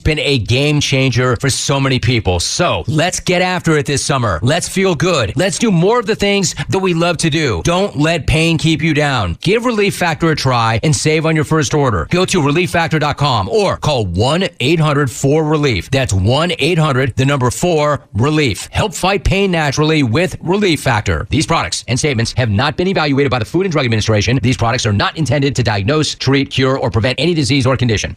Been a game changer for so many people. So let's get after it this summer. Let's feel good. Let's do more of the things that we love to do. Don't let pain keep you down. Give Relief Factor a try and save on your first order. Go to relieffactor.com or call 1-800-4RELIEF. That's 1-800-4RELIEF. Help fight pain naturally with Relief Factor. These products and statements have not been evaluated by the Food and Drug Administration. These products are not intended to diagnose, treat, cure, or prevent any disease or condition.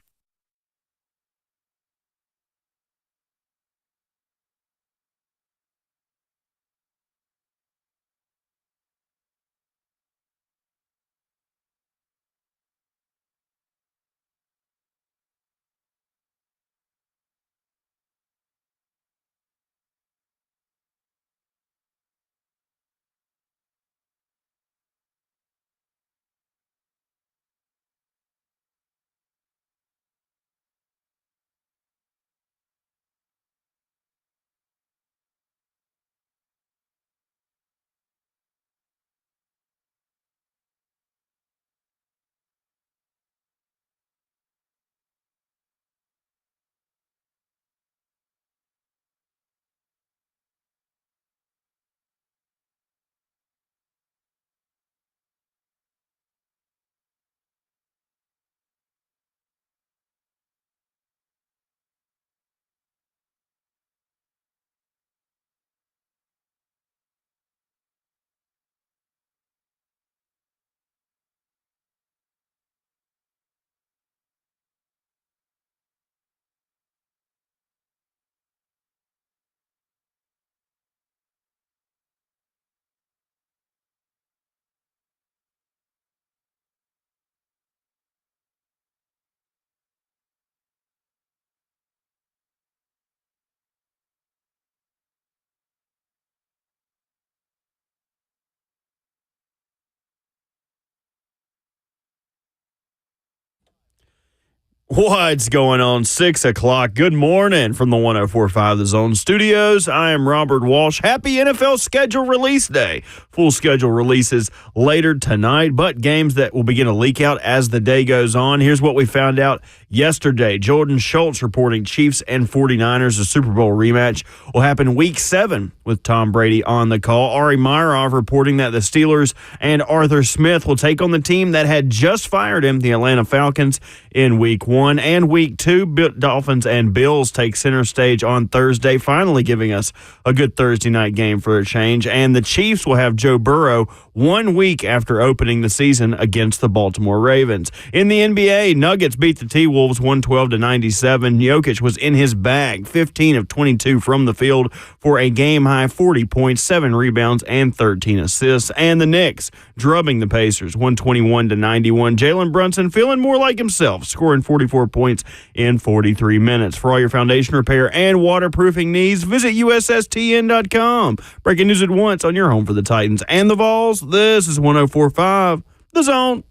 What's going on? 6 o'clock. Good morning from the 104.5 The Zone Studios. I am Robert Walsh. Happy NFL schedule release day. Full schedule releases later tonight, but games that will begin to leak out as the day goes on. Here's what we found out yesterday. Jordan Schultz reporting Chiefs and 49ers, a Super Bowl rematch, will happen Week 7 with Tom Brady on the call. Ari Meirov reporting that the Steelers and Arthur Smith will take on the team that had just fired him, the Atlanta Falcons, in Week 1. And Week 2, Dolphins and Bills take center stage on Thursday, finally giving us a good Thursday night game for a change. And the Chiefs will have Joe Burrow 1 week after opening the season against the Baltimore Ravens. In the NBA, Nuggets beat the T-Wolves 112-97. Jokic was in his bag, 15 of 22 from the field for a game-high 40 points, 7 rebounds, and 13 assists. And the Knicks drubbing the Pacers 121-91. Jalen Brunson feeling more like himself, scoring 44 points in 43 minutes. For all your foundation repair and waterproofing needs, visit USSTN.com. Breaking news at once on your home for the Titans and the Vols. This is 104.5 The Zone.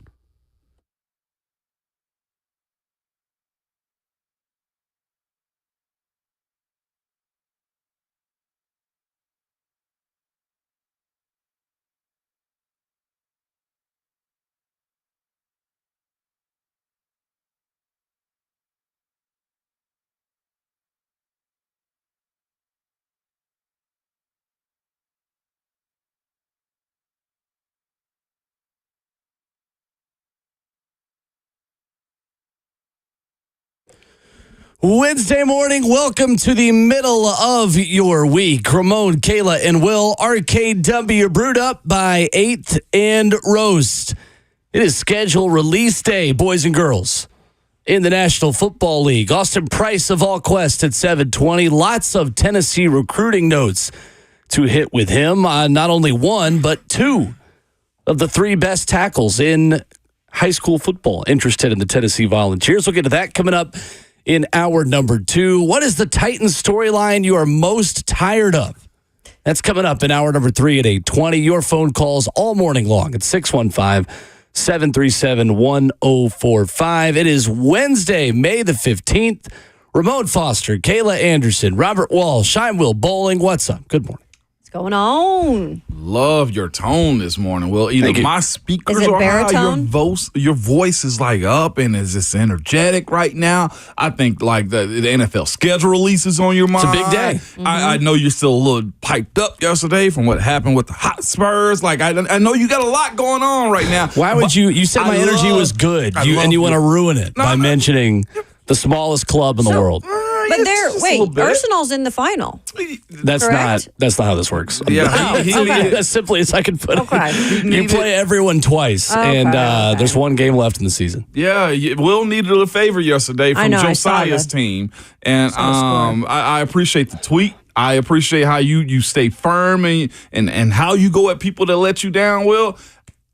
Wednesday morning, welcome to the middle of your week. Ramon, Kayla, and Will, RKW brewed up by 8th and Roast. It is scheduled release day, boys and girls, in the National Football League. Austin Price of All Quest at 7:20. Lots of Tennessee recruiting notes to hit with him. Not only one, but two of the three best tackles in high school football interested in the Tennessee Volunteers. We'll get to that coming up in hour number 2. What is the Titans storyline you are most tired of? That's coming up in hour number 3 at 8:20. Your phone calls all morning long at 615-737-1045. It is Wednesday, May the 15th. Ramon Foster, Kayla Anderson, Robert Walsh, I'm Will Bowling. What's up? Good morning. going on? Love your tone this morning. Well, either my speakers Is it are baritone? high, your voice is like up and is just energetic right now. I think like the NFL schedule releases on your mind. It's a big day. I know you're still a little piped up yesterday from what happened with the hot Spurs. Like I know you got a lot going on right now. Why would you said my energy was good, and you want to ruin it by mentioning the smallest club in the world. But Arsenal's in the final. That's correct? not how this works. Yeah, okay. As simply as I can put it. Okay. You play everyone twice, and there's one game left in the season. Yeah, Will needed a favor yesterday from Josiah's team, and I appreciate the tweet. I appreciate how you stay firm and how you go at people that let you down, Will.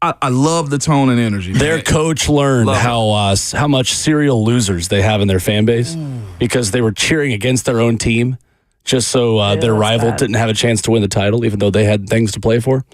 I love the tone and energy. Their coach learned how much serial losers they have in their fan base because they were cheering against their own team just so their rival didn't have a chance to win the title, even though they had things to play for.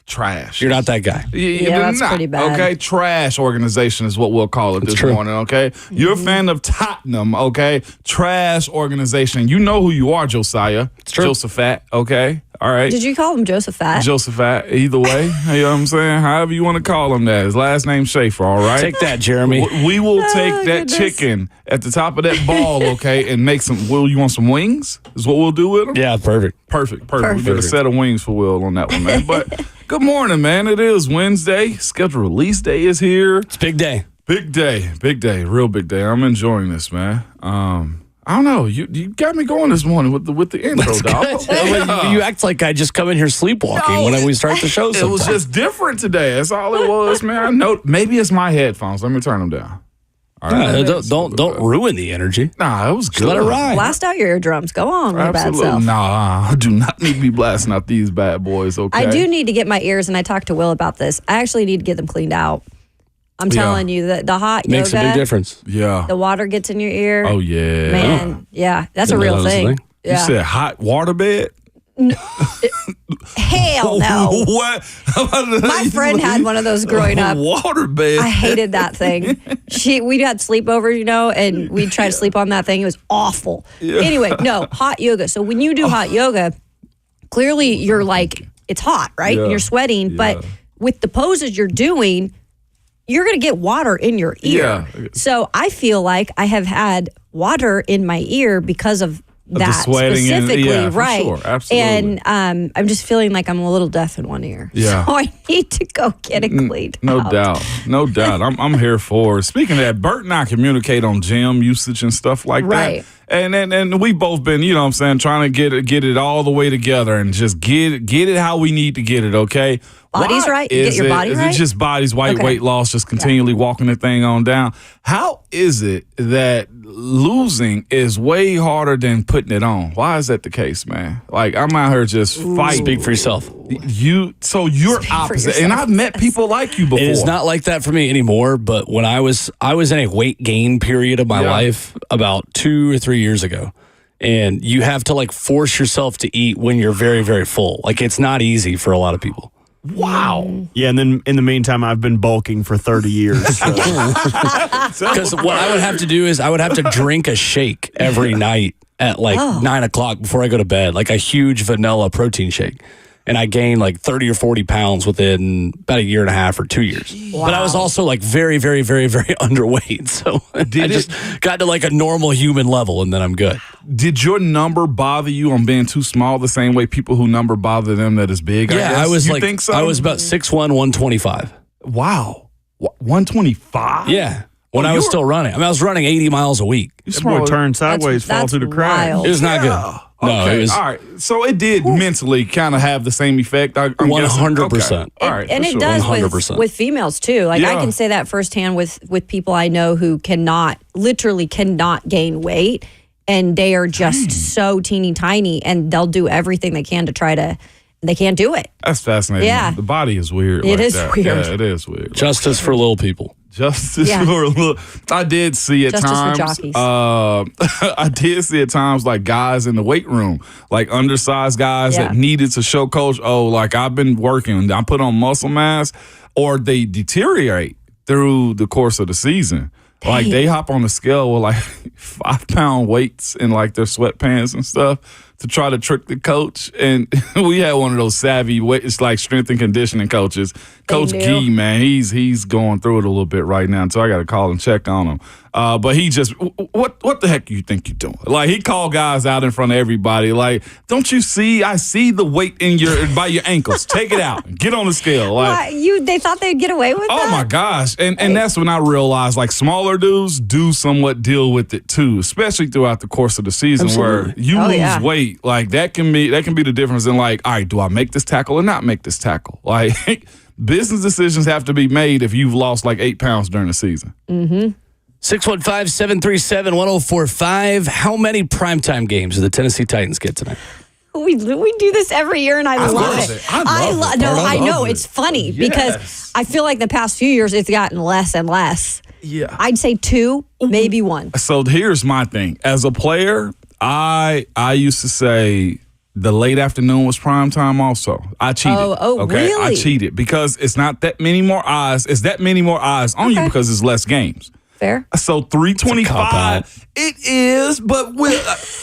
Trash. You're not that guy. Yeah, that's pretty bad. Okay, trash organization is what we'll call it this morning, okay? You're a fan of Tottenham, okay? Trash organization. You know who you are, Josiah. It's true. Josephat, okay? All right. Did you call him Josephat? Josephat, either way. You know what I'm saying? However you want to call him that. His last name's Schaefer, all right? Take that, Jeremy. We will take that chicken at the top of that ball, okay, and make some. Will, you want some wings? Is what we'll do with them? Yeah, perfect. Perfect. We got a set of wings for Will on that one, man. But good morning, man. It is Wednesday. Schedule release day is here. It's a big day. Big day. Big day. Real big day. I'm enjoying this, man. I don't know. You got me going this morning with the intro, dog. You act like I just come in here sleepwalking when we start the show. It was just different today. That's all it was, man. I know. Maybe it's my headphones. Let me turn them down. All right. Don't ruin the energy. Nah, it was good. Let it ride. Blast out your eardrums. Go on, your bad Absolutely. self. Nah, I do not need to be blasting out these bad boys, okay? I do need to get my ears, and I talked to Will about this. I actually need to get them cleaned out. I'm telling you that the hot makes yoga, a big difference. Yeah. the water gets in your ear. Oh, yeah. Man, yeah, that's a Didn't know real that was a thing. thing. You Yeah. said hot water bed? Hell no. What? My friend had one of those growing up. Water bed. I hated that thing. We'd had sleepover, and we'd try to sleep on that thing. It was awful. Anyway, no, hot yoga. So when you do hot yoga, clearly you're like, it's hot, right? Yeah. And you're sweating, but with the poses you're doing, you're going to get water in your ear. Yeah. So I feel like I have had water in my ear because of that sweating specifically, for right? sure. Absolutely. And I'm just feeling like I'm a little deaf in one ear. Yeah. So I need to go get it cleaned No out. doubt. No doubt. I'm here for it. Speaking of that, Burke and I communicate on gym usage and stuff like Right. that. And we both been, you know what I'm saying, trying to get it all the way together and just get it how we need to get it, okay? Body's right? You get your body is right? it just body's weight loss, just continually walking the thing on down? How is it that losing is way harder than putting it on? Why is that the case, man? Like, I'm out here just fighting. Speak for yourself. You're opposite. And I've met people like you before. It is not like that for me anymore, but when I was in a weight gain period of my life about 2 or 3 years ago, and you have to like force yourself to eat when you're very, very full. Like, it's not easy for a lot of people. Wow. Yeah, and then in the meantime, I've been bulking for 30 years. So. Because what I would have to do is I would have to drink a shake every night at like 9 o'clock before I go to bed, like a huge vanilla protein shake. And I gained like 30 or 40 pounds within about a year and a half or 2 years. Wow. But I was also like very, very, very, very underweight. So I just got to like a normal human level and then I'm good. Did your number bother you on being too small the same way people who number bother them that is big? Yeah, I was you like, think so? I was about 6'1", 125. Wow. 125? Yeah. When I was still running. I mean, I was running 80 miles a week. That boy turned sideways, fall that's through the cracks. wild. It was not good. No, Okay, it was all right. So it did mentally kind of have the same effect. I'm guessing. 100%. Okay. All right, And for it sure. does 100%. with females too. Like I Yeah. can say that firsthand with people I know who literally cannot gain weight, and they are just so teeny tiny, and they'll do everything they can to try to. They can't do it. That's fascinating. Yeah. The body is weird. It like is that. weird. Yeah, it is weird. justice for little people. Justice Yeah. for a little. I did see at Justice for times. jockeys. I did see at times like guys in the weight room, like undersized guys that Yeah. needed to show coach, oh, like I've been working, I put on muscle mass, or they deteriorate through the course of the season. Like they hop on the scale with like 5-pound weights and like their sweatpants and stuff to try to trick the coach. And we had one of those savvy, it's like strength and conditioning coaches. Coach Gee, man, he's going through it a little bit right now. So I got to call and check on him. But he just, what the heck you think you're doing? Like he called guys out in front of everybody. Like, don't you see? I see the weight by your ankles. Take it out. Get on the scale. Like they thought they'd get away with that? Oh my gosh. And that's when I realized like smaller dudes do somewhat deal with it too, especially throughout the course of the season. Absolutely. Where you lose weight. Like that can be the difference in like, all right, do I make this tackle or not make this tackle? Like business decisions have to be made if you've lost like 8 pounds during the season. 615-737-1045. How many primetime games do the Tennessee Titans get tonight? We do this every year, and I love it. I know. It's funny because I feel like the past few years it's gotten less and less. Yeah. I'd say 2, maybe 1. So here's my thing. As a player, I used to say the late afternoon was prime time also. I cheated. Okay? Really? I cheated because it's not that many more eyes. It's that many more eyes on you because it's less games. Fair. So 325. It is, but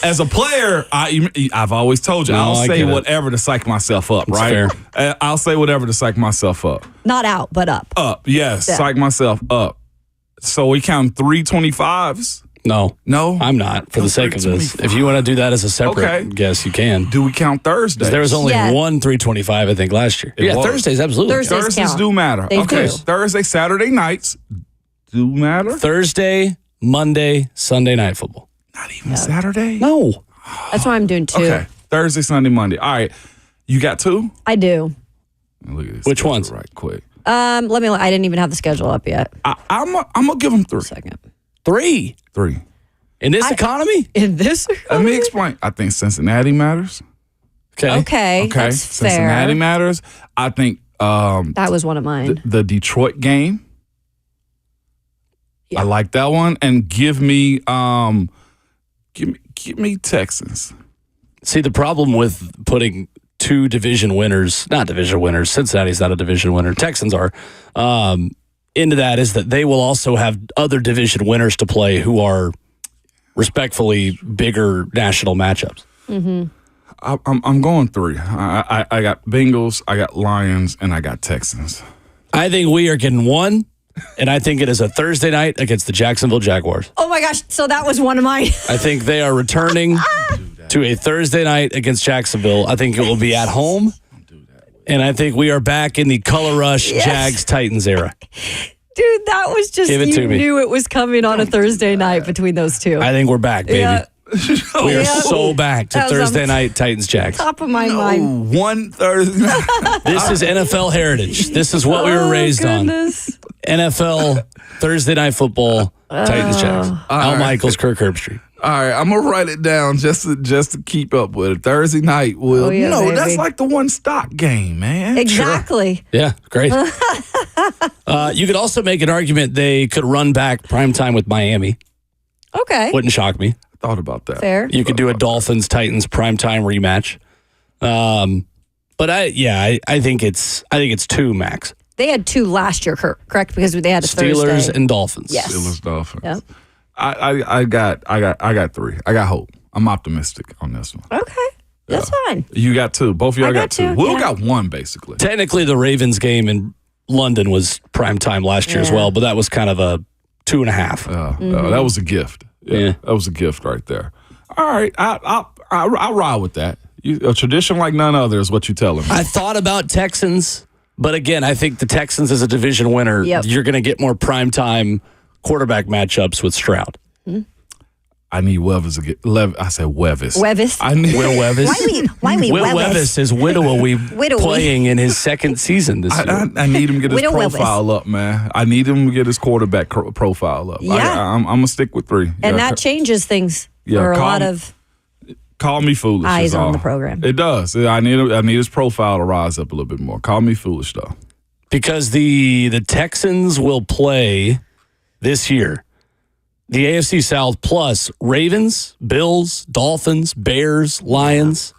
as a player, I've always told you, I'll say whatever to psych myself up, right? Fair. I'll say whatever to psych myself up. Not out, but up. Up, yes. Yeah. Psych myself up. So we count 325s. No, No? I'm not, for the sake of this. If you want to do that as a separate guess, you can. Do we count Thursdays? There was only one 325, I think, last year. Thursdays, absolutely. Thursdays do matter. They do. Thursday, Saturday nights do matter. Thursday, Monday, Sunday night football. Not even Saturday? No. That's why I'm doing 2. Okay. Thursday, Sunday, Monday. All right. You got 2? I do. Look at this. Which ones? Right quick. I didn't even have the schedule up yet. I'm gonna give them 3. Second. 3? 3. In this economy? In this Let me explain. I think Cincinnati matters. Okay. That's Cincinnati fair. matters. I think that was one of mine. The Detroit game. Yeah. I like that one. And give me Texans. See, the problem with putting 2 division winners, not division winners, Cincinnati's not a division winner, Texans are, into that is that they will also have other division winners to play who are respectfully bigger national matchups. Mm-hmm. I'm going 3. I got Bengals, I got Lions, and I got Texans. I think we are getting 1, and I think it is a Thursday night against the Jacksonville Jaguars. Oh my gosh, so that was one of mine. I think they are returning to a Thursday night against Jacksonville. I think it will be at home. And I think we are back in the Color Rush Jags-Titans era. Dude, that was just, you knew it was coming on a Thursday night between those 2. I think we're back, baby. Yeah. We are so back to Thursday night Titans-Jags. Top of my mind. One Thursday night. This is NFL heritage. This is what we were raised on. NFL, Thursday night football, Titans-Jags. Al Michaels, Kirk Herbstreit. All right, I'm gonna write it down just to keep up with it. Thursday night will. Baby. That's like the one stock game, man. Exactly. Sure. Yeah, great. You could also make an argument they could run back primetime with Miami. Okay. Wouldn't shock me. Thought about that. Fair. You could do a Dolphins Titans primetime rematch. But I think it's 2 max. They had 2 last year, correct? Because they had a Steelers Thursday. and Dolphins. Yes. Steelers, Dolphins. Yep. I got 3. I got hope. I'm optimistic on this one. Okay. That's fine. You got 2. Both of y'all got 2. 2. Will got 1 basically. Technically, the Ravens game in London was primetime last year as well, but that was kind of a 2.5. That was a gift. Yeah, that was a gift right there. All right, I'll ride with that. A tradition like none other is what you telling me. I thought about Texans, but again, I think the Texans as a division winner, you're going to get more primetime quarterback matchups with Stroud. Mm-hmm. I need Wevis to get. I said Wevis. Wevis. I need Will Wevis. Why we Will Wevis? Wevis is Widowy playing in his second season this year. I need him to get his Widow profile Wevis. up, man. I need him to get his quarterback profile up. Yeah. I'm gonna stick with 3. And that changes things for a lot of Call me foolish. eyes is on all. the program. It does. I need his profile to rise up a little bit more. Call me foolish though. Because the Texans will play this year the AFC South plus Ravens, Bills, Dolphins, Bears, Lions,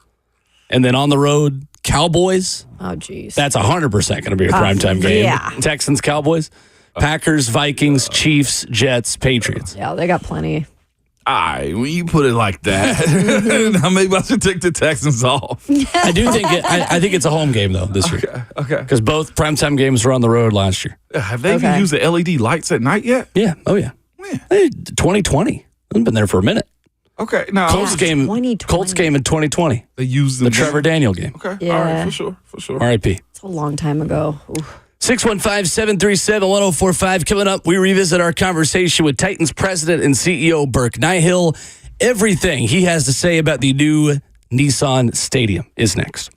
and then on the road, Cowboys. Oh, geez. That's 100% going to be a primetime game. Yeah. Texans, Cowboys. Packers, Vikings, Chiefs, Jets, Patriots. Yeah, they got plenty. All right, when you put it like that, now maybe I should take the Texans off. I do think I think it's a home game though this year. Okay. Because both primetime games were on the road last year. Have they even used the LED lights at night yet? Yeah. Oh yeah. Hey, 2020. I've been there for a minute. Okay. Now Colts game. 2020. Colts game in 2020. they used The Trevor Daniel game. Okay. Yeah. All right. For sure. R.I.P. It's a long time ago. Oof. 615-737-1045. Coming up, we revisit our conversation with Titans president and CEO Burke Nihill. Everything he has to say about the new Nissan Stadium is next.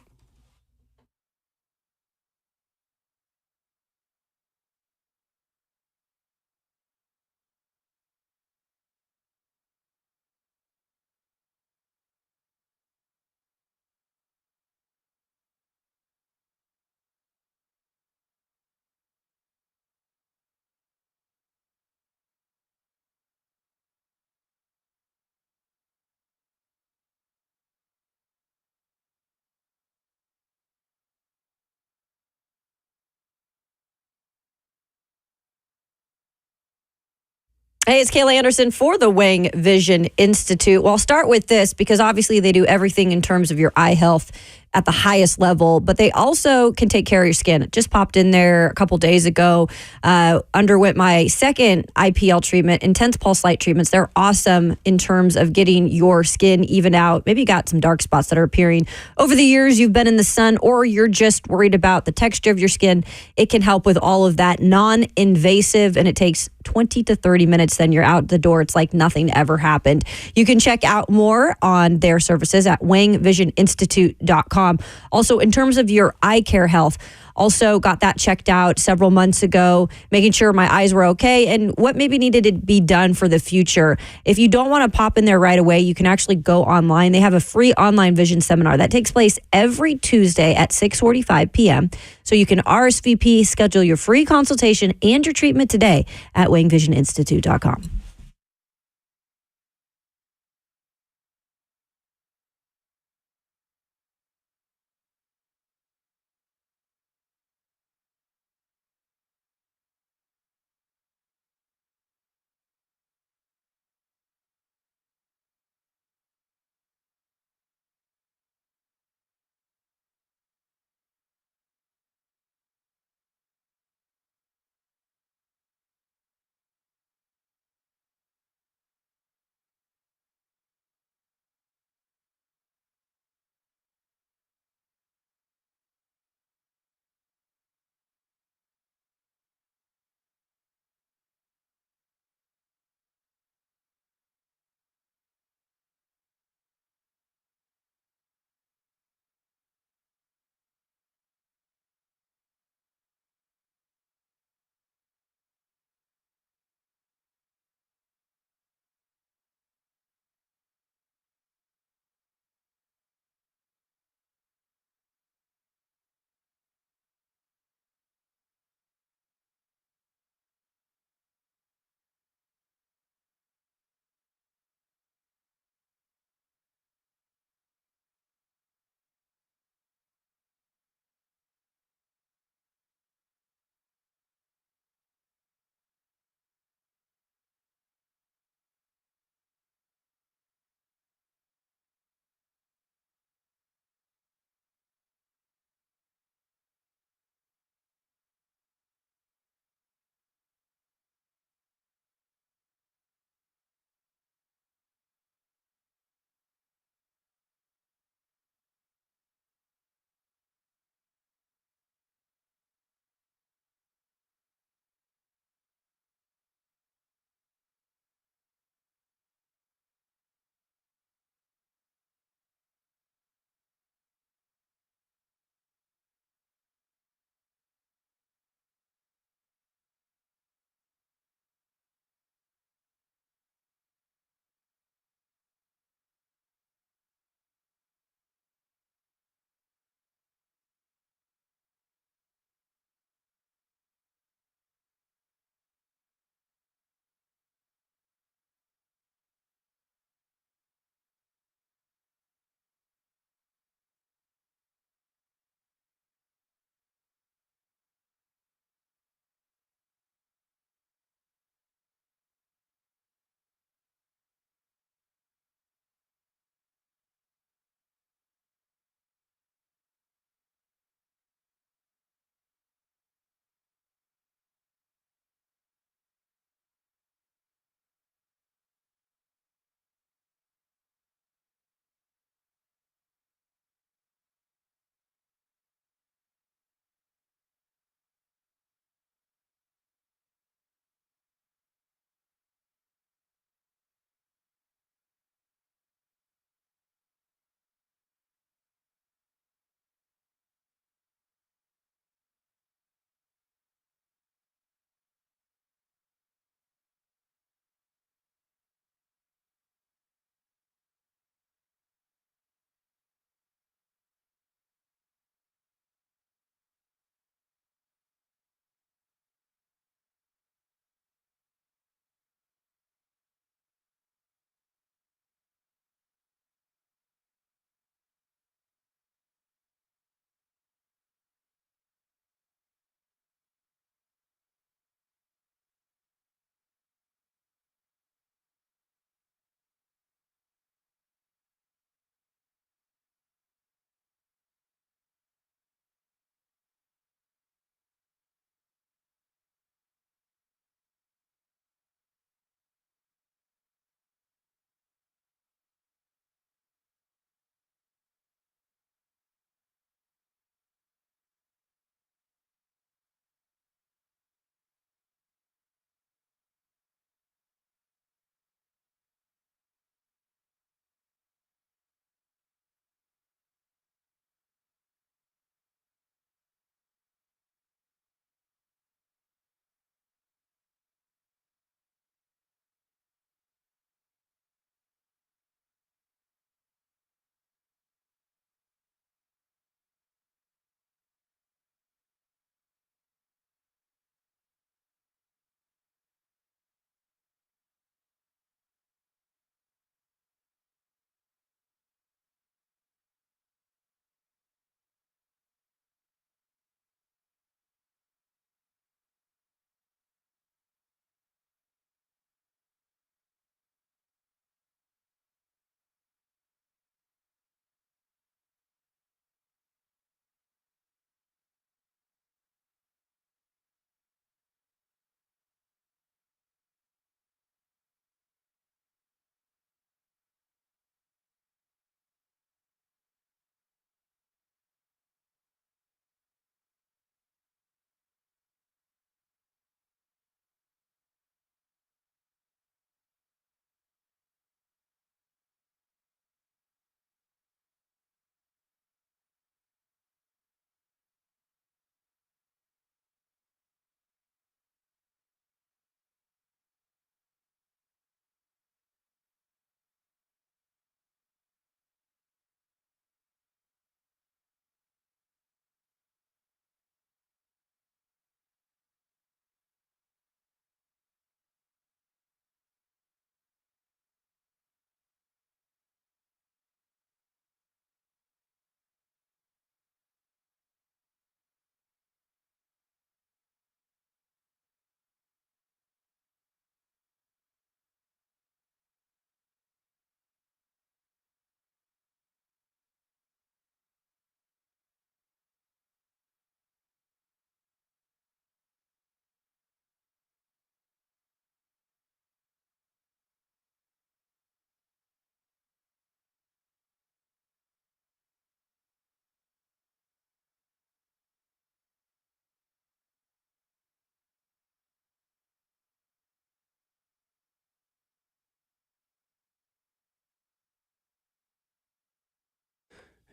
Hey, it's Kayla Anderson for the Wang Vision Institute. Well, I'll start with this because obviously they do everything in terms of your eye health at the highest level, but they also can take care of your skin. It just popped in there a couple days ago. Underwent my second IPL treatment, intense pulse light treatments. They're awesome in terms of getting your skin even out. Maybe you got some dark spots that are appearing over the years. You've been in the sun, or you're just worried about the texture of your skin. It can help with all of that. Non-invasive, and it takes 20 to 30 minutes. Then you're out the door. It's like nothing ever happened. You can check out more on their services at wangvisioninstitute.com. Also, in terms of your eye care health, also got that checked out several months ago, making sure my eyes were okay and what maybe needed to be done for the future. If you don't want to pop in there right away, you can actually go online. They have a free online vision seminar that takes place every Tuesday at 6:45 p.m. So you can RSVP, schedule your free consultation and your treatment today at wangvisioninstitute.com.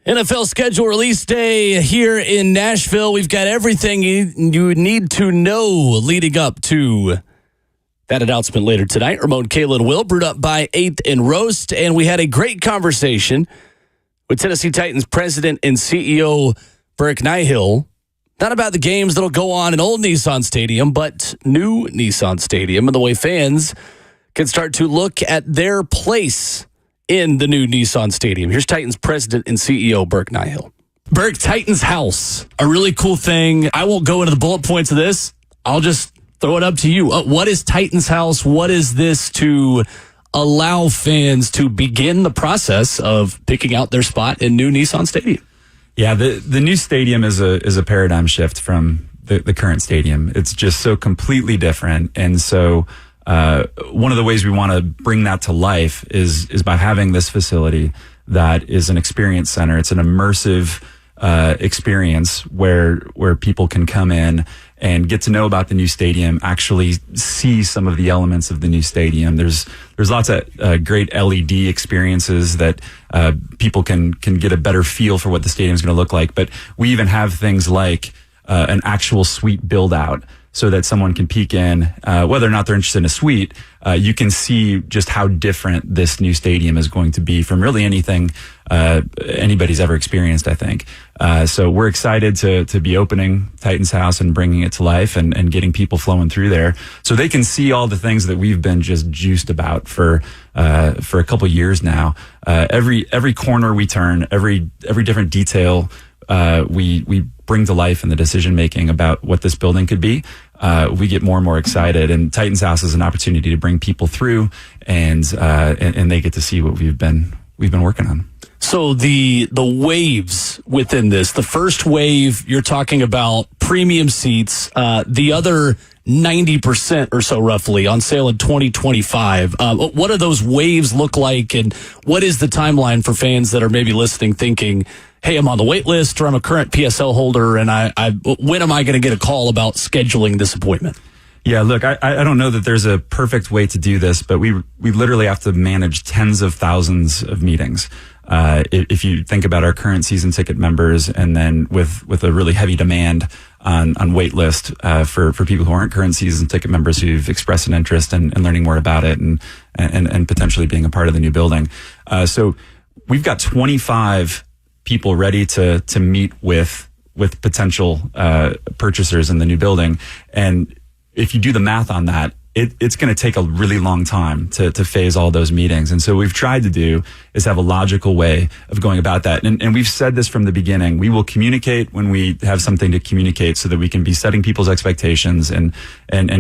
NFL schedule release day here in Nashville. We've got everything you need to know leading up to that announcement later tonight. Ramon, Kayla, and Will, brewed up by 8th and Roast. And we had a great conversation with Tennessee Titans president and CEO Burke Nihill. Not about the games that'll go on in old Nissan Stadium, but new Nissan Stadium and the way fans can start to look at their place in the new Nissan Stadium. Here's Titans president and CEO Burke Nihill. Burke, Titans House, a really cool thing. I won't go into the bullet points of this. I'll just throw it up to you. What is Titans House? What is this to allow fans to begin the process of picking out their spot in new Nissan Stadium? Yeah, the new stadium is a paradigm shift from the current stadium. It's just so completely different, and so one of the ways we want to bring that to life is by having this facility that is an experience center. It's an immersive experience where people can come in and get to know about the new stadium, actually see some of the elements of the new stadium. There's lots of great LED experiences that people can get a better feel for what the stadium is going to look like. But we even have things like an actual suite build out, so that someone can peek in, whether or not they're interested in a suite. You can see just how different this new stadium is going to be from really anything anybody's ever experienced, I think. So we're excited to be opening Titans House and bringing it to life and getting people flowing through there so they can see all the things that we've been just juiced about for a couple years now. Every corner we turn, every different detail we bring to life in the decision making about what this building could be. We get more and more excited, and Titans House is an opportunity to bring people through, and they get to see what we've been working on. So the waves within this, the first wave, you're talking about premium seats, the other 90% or so roughly on sale in 2025. What do those waves look like, and what is the timeline for fans that are maybe listening thinking, hey, I'm on the wait list, or I'm a current PSL holder, and when am I going to get a call about scheduling this appointment? Yeah, look, I don't know that there's a perfect way to do this, but we literally have to manage tens of thousands of meetings. If you think about our current season ticket members, and then with a really heavy demand on wait list for people who aren't current season ticket members who've expressed an interest in learning more about it and potentially being a part of the new building. So we've got 25 people ready to meet with potential purchasers in the new building. And if you do the math on that, it's going to take a really long time to phase all those meetings. And so what we've tried to do is have a logical way of going about that. And we've said this from the beginning. We will communicate when we have something to communicate, so that we can be setting people's expectations and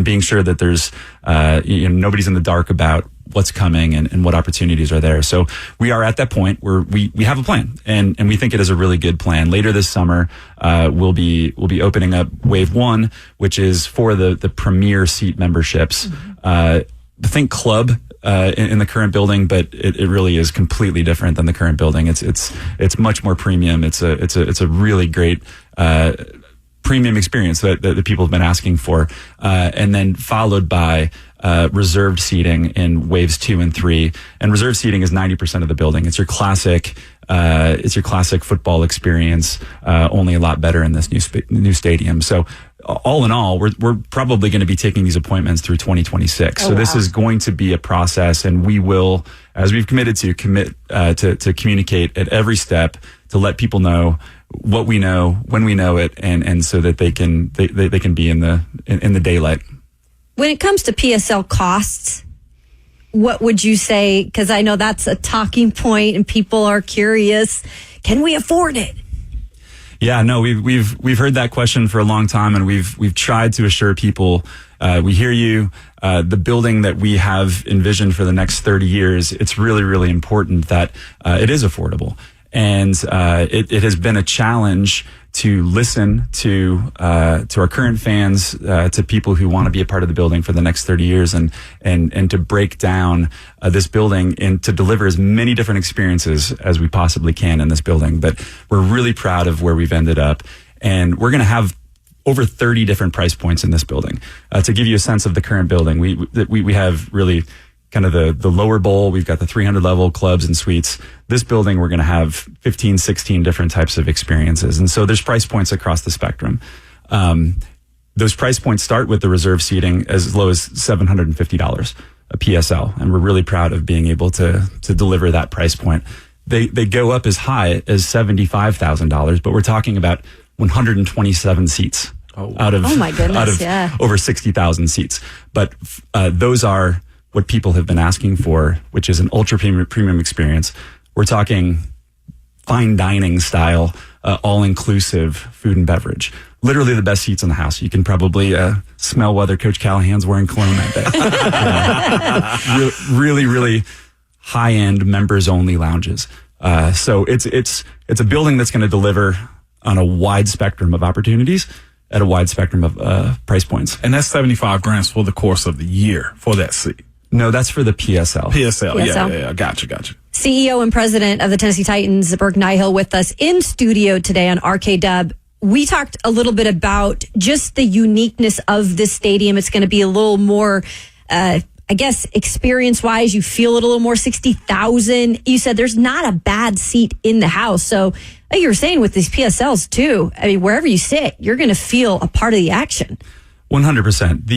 being sure that there's nobody's in the dark about what's coming and what opportunities are there. So we are at that point where we have a plan, and we think it is a really good plan. Later this summer, we'll be opening up Wave 1, which is for the premier seat memberships. Think club in the current building, but it really is completely different than the current building. It's much more premium. It's a really great premium experience that the people have been asking for, and then followed by reserved seating in waves 2 and 3. And reserved seating is 90% of the building. It's your classic football experience, only a lot better in this new stadium. So all in all, we're probably going to be taking these appointments through 2026. So this is going to be a process, and we will, as we've committed to, to communicate at every step to let people know what we know, when we know it, and so that they can be in the daylight. When it comes to PSL costs, what would you say? Because I know that's a talking point, and people are curious. Can we afford it? Yeah, no, we've heard that question for a long time, and we've tried to assure people, we hear you. The building that we have envisioned for the next 30 years, it's really, really important that it is affordable. And it has been a challenge to listen to our current fans, to people who want to be a part of the building for the next 30 years, and to break down this building and to deliver as many different experiences as we possibly can in this building. But we're really proud of where we've ended up, and we're going to have over 30 different price points in this building. To give you a sense of the current building, we have really kind of the lower bowl. We've got the 300 level clubs and suites. This building, we're going to have 15, 16 different types of experiences. And so there's price points across the spectrum. Those price points start with the reserve seating as low as $750 a PSL. And we're really proud of being able to deliver that price point. They go up as high as $75,000, but we're talking about 127 seats out of my goodness, over 60,000 seats. But those are what people have been asking for, which is an ultra premium experience. We're talking fine dining style, all-inclusive food and beverage. Literally the best seats in the house. You can probably smell whether Coach Callahan's wearing cologne that day. Really, really high-end members-only lounges. So it's a building that's going to deliver on a wide spectrum of opportunities at a wide spectrum of price points. And that's $75,000 for the course of the year for that seat. No, that's for the PSL. PSL. Yeah. Gotcha. CEO and president of the Tennessee Titans, Burke Nihill, with us in studio today on RKW. We talked a little bit about just the uniqueness of this stadium. It's going to be a little more, I guess, experience-wise, you feel it a little more. 60,000. You said there's not a bad seat in the house. So like you were saying with these PSLs too, I mean, wherever you sit, you're going to feel a part of the action. 100%.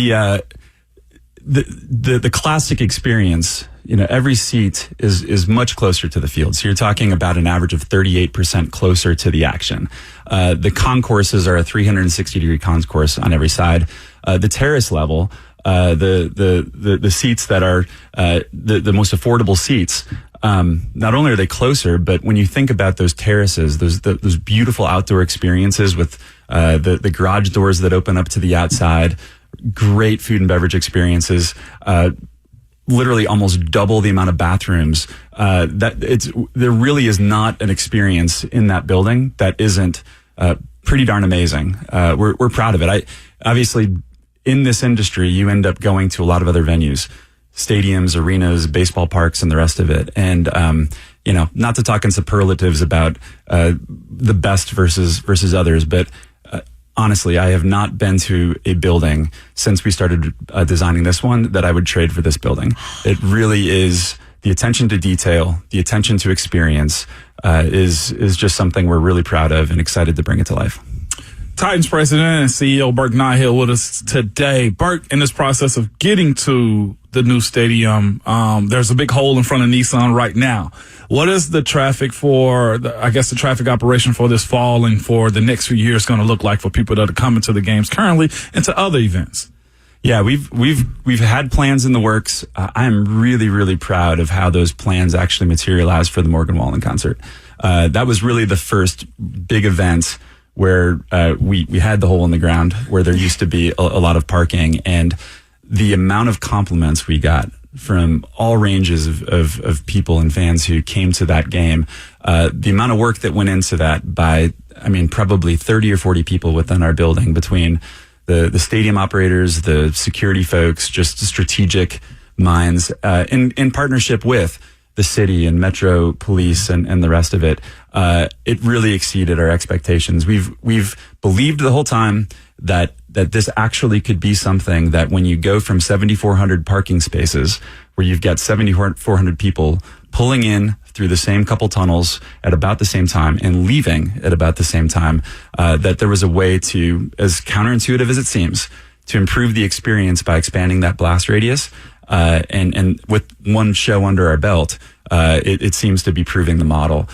The classic experience, every seat is much closer to the field. So you're talking about an average of 38% closer to the action. The concourses are a 360-degree concourse on every side. The terrace level, the seats that are the most affordable seats, not only are they closer, but when you think about those terraces, those beautiful outdoor experiences with the garage doors that open up to the outside, great food and beverage experiences, literally almost double the amount of bathrooms. There really is not an experience in that building that isn't pretty darn amazing. We're proud of it. Obviously, in this industry, you end up going to a lot of other venues, stadiums, arenas, baseball parks, and the rest of it. And not to talk in superlatives about the best versus others, but honestly, I have not been to a building since we started designing this one that I would trade for this building. It really is the attention to detail, the attention to experience is just something we're really proud of and excited to bring it to life. Titans president and CEO Burke Nihill with us today. Burke, in this process of getting to the new stadium, there's a big hole in front of Nissan right now. What is the traffic the traffic operation for this fall and for the next few years going to look like for people that are coming to the games currently and to other events? Yeah, we've had plans in the works. I am really, really proud of how those plans actually materialized for the Morgan Wallen concert. That was really the first big event where we had the hole in the ground where there used to be a lot of parking, and the amount of compliments we got from all ranges of people and fans who came to that game, the amount of work that went into that by, probably 30 or 40 people within our building, between the stadium operators, the security folks, just strategic minds, in partnership with the city and Metro Police and the rest of it. It really exceeded our expectations. We've believed the whole time that this actually could be something that when you go from 7,400 parking spaces, where you've got 7,400 people pulling in through the same couple tunnels at about the same time and leaving at about the same time, that there was a way to, as counterintuitive as it seems, to improve the experience by expanding that blast radius. And with one show under our belt, it seems to be proving the model.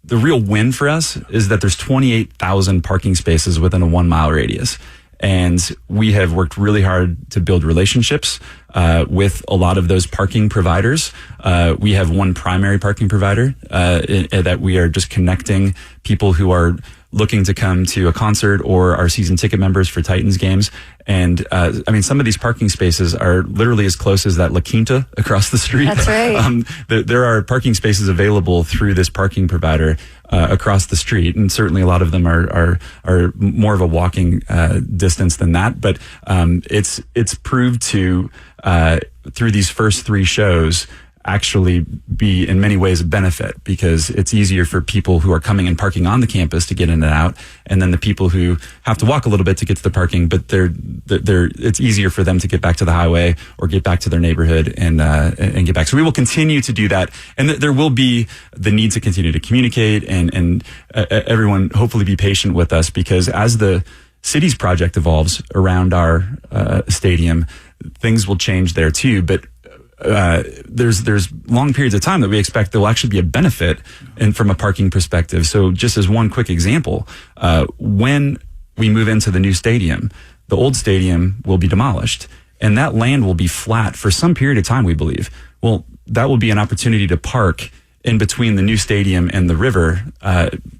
The real win for us is that there's 28,000 parking spaces within a 1 mile radius. And we have worked really hard to build relationships with a lot of those parking providers. We have one primary parking provider that we are just connecting people who are looking to come to a concert or are season ticket members for Titans games. And some of these parking spaces are literally as close as that La Quinta across the street. That's right. There are parking spaces available through this parking provider across the street, and certainly a lot of them are more of a walking distance than that. But it's proved to through these first 3 shows actually be in many ways a benefit, because it's easier for people who are coming and parking on the campus to get in and out, and then the people who have to walk a little bit to get to the parking, but it's easier for them to get back to the highway or get back to their neighborhood and get back. So we will continue to do that, and there will be the need to continue to communicate and everyone hopefully be patient with us, because as the city's project evolves around our stadium, things will change there too. But there's long periods of time that we expect there will actually be a benefit and from a parking perspective. So just as one quick example, when we move into the new stadium, the old stadium will be demolished and that land will be flat for some period of time, we believe. Well, that will be an opportunity to park in between the new stadium and the river,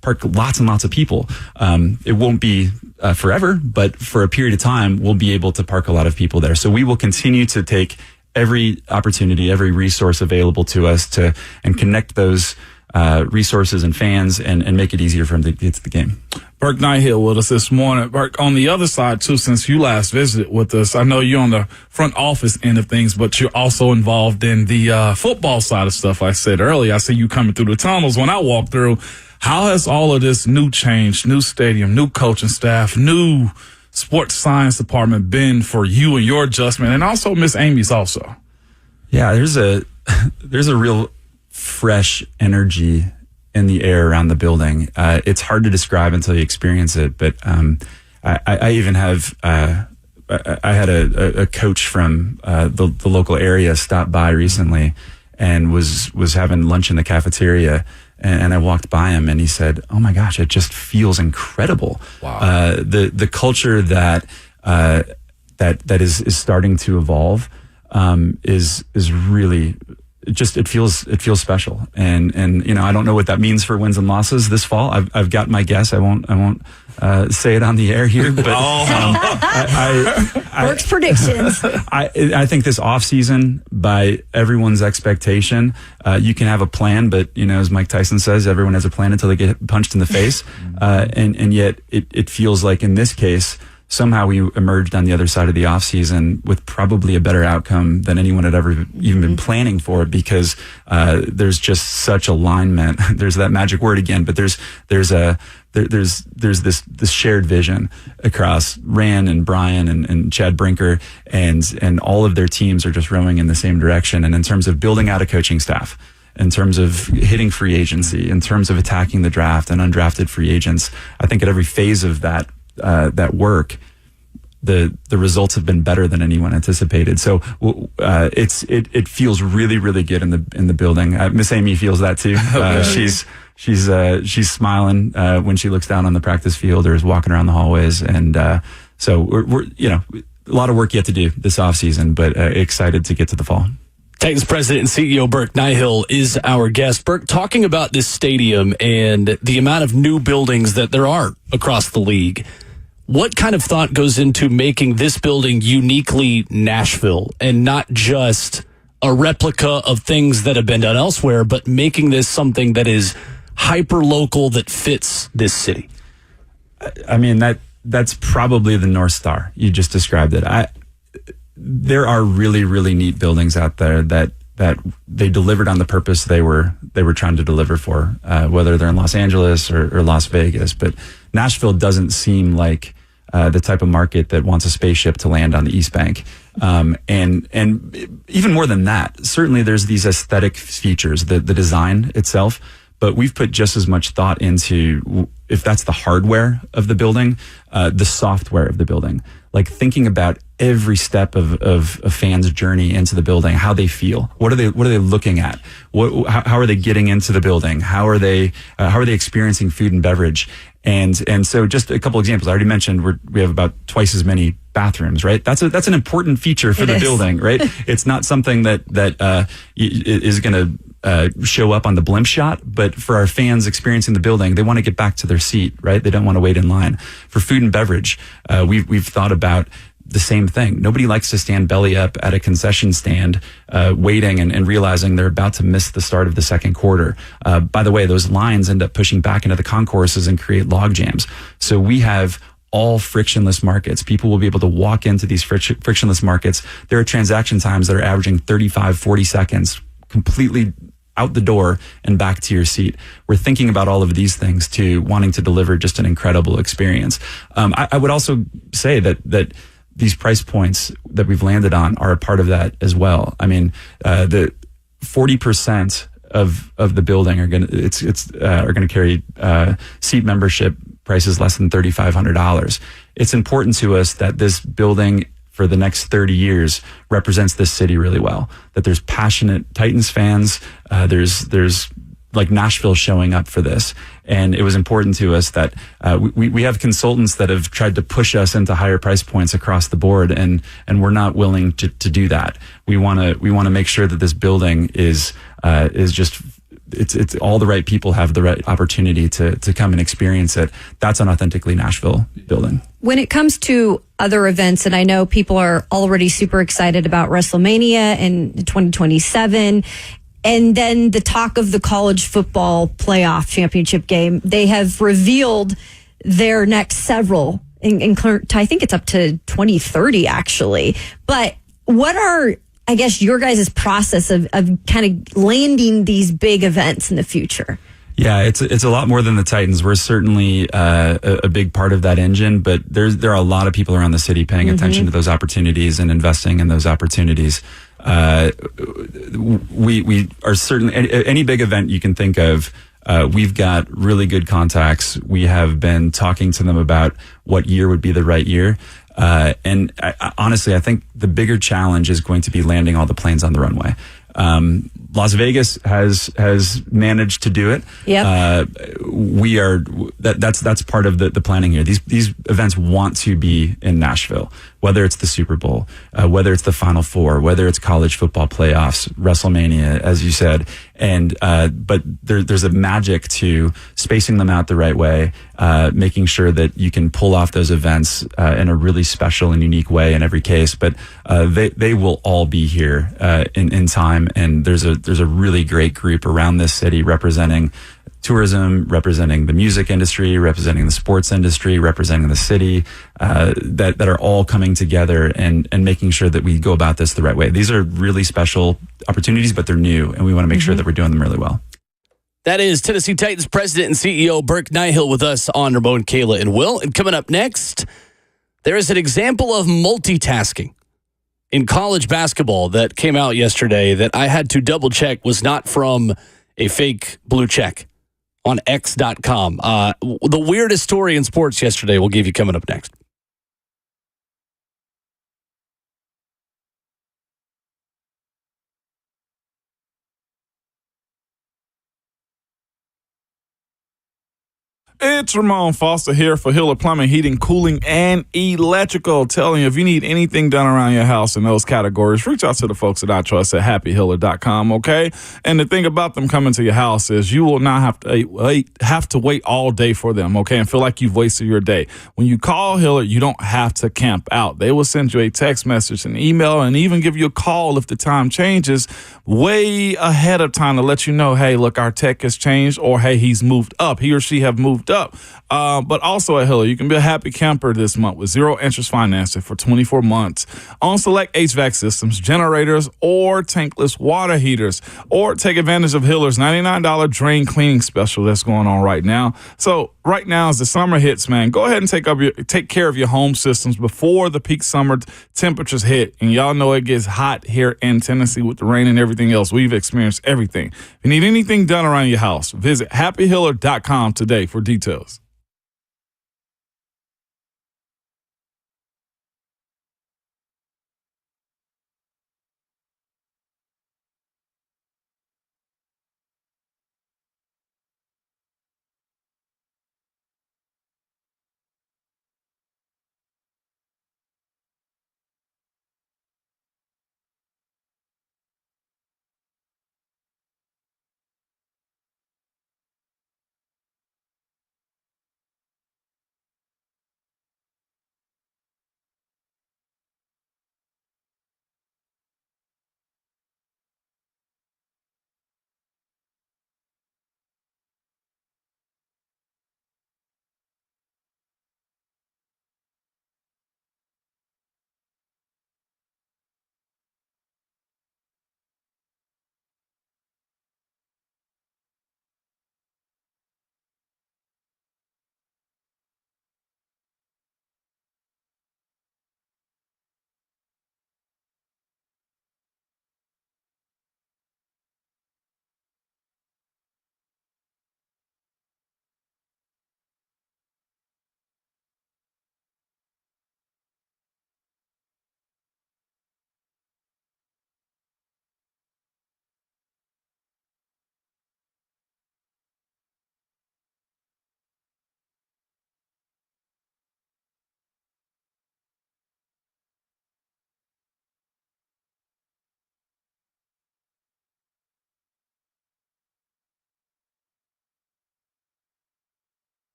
park lots and lots of people. It won't be forever, but for a period of time, we'll be able to park a lot of people there. So we will continue to take every opportunity, every resource available to us and connect those resources and fans and make it easier for them to get to the game. Burke Nihill with us this morning. Burke, on the other side too, since you last visited with us, I know you're on the front office end of things, but you're also involved in the football side of stuff. Like I said earlier, I see you coming through the tunnels when I walk through. How has all of this new change, new stadium, new coaching staff, new sports science department been for you and your adjustment, and also Miss Amy's also? Yeah, there's a real fresh energy in the air around the building. It's hard to describe until you experience it, but I even have I had a coach from the local area stop by recently and was having lunch in the cafeteria, and I walked by him and he said, "Oh my gosh, it just feels incredible." Wow. The culture that is starting to evolve is really it feels special, and I don't know what that means for wins and losses this fall. I've got my guess. I won't say it on the air here, but Burke's predictions. I think this off season, by everyone's expectation, you can have a plan, but as Mike Tyson says, everyone has a plan until they get punched in the face, and yet it feels like in this case, somehow we emerged on the other side of the offseason with probably a better outcome than anyone had ever even been planning for, because there's just such alignment. There's that magic word again, but there's this shared vision across Ran and Brian and Chad Brinker, and all of their teams are just rowing in the same direction. And in terms of building out a coaching staff, in terms of hitting free agency, in terms of attacking the draft and undrafted free agents, I think at every phase of that work, the results have been better than anyone anticipated. So it feels really, really good in the building. Miss Amy feels that too. She's smiling when she looks down on the practice field or is walking around the hallways, and so we're a lot of work yet to do this off season, but excited to get to the fall. Titans President and CEO Burke Nihill is our guest. Burke, talking about this stadium and the amount of new buildings that there are across the league, what kind of thought goes into making this building uniquely Nashville and not just a replica of things that have been done elsewhere, but making this something that is hyper local that fits this city? I mean, that's probably the North Star. You just described it. There are really, really neat buildings out there that they delivered on the purpose they were trying to deliver for, whether they're in Los Angeles or Las Vegas. But Nashville doesn't seem like the type of market that wants a spaceship to land on the East Bank. And even more than that, certainly there's these aesthetic features, the design itself, but we've put just as much thought into, if that's the hardware of the building, the software of the building. Like thinking about every step of a fan's journey into the building, how they feel, what are they looking at, how are they getting into the building, how are they experiencing food and beverage, and so just a couple examples. I already mentioned we have about twice as many bathrooms, right? That's an important feature for the building, right? It's not something that is going to show up on the blimp shot, but for our fans experiencing the building, they want to get back to their seat, right? They don't want to wait in line. For food and beverage, we've thought about the same thing. Nobody likes to stand belly up at a concession stand, waiting and realizing they're about to miss the start of the second quarter. By the way, those lines end up pushing back into the concourses and create log jams. So we have all frictionless markets. People will be able to walk into these frictionless markets. There are transaction times that are averaging 35, 40 seconds, completely out the door and back to your seat. We're thinking about all of these things to wanting to deliver just an incredible experience. I would also say that these price points that we've landed on are a part of that as well. I mean, the 40% of the building are going to carry seat membership prices less than $3,500. It's important to us that this building for the next 30 years represents this city really well, that there's passionate Titans fans. There's like Nashville showing up for this. And it was important to us that we have consultants that have tried to push us into higher price points across the board. And we're not willing to do that. We want to make sure that this building is just, it's all the right people have the right opportunity to come and experience it. That's an authentically Nashville building. When it comes to other events, and I know people are already super excited about WrestleMania in 2027, and then the talk of the college football playoff championship game, they have revealed their next several, I think it's up to 2030 actually. But what are, I guess, your guys' process of kind of landing these big events in the future? Yeah, it's a lot more than the Titans. We're certainly a big part of that engine, but there are a lot of people around the city paying attention to those opportunities and investing in those opportunities. We are certainly, any big event you can think of, we've got really good contacts. We have been talking to them about what year would be the right year. And honestly, I think the bigger challenge is going to be landing all the planes on the runway. Las Vegas has managed to do it. Yep. That's part of the planning here. These events want to be in Nashville, whether it's the Super Bowl, whether it's the Final Four, whether it's college football playoffs, WrestleMania, as you said. And but there's a magic to spacing them out the right way, making sure that you can pull off those events in a really special and unique way in every case. But they will all be here in time. And there's a really great group around this city representing tourism, representing the music industry, representing the sports industry, representing the city, that are all coming together and making sure that we go about this the right way. These are really special opportunities, but they're new, and we want to make sure that we're doing them really well. That is Tennessee Titans President and CEO Burke Nihill with us on Ramon, Kayla, and Will. And coming up next, there is an example of multitasking in college basketball that came out yesterday that I had to double check was not from a fake blue check on X.com. The weirdest story in sports yesterday we'll give you coming up next. It's Ramon Foster here for Hiller Plumbing, Heating, Cooling, and Electrical. Telling you, if you need anything done around your house in those categories, reach out to the folks that I trust at happyhiller.com, okay? And the thing about them coming to your house is you will not have to wait all day for them, okay, and feel like you've wasted your day. When you call Hiller, you don't have to camp out. They will send you a text message, an email, and even give you a call if the time changes way ahead of time to let you know, hey, look, our tech has changed, or hey, he's moved up. He or she have moved up. But also at Hiller, you can be a happy camper this month with 0 interest financing for 24 months on select HVAC systems, generators, or tankless water heaters. Or take advantage of Hiller's $99 drain cleaning special that's going on right now. So right now, as the summer hits, man, go ahead and take care of your home systems before the peak summer temperatures hit. And y'all know it gets hot here in Tennessee with the rain and everything else. We've experienced everything. If you need anything done around your house, visit happyhiller.com today for details.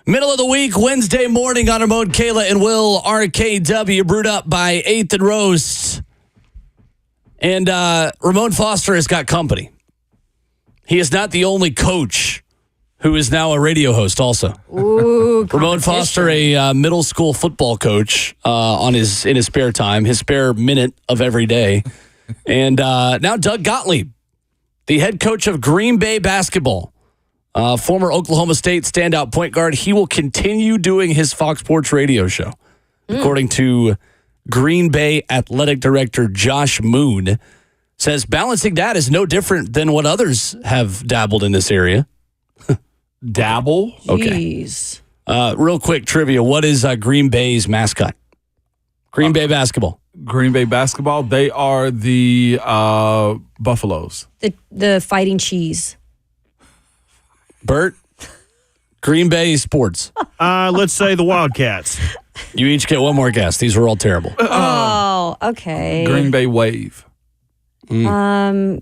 Middle of the week, Wednesday morning on Ramon, Kayla, and Will, RKW, brewed up by 8th and Roast. And Ramon Foster has got company. He is not the only coach who is now a radio host also. Ooh, Ramon Foster, a middle school football coach in his spare time, his spare minute of every day. And now Doug Gottlieb, the head coach of Green Bay basketball. Former Oklahoma State standout point guard. He will continue doing his Fox Sports radio show, according to Green Bay athletic director Josh Moon. Says balancing that is no different than what others have dabbled in this area. Dabble? Jeez. Okay. Real quick trivia. What is Green Bay's mascot? Green Bay basketball. Green Bay basketball, they are the Buffaloes. The fighting cheese. Bert, Green Bay sports. Let's say the Wildcats. You each get one more guess. These were all terrible. Oh, okay. Green Bay Wave. Green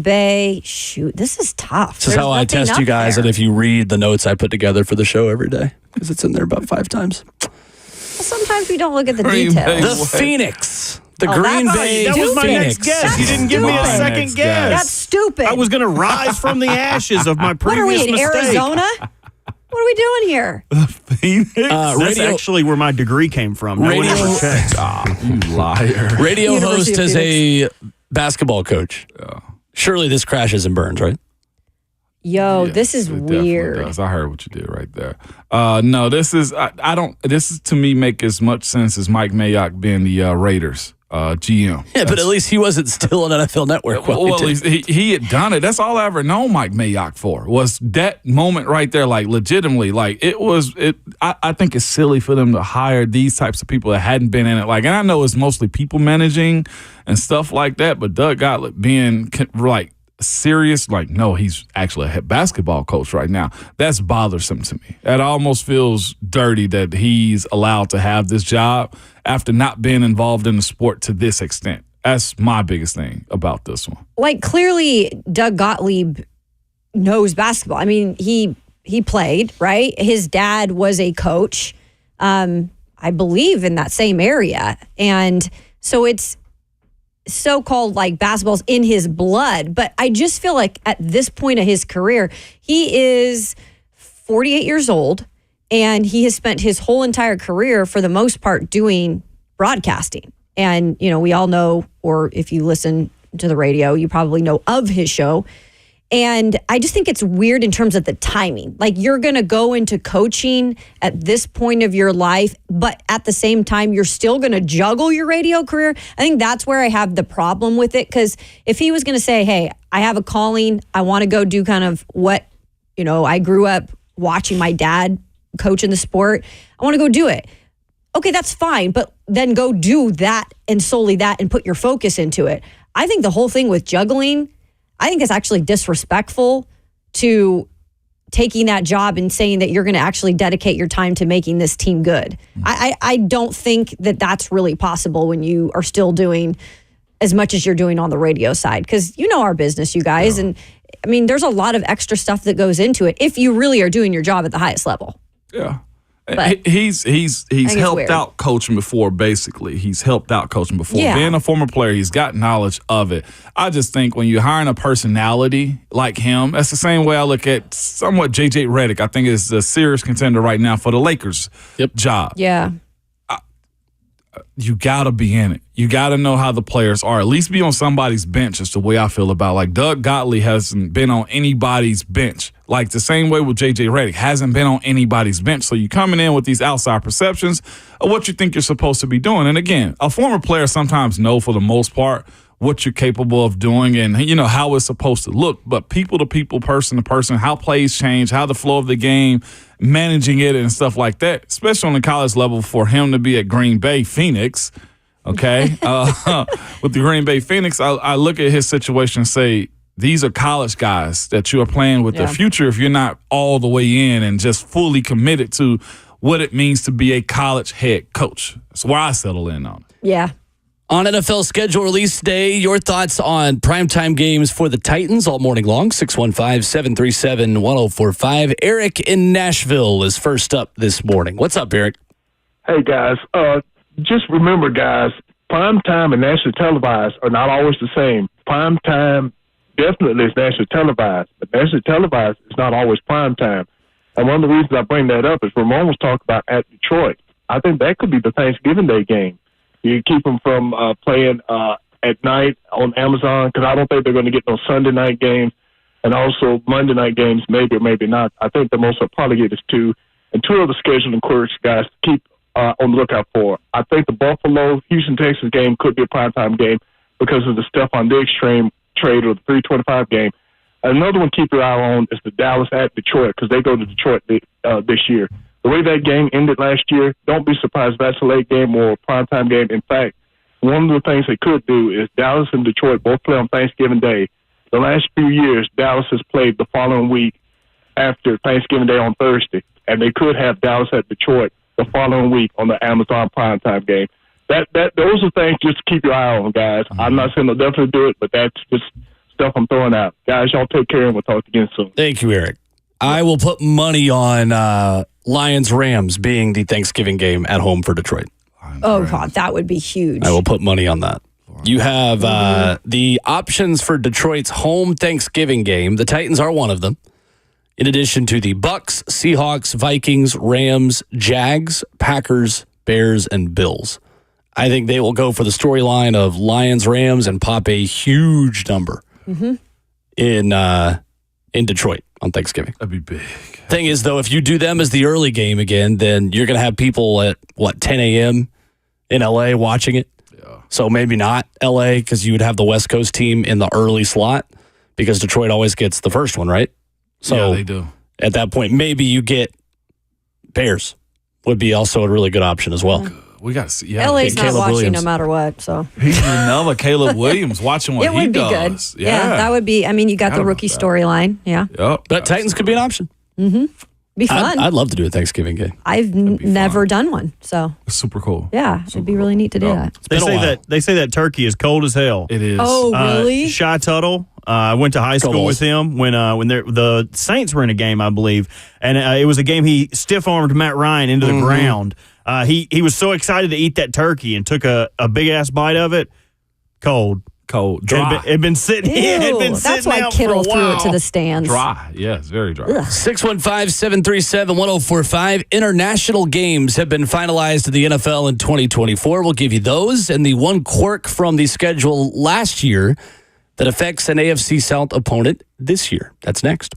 Bay. Shoot, this is tough. This is how I test you guys, and if you read the notes I put together for the show every day, because it's in there about 5 times. Well, sometimes we don't look at the Green details. Bay. The Phoenix. The Oh, Green that's Bay That was my Phoenix. next guess. You didn't give me a second guess. That's stupid. I was going to rise from the ashes of my what previous are we in mistake. Arizona? What are we doing here? Phoenix? That's actually where my degree came from. No one Radio- ever checked. You liar. Radio University host of as a basketball coach. Yeah. Surely this crashes and burns, right? Yo, Yes, this is it definitely weird. does. I heard what you did right there. No, this is I don't. This is to me make as much sense as Mike Mayock being the Raiders GM. Yeah, but at least he wasn't still on NFL Network. Well, at least he had done it. That's all I ever known Mike Mayock for was that moment right there. Like legitimately, like it was. I think it's silly for them to hire these types of people that hadn't been in it. Like, and I know it's mostly people managing and stuff like that. But Doug Gottlieb being like serious, like no, he's actually a head basketball coach right now. That's bothersome to me. It almost feels dirty that he's allowed to have this job after not being involved in the sport to this extent. That's my biggest thing about this one. Like clearly, Doug Gottlieb knows basketball. I mean, he played, right? His dad was a coach, I believe, in that same area, and so it's so-called like basketball's in his blood. But I just feel like at this point of his career, he is 48 years old, and he has spent his whole entire career, for the most part, doing broadcasting. And, you know, we all know, or if you listen to the radio, you probably know of his show. And I just think it's weird in terms of the timing. Like, you're going to go into coaching at this point of your life, but at the same time, you're still going to juggle your radio career. I think that's where I have the problem with it. Because if he was going to say, hey, I have a calling, I want to go do kind of what, you know, I grew up watching my dad coach in the sport, I want to go do it. Okay, that's fine. But then go do that and solely that and put your focus into it. I think the whole thing with juggling, I think it's actually disrespectful to taking that job and saying that you're going to actually dedicate your time to making this team good. I don't think that that's really possible when you are still doing as much as you're doing on the radio side. Because you know our business, you guys. Yeah. And I mean, there's a lot of extra stuff that goes into it if you really are doing your job at the highest level. Yeah. But he's helped out coaching before, basically. He's helped out coaching before. Yeah. Being a former player, he's got knowledge of it. I just think when you're hiring a personality like him, that's the same way I look at somewhat J.J. Redick. I think is a serious contender right now for the Lakers job. Yeah. You got to be in it. You got to know how the players are. At least be on somebody's bench is the way I feel about it. Like Doug Gottlieb hasn't been on anybody's bench. Like the same way with J.J. Redick hasn't been on anybody's bench. So you're coming in with these outside perceptions of what you think you're supposed to be doing. And again, a former player sometimes know for the most part what you're capable of doing and, you know, how it's supposed to look. But people to people, person to person, how plays change, how the flow of the game, managing it and stuff like that, especially on the college level for him to be at Green Bay Phoenix, okay? With the Green Bay Phoenix, I look at his situation and say, these are college guys that you are playing with the future if you're not all the way in and just fully committed to what it means to be a college head coach. That's where I settle in on it. Yeah. On NFL schedule release day, your thoughts on primetime games for the Titans all morning long. 615-737-1045. Eric in Nashville is first up this morning. What's up, Eric? Hey, guys. Just remember, guys, primetime and nationally televised are not always the same. Primetime definitely is nationally televised, but nationally televised is not always primetime. And one of the reasons I bring that up is Ramon was talking about at Detroit. I think that could be the Thanksgiving Day game. You keep them from playing at night on Amazon, because I don't think they're going to get no Sunday night games, and also Monday night games, maybe or maybe not. I think the most they'll probably get is 2. And 2 other scheduling quirks, guys, to keep on the lookout for. I think the Buffalo-Houston Texans game could be a primetime game because of the Stephon Diggs trade or the 325 game. Another one to keep your eye on is the Dallas at Detroit, because they go to Detroit this year. The way that game ended last year, don't be surprised if that's a late game or a primetime game. In fact, one of the things they could do is Dallas and Detroit both play on Thanksgiving Day. The last few years, Dallas has played the following week after Thanksgiving Day on Thursday, and they could have Dallas at Detroit the following week on the Amazon primetime game. Those are things just to keep your eye on, guys. Mm-hmm. I'm not saying they'll definitely do it, but that's just stuff I'm throwing out. Guys, y'all take care, and we'll talk again soon. Thank you, Eric. I will put money on Lions-Rams being the Thanksgiving game at home for Detroit. Oh, God, that would be huge. I will put money on that. You have the options for Detroit's home Thanksgiving game. The Titans are one of them. In addition to the Bucks, Seahawks, Vikings, Rams, Jags, Packers, Bears, and Bills. I think they will go for the storyline of Lions-Rams and pop a huge number in Detroit on Thanksgiving. That'd be big. Thing is, though, if you do them as the early game again, then you're going to have people at, 10 a.m. in L.A. watching it. Yeah. So maybe not L.A. because you would have the West Coast team in the early slot because Detroit always gets the first one, right? So yeah, they do. At that point, maybe you get Bears would be also a really good option as well. We got to see. Yeah, LA's not Caleb watching Williams. no matter what. So he's another Caleb Williams watching what it would he be does. good. Yeah, that would be. I mean, you got the rookie storyline. Yeah. Yep. But Titans could be an option. Be fun. I'd love to do a Thanksgiving game. I've never done one, so It's super cool. yeah, it'd be really neat to do that. They say that turkey is cold as hell. It is. Oh, really? Shy Tuttle. I went to high school with him when the Saints were in a game, I believe, and it was a game he stiff armed Matt Ryan into the ground. He was so excited to eat that turkey and took a big ass bite of it. Cold, dry. It had been sitting. It had been That's sitting why out Kittle for a threw while. it to the stands. Dry. Yeah, it's very dry. 615-737-1045. International games have been finalized in the NFL in 2024. We'll give you those and the one quirk from the schedule last year that affects an AFC South opponent this year. That's next.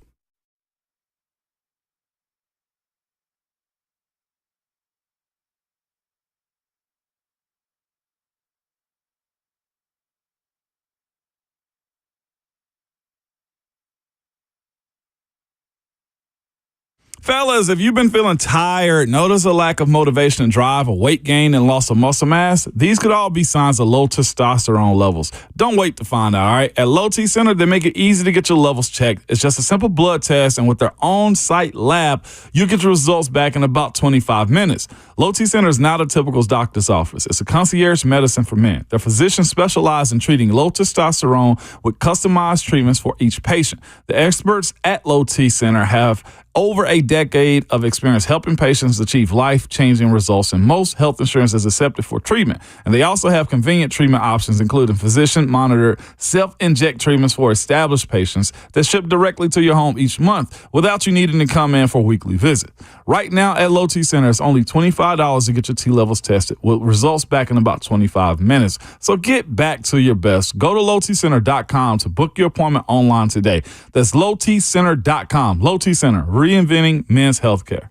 Fellas, if you've been feeling tired, notice a lack of motivation and drive, a weight gain, and loss of muscle mass, these could all be signs of low testosterone levels. Don't wait to find out, all right? At Low T Center, they make it easy to get your levels checked. It's just a simple blood test, and with their on-site lab, you get your results back in about 25 minutes. Low T Center is not a typical doctor's office. It's a concierge medicine for men. Their physicians specialize in treating low testosterone with customized treatments for each patient. The experts at Low T Center have over a decade of experience helping patients achieve life-changing results, and most health insurance is accepted for treatment. And they also have convenient treatment options, including physician-monitored self-inject treatments for established patients that ship directly to your home each month without you needing to come in for a weekly visit. Right now at Low T Center, it's only $25 to get your T levels tested with results back in about 25 minutes. So get back to your best. Go to lowtcenter.com to book your appointment online today. That's lowtcenter.com. Low T Center, reinventing men's healthcare.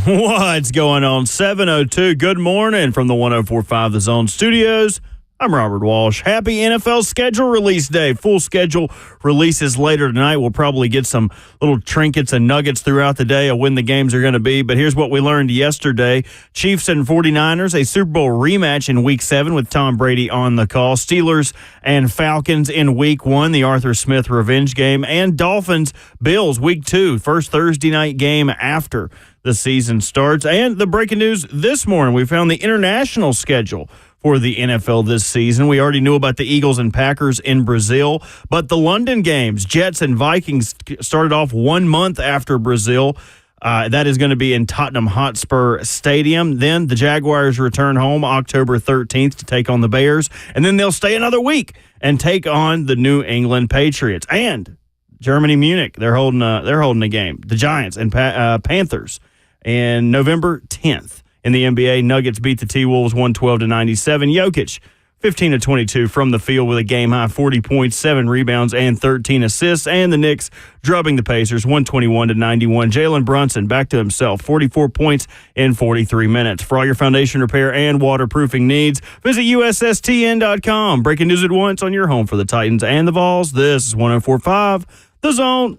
What's going on? 7:02. Good morning from the 104.5 The Zone Studios. I'm Robert Walsh. Happy NFL schedule release day. Full schedule releases later tonight. We'll probably get some little trinkets and nuggets throughout the day of when the games are going to be. But here's what we learned yesterday. Chiefs and 49ers, a Super Bowl rematch in Week 7 with Tom Brady on the call. Steelers and Falcons in Week 1, the Arthur Smith revenge game. And Dolphins, Bills, Week 2, first Thursday night game after the season starts. And the breaking news this morning, we found the international schedule for the NFL this season. We already knew about the Eagles and Packers in Brazil, but the London games, Jets and Vikings, started off 1 month after Brazil. That is going to be in Tottenham Hotspur Stadium. Then the Jaguars return home October 13th to take on the Bears, and then they'll stay another week and take on the New England Patriots. And Germany, Munich, they're holding a game. The Giants and Panthers, and November 10th. In the NBA, Nuggets beat the T-Wolves 112-97. Jokic, 15-22 from the field with a game-high 40 points, 7 rebounds, and 13 assists. And the Knicks drubbing the Pacers 121-91. Jalen Brunson back to himself, 44 points in 43 minutes. For all your foundation repair and waterproofing needs, visit USSTN.com. Breaking news at once on your home for the Titans and the Vols. This is 104.5 The Zone.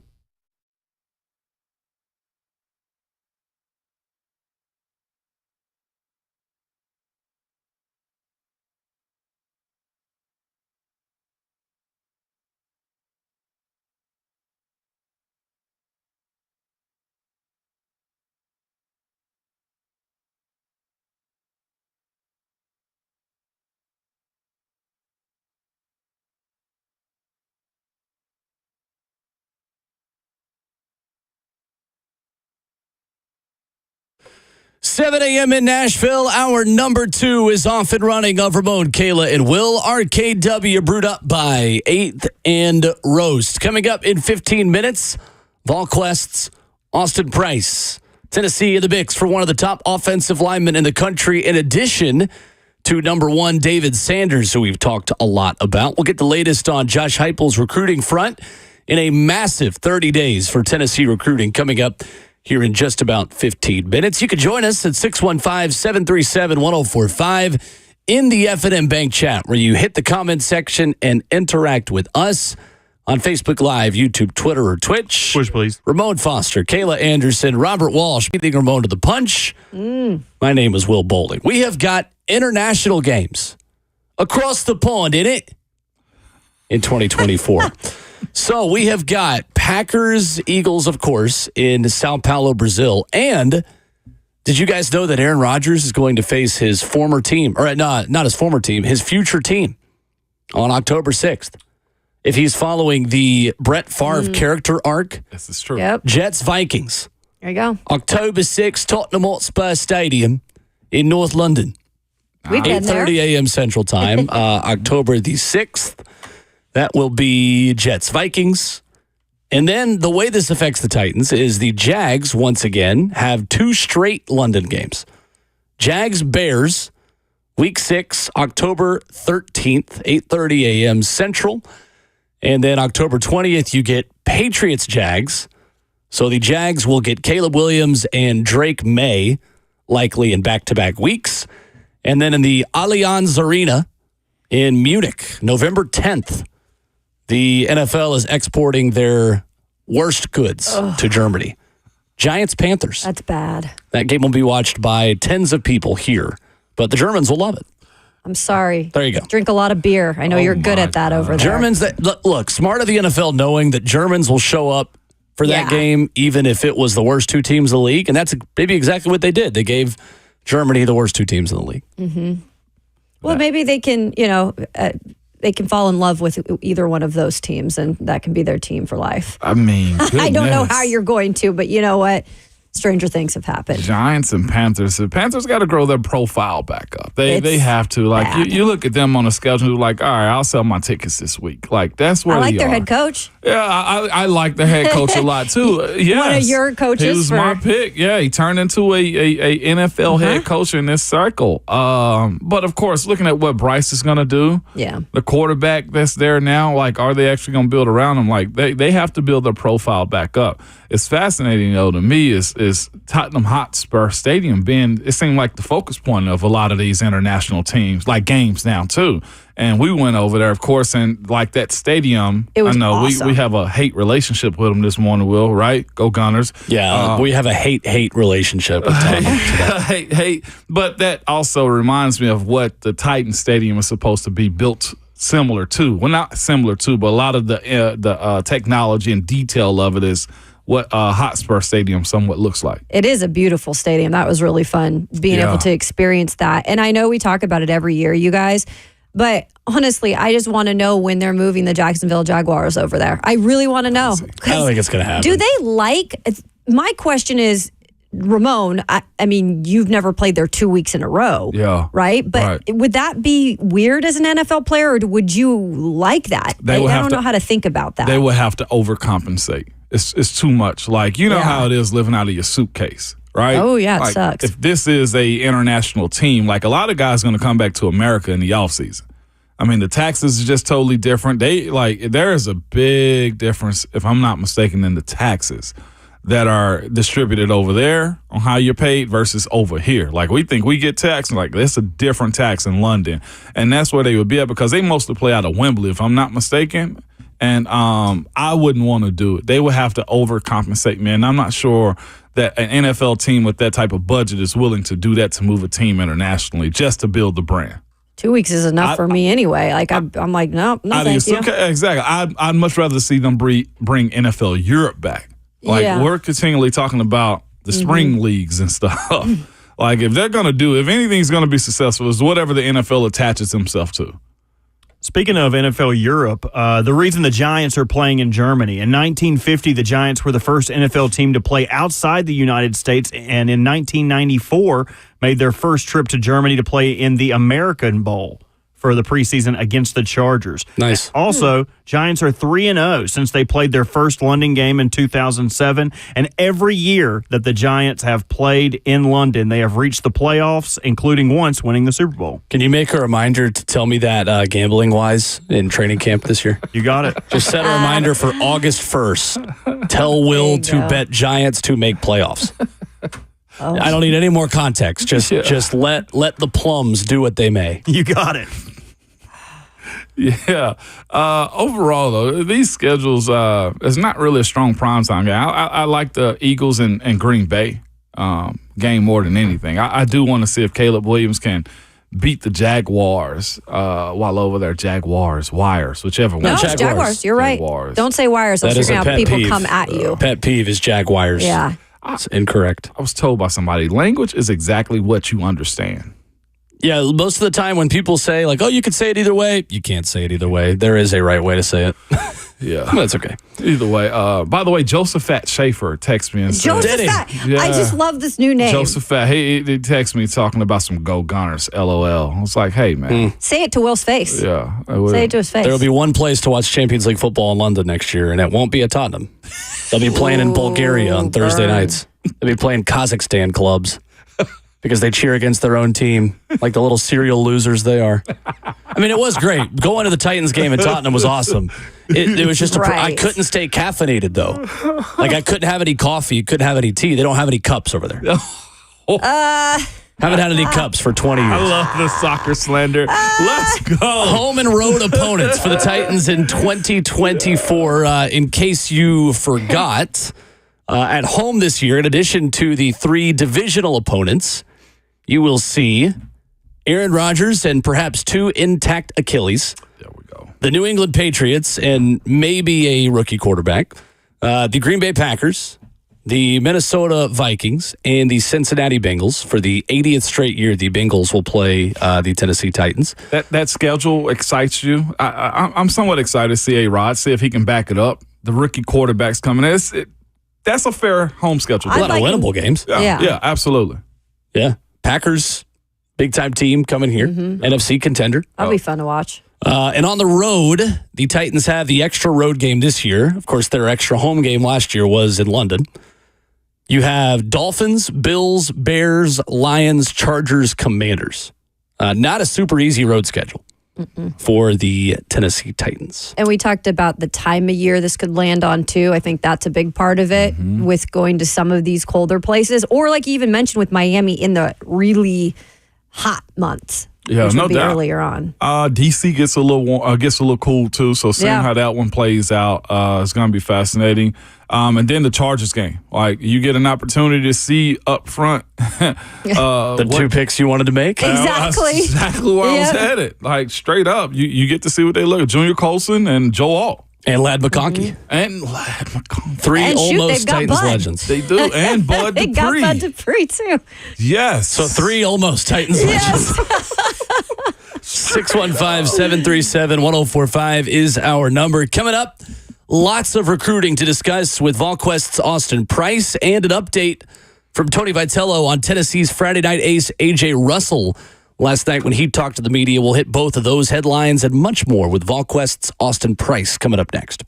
$7 a.m. in Nashville. Our number 2 is off and running of Ramon, Kayla, and Will. RKW brewed up by 8th and Roast. Coming up in 15 minutes, VolQuest's Austin Price. Tennessee in the mix for one of the top offensive linemen in the country, in addition to number 1, David Sanders, who we've talked a lot about. We'll get the latest on Josh Heupel's recruiting front in a massive 30 days for Tennessee recruiting coming up here in just about 15 minutes. You can join us at 615-737-1045 in the F&M Bank chat, where you hit the comment section and interact with us on Facebook Live, YouTube, Twitter, or Twitch. Push, please. Ramon Foster, Kayla Anderson, Robert Walsh, beating Ramon to the punch. My name is Will Bowling. We have got international games across the pond in it in 2024. So we have got Packers, Eagles, of course, in Sao Paulo, Brazil. And did you guys know that Aaron Rodgers is going to face his former team, or not his former team, his future team on October 6th? If he's following the Brett Favre character arc. This is true. Yep. Jets, Vikings. There you go. October 6th, Tottenham Hotspur Stadium in North London. We've been there. 8:30 a.m. Central Time, October the 6th. That will be Jets, Vikings. And then the way this affects the Titans is the Jags, once again, have 2 straight London games. Jags, Bears, Week 6, October 13th, 8:30 a.m. Central. And then October 20th, you get Patriots, Jags. So the Jags will get Caleb Williams and Drake May, likely in back-to-back weeks. And then in the Allianz Arena in Munich, November 10th, the NFL is exporting their worst goods to Germany. Giants, Panthers. That's bad. That game will be watched by tens of people here, but the Germans will love it. I'm sorry. There you go. Drink a lot of beer. I know you're good at that over there. Germans, look, smart of the NFL knowing that Germans will show up for that game, even if it was the worst 2 teams in the league. And that's maybe exactly what they did. They gave Germany the worst 2 teams in the league. Mm-hmm. Well, maybe they can, they can fall in love with either one of those teams, and that can be their team for life. I mean, I don't know how you're going to, but you know what? Stranger things have happened. Giants and Panthers. The Panthers got to grow their profile back up. They have to. Like you look at them on a schedule, like, all right, I'll sell my tickets this week. Like that's where I like their head coach. Yeah, I like the head coach a lot too. Yes. One of your coaches. He was my pick. Yeah, he turned into a NFL head coach in this circle. But of course, looking at what Bryce is going to do. Yeah. The quarterback that's there now, like, are they actually going to build around him? Like they have to build their profile back up. It's fascinating though to me is is Tottenham Hotspur Stadium it seemed like the focus point of a lot of these international teams, like games now too. And we went over there, of course, and like that stadium, it was I know awesome. we have a hate relationship with them this morning, Will, right? Go Gunners. Yeah, we have a hate relationship with Tottenham today. hate. But that also reminds me of what the Titan Stadium is supposed to be built similar to. Well, not similar to, but a lot of the technology and detail of it is what Hotspur Stadium somewhat looks like. It is a beautiful stadium. That was really fun being able to experience that. And I know we talk about it every year, you guys, but honestly, I just want to know when they're moving the Jacksonville Jaguars over there. I really want to know. I don't think it's going to happen. Do they my question is, Ramon, I mean, you've never played there 2 weeks in a row. Yeah. Right? But would that be weird as an NFL player, or would you like that? I don't know how to think about that. They would have to overcompensate. It's too much. Like, you know how it is living out of your suitcase, right? Oh, yeah, like, it sucks. If this is a international team, like a lot of guys going to come back to America in the offseason. I mean, the taxes are just totally different. There is a big difference, if I'm not mistaken, in the taxes that are distributed over there on how you're paid versus over here. Like, we think we get taxed, like, that's a different tax in London. And that's where they would be at, because they mostly play out of Wembley, if I'm not mistaken. And I wouldn't want to do it. They would have to overcompensate, man. I'm not sure that an NFL team with that type of budget is willing to do that to move a team internationally just to build the brand. 2 weeks is enough for me anyway. Like, I'm like, no, thank you. Exactly. I'd much rather see them bring NFL Europe back. Like, we're continually talking about the spring leagues and stuff. Like, if anything's going to be successful, is whatever the NFL attaches himself to. Speaking of NFL Europe, the reason the Giants are playing in Germany. In 1950, the Giants were the first NFL team to play outside the United States, and in 1994 made their first trip to Germany to play in the American Bowl for the preseason against the Chargers. Nice. Also, Giants are 3-0 since they played their first London game in 2007. And every year that the Giants have played in London, they have reached the playoffs, including once winning the Super Bowl. Can you make a reminder to tell me that gambling-wise in training camp this year? You got it. Just set a reminder for August 1st. Tell Will to bet Giants to make playoffs. I don't need any more context. Just let the plums do what they may. You got it. Yeah. Overall, though, these schedules, it's not really a strong primetime game. I like the Eagles and Green Bay game more than anything. I do want to see if Caleb Williams can beat the Jaguars while over there. Wires, whichever one. No, it's Jaguars. You're right. Jaguars. Don't say wires unless you're going to have people come at you. Pet peeve is Jaguars. Yeah. It's incorrect. I was told by somebody, language is exactly what you understand. Yeah, most of the time when people say, like, oh, you could say it either way, you can't say it either way. There is a right way to say it. Yeah. That's okay. Either way. By the way, Josephat Schaefer texted me and said, Josephat. Yeah. I just love this new name. Josephat. He texted me talking about some Go Gunners, LOL. I was like, hey, man. Say it to Will's face. Yeah. Say it to his face. There will be one place to watch Champions League football in London next year, and it won't be at Tottenham. They'll be playing in Bulgaria on Thursday nights. They'll be playing Kazakhstan clubs because they cheer against their own team like the little serial losers they are. I mean, it was great. Going to the Titans game in Tottenham was awesome. It was just I couldn't stay caffeinated, though. Like, I couldn't have any coffee, couldn't have any tea. They don't have any cups over there. Haven't had any cups for 20 years. I love the soccer slander. Let's go. Home and road opponents for the Titans in 2024. In case you forgot, at home this year, in addition to the 3 divisional opponents, you will see Aaron Rodgers and perhaps 2 intact Achilles. There we go. The New England Patriots and maybe a rookie quarterback. The Green Bay Packers, the Minnesota Vikings, and the Cincinnati Bengals. For the 80th straight year, the Bengals will play the Tennessee Titans. That schedule excites you. I'm somewhat excited to see A-Rod, see if he can back it up. The rookie quarterback's coming in. That's a fair home schedule. A lot of winnable games. Yeah, absolutely. Yeah. Packers, big-time team coming here. NFC contender. That'll be fun to watch. And on the road, the Titans have the extra road game this year. Of course, their extra home game last year was in London. You have Dolphins, Bills, Bears, Lions, Chargers, Commanders. Not a super easy road schedule. for the Tennessee Titans. And we talked about the time of year this could land on too. I think that's a big part of it with going to some of these colder places, or like you even mentioned with Miami in the really hot months. Yeah, which no would be doubt. Earlier on, DC gets a little cool too. So seeing how that one plays out is going to be fascinating. And then the Chargers game, like you get an opportunity to see up front The two picks you wanted to make? Exactly. That's exactly where I was headed. Like straight up, you get to see what they look. Junior Colson and Joe Alt. And Lad McConkey. And Lad McConkey. Three And shoot, almost they've got Titans Bud. legends. They do. And Bud they got Dupree. Bud Dupree too. Yes. So three almost Titans legends. 615-737-1045 is our number. Coming up, lots of recruiting to discuss with VolQuest's Austin Price and an update from Tony Vitello on Tennessee's Friday night ace A.J. Russell last night when he talked to the media. We'll hit both of those headlines and much more with VolQuest's Austin Price coming up next.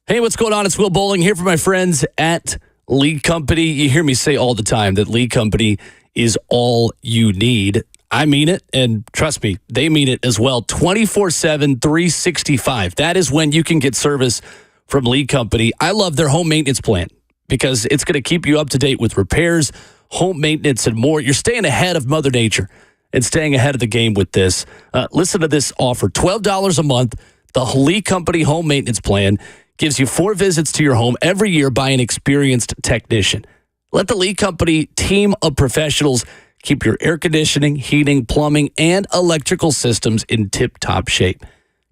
Hey, what's going on? It's Will Bowling here for my friends at Lee Company. You hear me say all the time that Lee Company is all you need. I mean it, and trust me, they mean it as well. 24/7, 365. That is when you can get service from Lee Company. I love their home maintenance plan because it's going to keep you up to date with repairs, home maintenance, and more. You're staying ahead of Mother Nature and staying ahead of the game with this. Listen to this offer. $12 a month. The Lee Company home maintenance plan gives you 4 visits to your home every year by an experienced technician. Let the Lee Company team of professionals keep your air conditioning, heating, plumbing, and electrical systems in tip-top shape.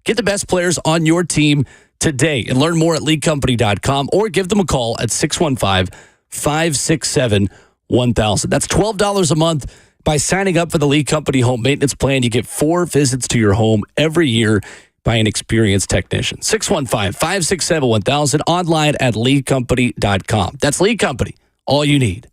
Get the best players on your team today and learn more at leecompany.com or give them a call at 615-567-1000. That's $12 a month. By signing up for the Lee Company home maintenance plan, you get 4 visits to your home every year by an experienced technician. 615-567-1000, online at leecompany.com. That's Lee Company, all you need.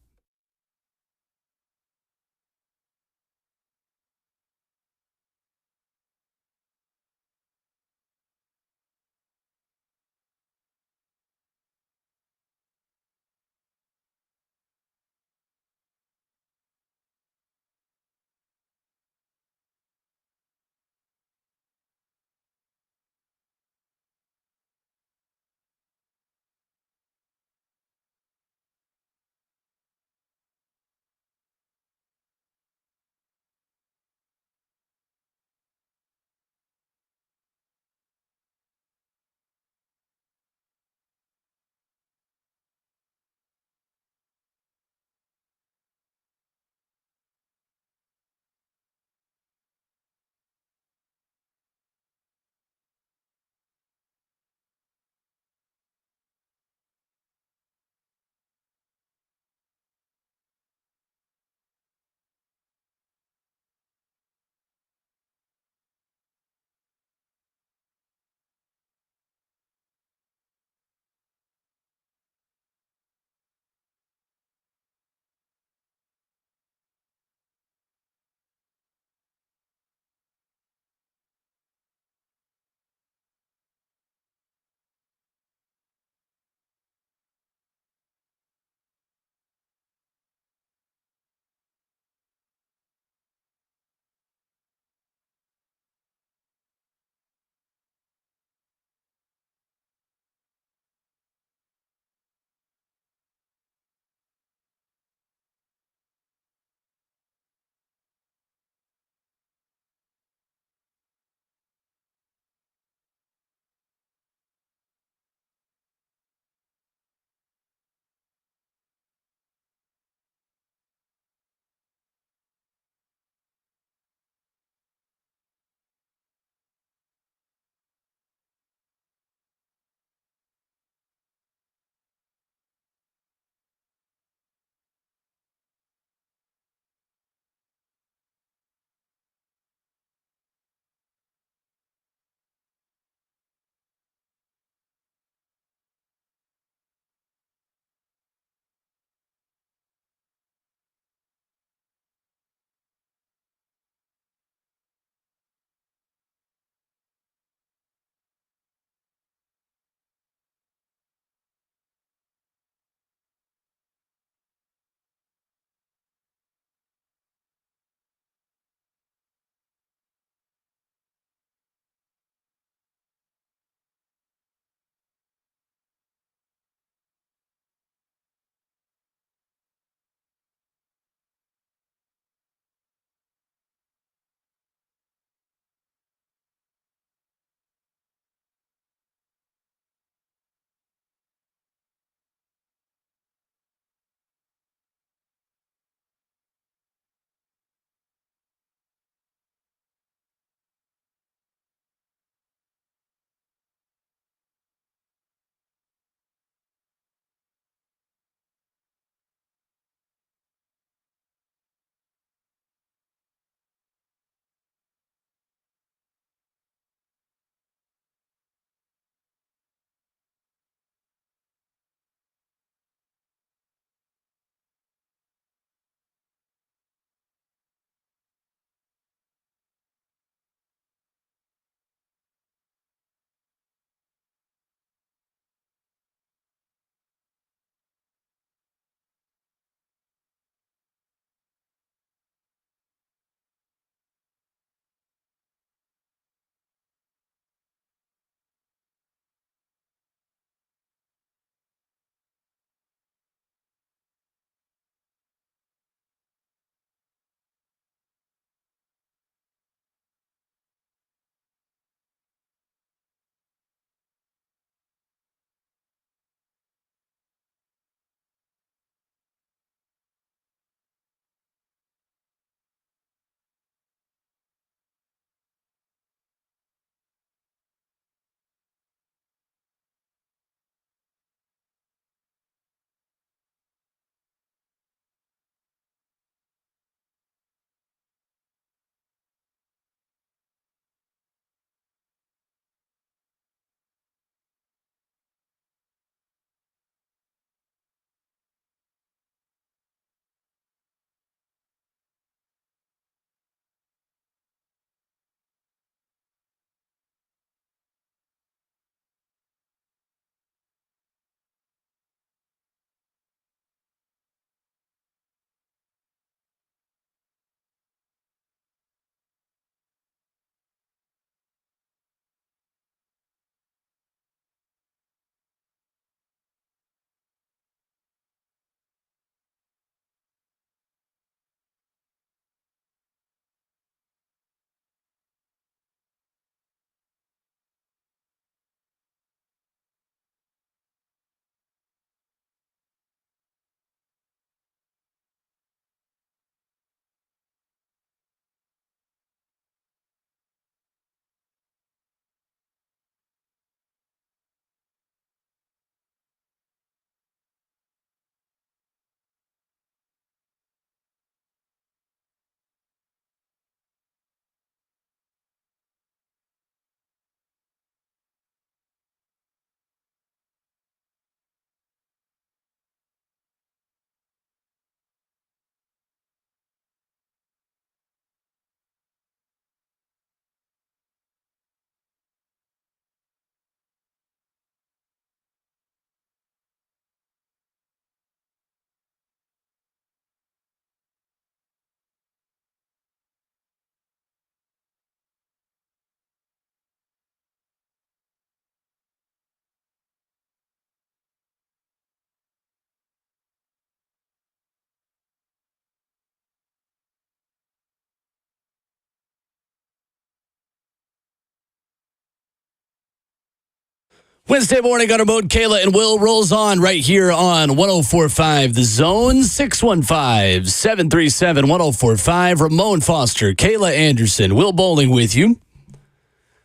Wednesday morning on Ramon, Kayla, and Will rolls on right here on 104.5 The Zone, 615-737-1045. Ramon Foster, Kayla Anderson, Will Bowling with you.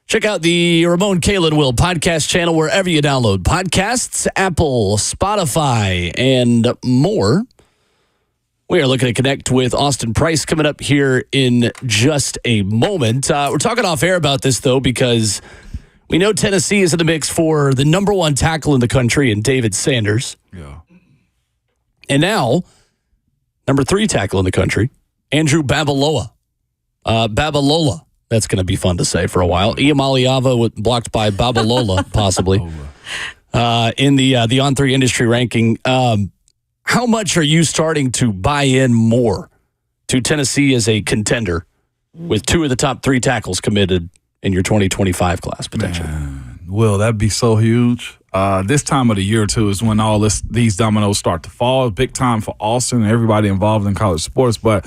Check out the Ramon, Kayla, and Will podcast channel wherever you download podcasts, Apple, Spotify, and more. We are looking to connect with Austin Price coming up here in just a moment. We're talking off air about this, though, because we know Tennessee is in the mix for the number one tackle in the country in David Sanders. Yeah. And now, number 3 tackle in the country, Andrew Babalola. Babalola. That's going to be fun to say for a while. Iamaliava blocked by Babalola, possibly, in the On3 industry ranking. How much are you starting to buy in more to Tennessee as a contender with 2 of the top 3 tackles committed in your 2025 class, potentially? Well, that'd be so huge. This time of the year, too, is when all these dominoes start to fall. Big time for Austin and everybody involved in college sports. But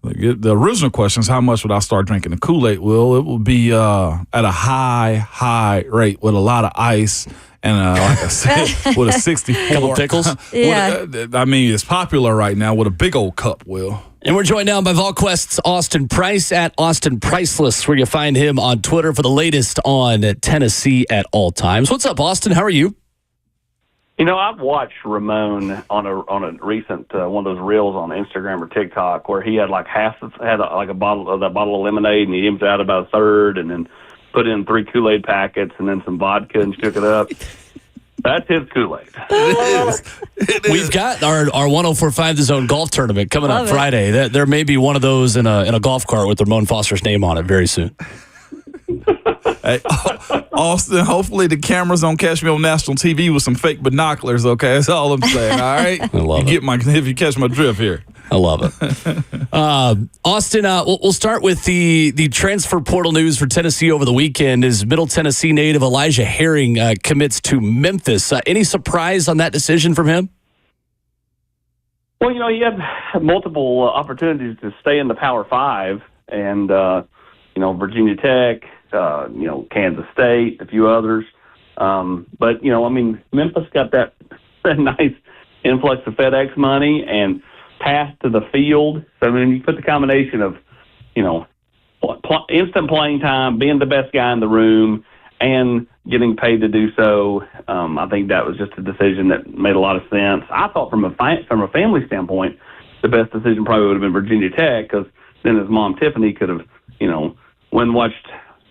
the original question is, how much would I start drinking the Kool-Aid? Well, it will be at a high rate with a lot of ice and, like I said, with a 64. Couple pickles? Yeah. It's popular right now with a big old cup, Will. And we're joined now by VolQuest's Austin Price at Austin Priceless, where you find him on Twitter for the latest on Tennessee at all times. What's up, Austin? How are you? You know, I've watched Ramon on a recent one of those reels on Instagram or TikTok where he had like a bottle of lemonade, and he emptied out about a third, and then put in 3 Kool-Aid packets and then some vodka and shook it up. That's his Kool-Aid. We've got our 104.5 The Zone golf tournament coming Love up it. Friday. There may be one of those in a golf cart with Ramon Foster's name on it very soon. Hey, Austin, hopefully the cameras don't catch me on national TV with some fake binoculars, okay? That's all I'm saying, all right? I love it. If you catch my drift here. I love it. Austin, we'll start with the transfer portal news for Tennessee over the weekend. As Middle Tennessee native Elijah Herring commits to Memphis. Any surprise on that decision from him? Well, he had multiple opportunities to stay in the Power 5, and Virginia Tech, Kansas State, a few others. But Memphis got that nice influx of FedEx money and pass to the field. So you put the combination of, instant playing time, being the best guy in the room, and getting paid to do so. I think that was just a decision that made a lot of sense. I thought from a family standpoint, the best decision probably would have been Virginia Tech, because then his mom Tiffany could have, went and watched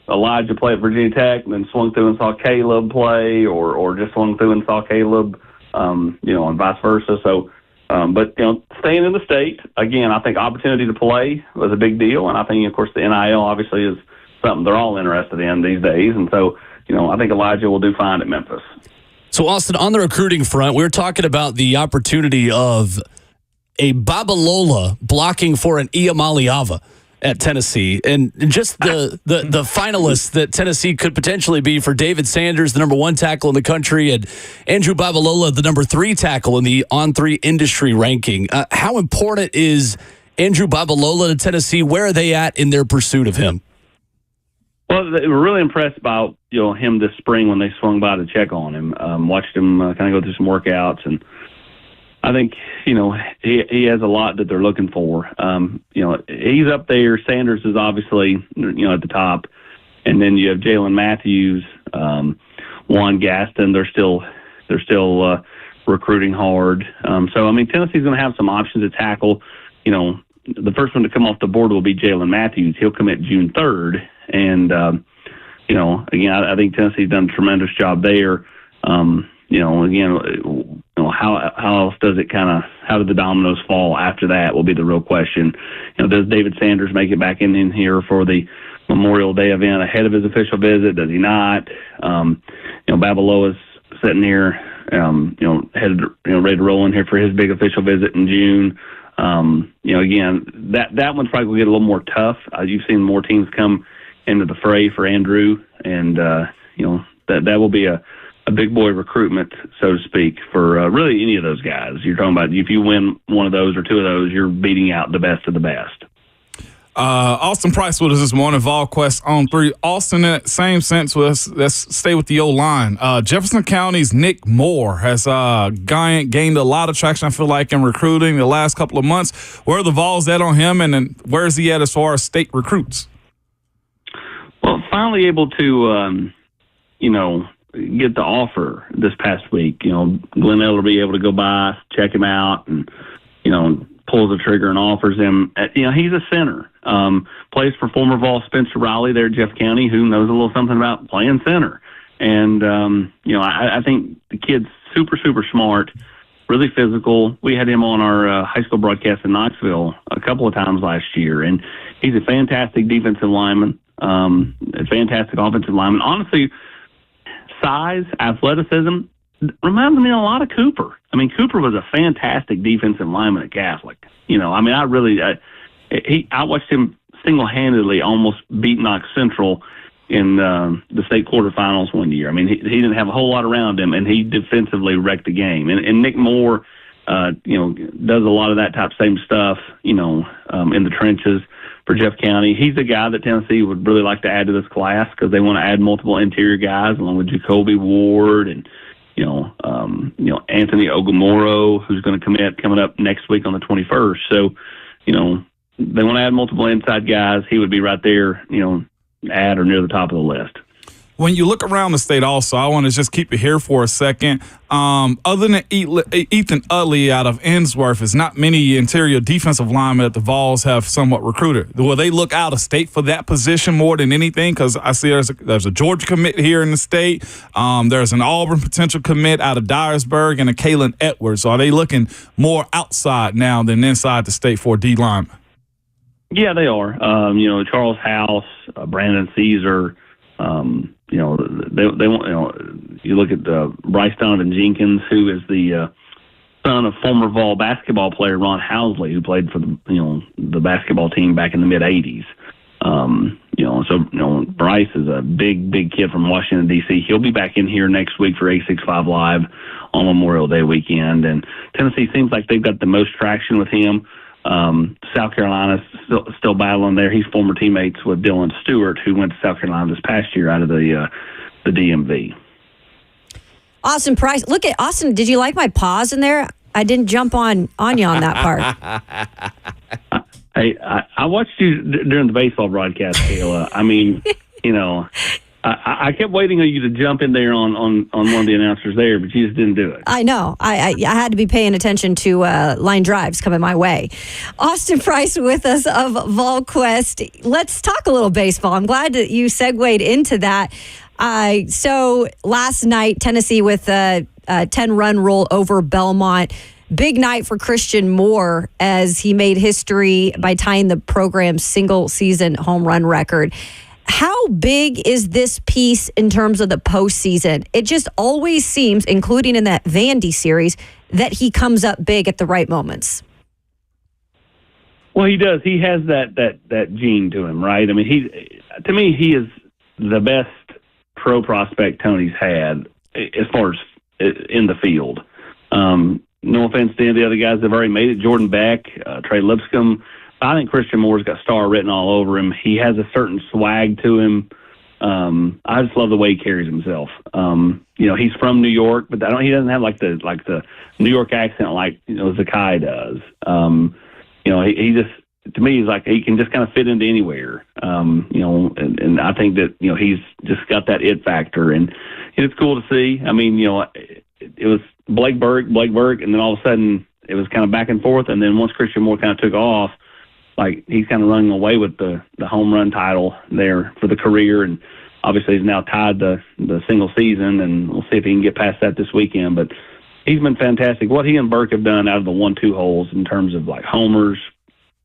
Elijah play at Virginia Tech and then swung through and saw Caleb play, or just swung through and saw Caleb, and vice versa. So, but staying in the state, again, I think opportunity to play was a big deal. And I think, of course, the NIL obviously is something they're all interested in these days. And so, I think Elijah will do fine at Memphis. So, Austin, on the recruiting front, we were talking about the opportunity of a Babalola blocking for an Iamaliava at Tennessee, and just the finalists that Tennessee could potentially be for David Sanders, the number 1 tackle in the country, and Andrew Babalola, the number 3 tackle in the On3 industry ranking. How important is Andrew Babalola to Tennessee? Where are they at in their pursuit of him? Well, they were really impressed about him this spring when they swung by to check on him. Watched him kind of go through some workouts, and I think he has a lot that they're looking for. He's up there. Sanders is obviously at the top, and then you have Jalen Matthews, Juan Gaston. They're still recruiting hard. So Tennessee's going to have some options to tackle. The first one to come off the board will be Jalen Matthews. He'll commit June 3rd, and again, I think Tennessee's done a tremendous job there. How else does it how did the dominoes fall after that will be the real question. Does David Sanders make it back in here for the Memorial Day event ahead of his official visit? Does he not? Babalola's sitting here, headed, ready to roll in here for his big official visit in June. Again, that one's probably going to get a little more tough. You've seen more teams come into the fray for Andrew, and, that will be a big boy recruitment, so to speak, for really any of those guys. You're talking about if you win one of those or two of those, you're beating out the best of the best. Austin Price with us this morning, VolQuest on 3. Austin, in that same sense, let's stay with the O-line. Jefferson County's Nick Moore has gained a lot of traction, I feel like, in recruiting the last couple of months. Where are the Vols at on him, and then where is he at as far as state recruits? Well, finally able to, get the offer this past week. Glenn Eller will be able to go by, check him out, and, pulls the trigger and offers him. He's a center. Plays for former Vol Spencer Riley there at Jeff County, who knows a little something about playing center. And, I think the kid's super, super smart, really physical. We had him on our high school broadcast in Knoxville a couple of times last year, and he's a fantastic defensive lineman, a fantastic offensive lineman. Honestly, size, athleticism, reminds me a lot of Cooper. I mean, Cooper was a fantastic defensive lineman at Catholic. I watched him single-handedly almost beat Knox Central in the state quarterfinals one year. I mean, he didn't have a whole lot around him, and he defensively wrecked the game. And Nick Moore, does a lot of that type of same stuff, in the trenches for Jeff County. He's a guy that Tennessee would really like to add to this class because they want to add multiple interior guys along with Jacoby Ward and Anthony Ogumoro, who's going to commit coming up next week on the 21st. So, they want to add multiple inside guys. He would be right there, at or near the top of the list. When you look around the state also, I want to just keep it here for a second. Other than Ethan Utley out of Ensworth, there's not many interior defensive linemen that the Vols have somewhat recruited. Will they look out of state for that position more than anything? Because I see there's a Georgia commit here in the state. There's an Auburn potential commit out of Dyersburg and a Kalen Edwards. So are they looking more outside now than inside the state for D linemen? Yeah, they are. Charles House, Brandon Caesar, they want, you look at Bryce Donovan Jenkins, who is the son of former Vol basketball player Ron Housley, who played for the basketball team back in the mid '80s. Bryce is a big kid from Washington D.C. He'll be back in here next week for A65 Live on Memorial Day weekend, and Tennessee seems like they've got the most traction with him. South Carolina's still battling there. He's former teammates with Dylan Stewart, who went to South Carolina this past year out of the DMV. Austin Price. Look at Austin. Did you like my pause in there? I didn't jump on you on that part. Hey, I watched you during the baseball broadcast, Kayla. I mean, I kept waiting on you to jump in there on one of the announcers there, but you just didn't do it. I know. I had to be paying attention to line drives coming my way. Austin Price with us of VolQuest. Let's talk a little baseball. I'm glad that you segued into that. So last night, Tennessee with a 10-run roll over Belmont. Big night for Christian Moore as he made history by tying the program's single-season home run record. How big is this piece in terms of the postseason? It just always seems, including in that Vandy series, that he comes up big at the right moments. Well, he does. He has that gene to him, right? I mean, to me, he is the best pro prospect Tony's had as far as in the field. No offense to any of the other guys that have already made it. Jordan Beck, Trey Lipscomb. I think Christian Moore's got star written all over him. He has a certain swag to him. I just love the way he carries himself. He's from New York, but he doesn't have like the New York accent like Zakai does. He just, to me, he's like he can just kind of fit into anywhere. And I think that he's just got that it factor, and it's cool to see. I mean, it was Blake Burke, and then all of a sudden it was kind of back and forth, and then once Christian Moore kind of took off, like he's kind of running away with the home run title there for the career, and obviously he's now tied the single season, and we'll see if he can get past that this weekend. But he's been fantastic. What he and Burke have done out of the 1-2 holes in terms of like homers,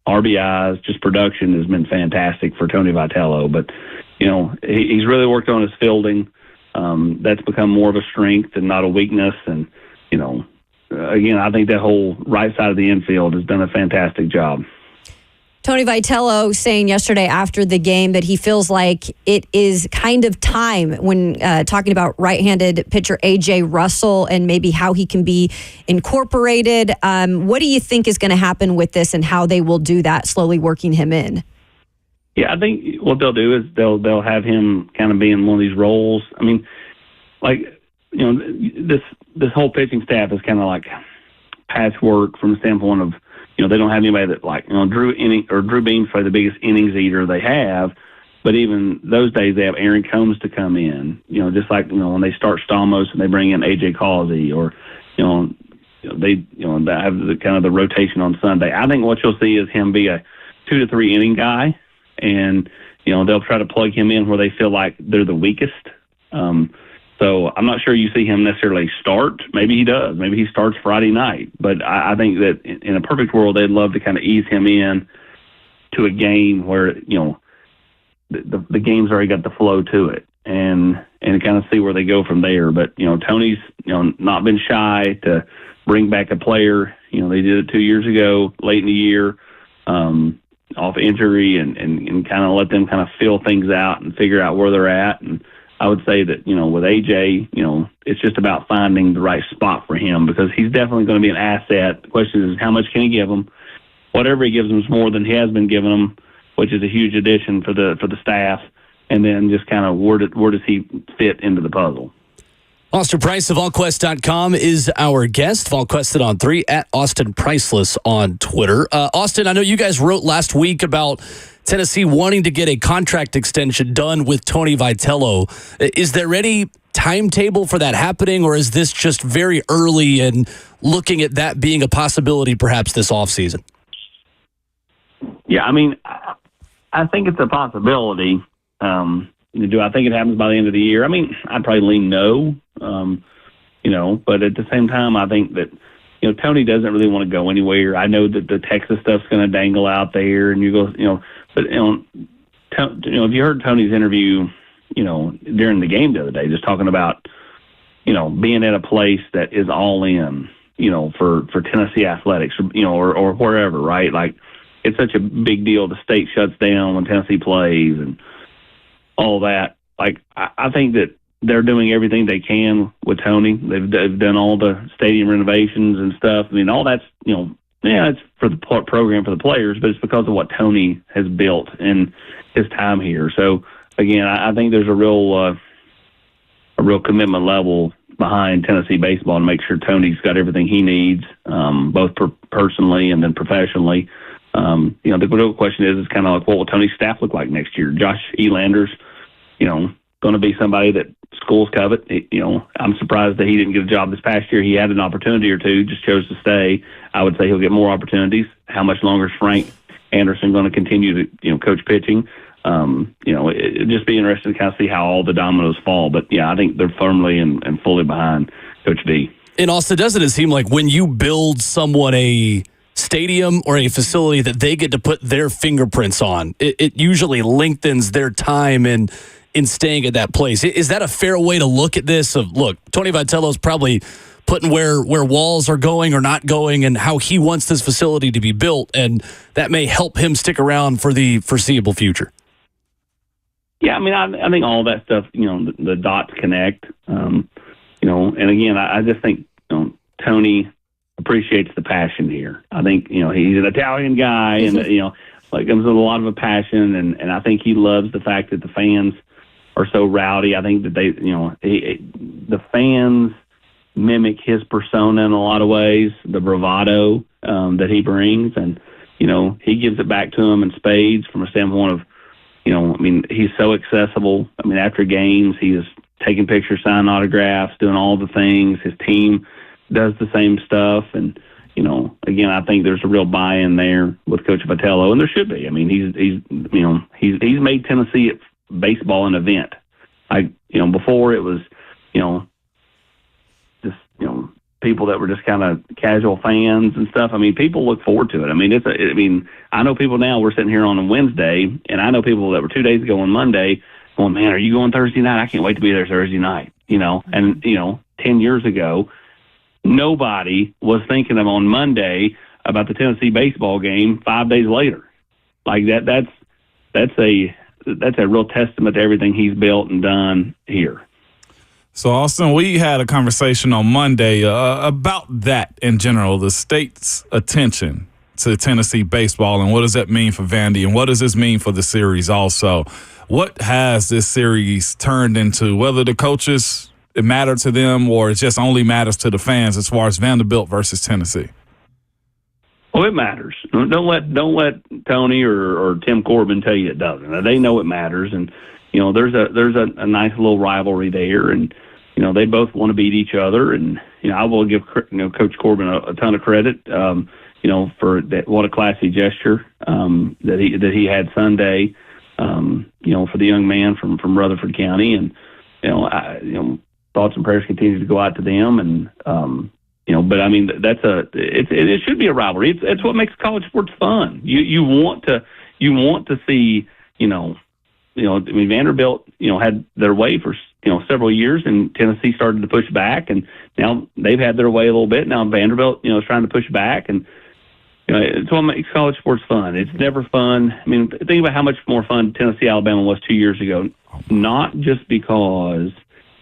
RBIs, just production has been fantastic for Tony Vitello. But he's really worked on his fielding. That's become more of a strength and not a weakness. And again, I think that whole right side of the infield has done a fantastic job. Tony Vitello saying yesterday after the game that he feels like it is kind of time when talking about right-handed pitcher A.J. Russell and maybe how he can be incorporated. What do you think is going to happen with this and how they will do that, slowly working him in? Yeah, I think what they'll do is they'll have him kind of be in one of these roles. I mean, like, this whole pitching staff is kind of like patchwork from the standpoint of, they don't have anybody that, like, Drew Beam's probably the biggest innings eater they have. But even those days, they have Aaron Combs to come in, just like, when they start Stamos and they bring in A.J. Causey, or, they have the kind of the rotation on Sunday. I think what you'll see is him be a 2 to 3 inning guy, and, they'll try to plug him in where they feel like they're the weakest. So I'm not sure you see him necessarily start. Maybe he does. Maybe he starts Friday night. But I think that in a perfect world, they'd love to kind of ease him in to a game where, the game's already got the flow to it, and kind of see where they go from there. But, Tony's, not been shy to bring back a player. They did it 2 years ago, late in the year, off injury, and kind of let them kind of feel things out and figure out where they're at. And I would say that, with AJ, it's just about finding the right spot for him, because he's definitely going to be an asset. The question is, how much can he give them? Whatever he gives them is more than he has been giving them, which is a huge addition for the staff. And then just kind of where does he fit into the puzzle? Austin Price of AllQuest.com is our guest. VolQuested on 3 at Austin Priceless on Twitter. Austin, I know you guys wrote last week about Tennessee wanting to get a contract extension done with Tony Vitello. Is there any timetable for that happening, or is this just very early and looking at that being a possibility perhaps this offseason? Yeah, I mean, I think it's a possibility. Do I think it happens by the end of the year? I mean, I'd probably lean no, but at the same time, I think that, Tony doesn't really want to go anywhere. I know that the Texas stuff's going to dangle out there, and you go, but, if you heard Tony's interview, during the game the other day, just talking about, being at a place that is all in, for Tennessee athletics, or wherever, right? Like, it's such a big deal. The state shuts down when Tennessee plays and all that. Like, I think that they're doing everything they can with Tony. They've done all the stadium renovations and stuff. I mean, all that's, it's for the program, for the players, but it's because of what Tony has built in his time here. So, again, I think there's a real commitment level behind Tennessee baseball to make sure Tony's got everything he needs, both personally and then professionally. The real question is kind of like, what will Tony's staff look like next year? Josh Elander's, going to be somebody that schools covet. I'm surprised that he didn't get a job this past year. He had an opportunity or two, just chose to stay. I would say he'll get more opportunities. How much longer is Frank Anderson going to continue to, coach pitching? It'd just be interesting to kind of see how all the dominoes fall. But, yeah, I think they're firmly and fully behind Coach D. And also, doesn't it seem like when you build someone a stadium or a facility that they get to put their fingerprints on, it usually lengthens their time in staying at that place? Is that a fair way to look at this? Of, look, Tony Vitello's probably putting where walls are going or not going and how he wants this facility to be built, and that may help him stick around for the foreseeable future. Yeah, I mean, I think all that stuff, the dots connect, and again, I just think, Tony appreciates the passion here. I think, he's an Italian guy and, like, comes with a lot of a passion, and I think he loves the fact that the fans are so rowdy. I think that the fans mimic his persona in a lot of ways, the bravado that he brings, and, he gives it back to them in spades from a standpoint of, he's so accessible. I mean, after games, he is taking pictures, signing autographs, doing all the things. His team does the same stuff. And, again, I think there's a real buy-in there with Coach Vitello, and there should be. I mean, he's made Tennessee baseball an event. Before it was, just, people that were just kind of casual fans and stuff. I mean, people look forward to it. I mean, I know people now, we're sitting here on a Wednesday, and I know people that were 2 days ago on Monday going, man, are you going Thursday night? I can't wait to be there Thursday night, And, 10 years ago, nobody was thinking of on Monday about the Tennessee baseball game 5 days later. Like that's a real testament to everything he's built and done here. So, Austin, we had a conversation on Monday about that in general, the state's attention to Tennessee baseball, and what does that mean for Vandy, and what does this mean for the series also? What has this series turned into, whether the coaches, it matter to them or it just only matters to the fans as far as Vanderbilt versus Tennessee? Well, it matters. Don't let Tony or Tim Corbin tell you it doesn't. They know it matters, and there's a nice little rivalry there, and they both want to beat each other, and I will give Coach Corbin a ton of credit, for that. What a classy gesture that he had Sunday, for the young man from Rutherford County, and thoughts and prayers continue to go out to them, and but I mean it should be a rivalry. It's what makes college sports fun. You want to see Vanderbilt had their way for several years, and Tennessee started to push back, and now they've had their way a little bit. Now Vanderbilt is trying to push back, and it's what makes college sports fun. It's never fun. I mean, think about how much more fun Tennessee Alabama was 2 years ago. Not just because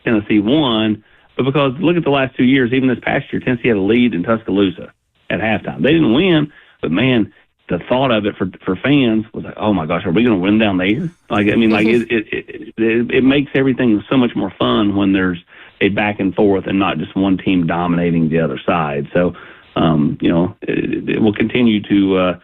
Tennessee won, but because look at the last 2 years. Even this past year, Tennessee had a lead in Tuscaloosa at halftime. They didn't win, but man, the thought of it for fans was like, oh my gosh, are we going to win down there? It makes everything so much more fun when there's a back and forth and not just one team dominating the other side. So, it will continue to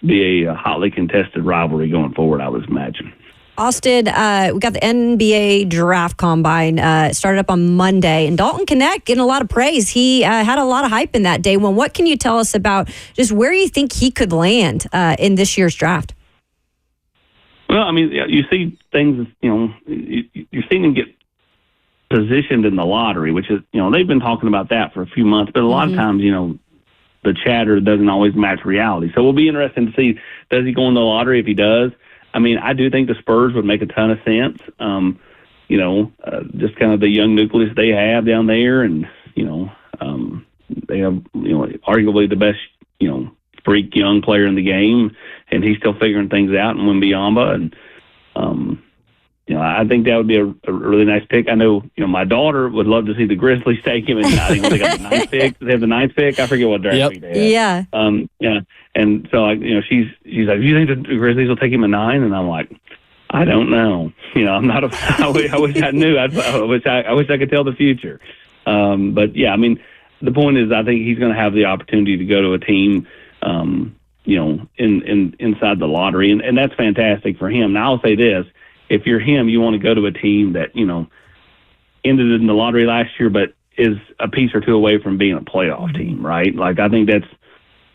be a hotly contested rivalry going forward, I would imagine. Austin, we got the NBA Draft Combine started up on Monday, and Dalton Knecht getting a lot of praise. He had a lot of hype in that day one. What can you tell us about just where you think he could land in this year's draft? Well, I mean, you see things, you're seeing him get positioned in the lottery, which is, they've been talking about that for a few months, but a lot of times, the chatter doesn't always match reality. So we'll be interested to see, does he go in the lottery? If he does, I mean, I do think the Spurs would make a ton of sense. Just kind of the young nucleus they have down there, and they have arguably the best freak young player in the game, and he's still figuring things out in Wembyamba, and I think that would be a really nice pick. I know my daughter would love to see the Grizzlies take him, and I think they got the ninth pick. They have the ninth pick. I forget what draft pick they have. Yeah. And so she's like, do you think the Grizzlies will take him at 9? And I'm like, I don't know. I'm not. I wish I knew. I wish I could tell the future. But yeah, I mean, the point is, I think he's going to have the opportunity to go to a team, inside the lottery, and that's fantastic for him. Now I'll say this: if you're him, you want to go to a team that ended in the lottery last year, but is a piece or two away from being a playoff team, right? Like I think that's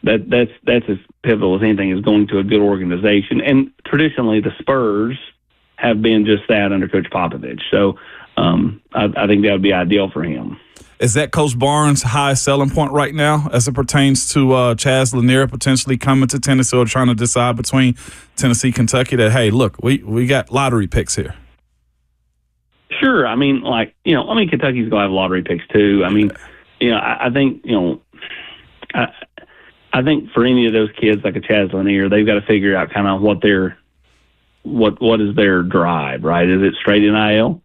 as pivotal as anything, is going to a good organization. And traditionally, the Spurs have been just that under Coach Popovich. So I think that would be ideal for him. Is that Coach Barnes' highest selling point right now as it pertains to Chaz Lanier potentially coming to Tennessee or trying to decide between Tennessee, Kentucky, that, hey, look, we got lottery picks here? Sure. I mean, Kentucky's going to have lottery picks too. I mean, I think, I think for any of those kids like a Chaz Lanier, they've got to figure out kind of what is their drive, right? Is it straight NIL?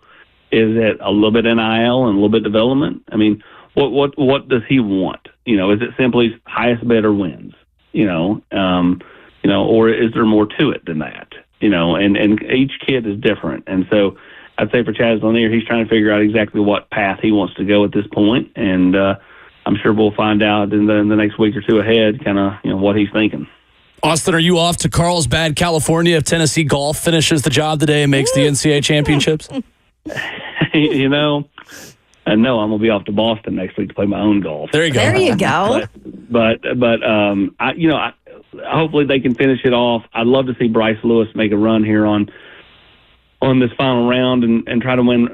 Is it a little bit NIL and a little bit development? I mean, what does he want? Is it simply highest bidder wins? Or is there more to it than that? And each kid is different. And so I'd say for Chaz Lanier, he's trying to figure out exactly what path he wants to go at this point. And I'm sure we'll find out in the next week or two ahead kind of, what he's thinking. Austin, are you off to Carlsbad, California if Tennessee golf finishes the job today and makes the NCAA championships? No, I'm gonna be off to Boston next week to play my own golf. There you go. There you go. But hopefully they can finish it off. I'd love to see Bryce Lewis make a run here on this final round and try to win,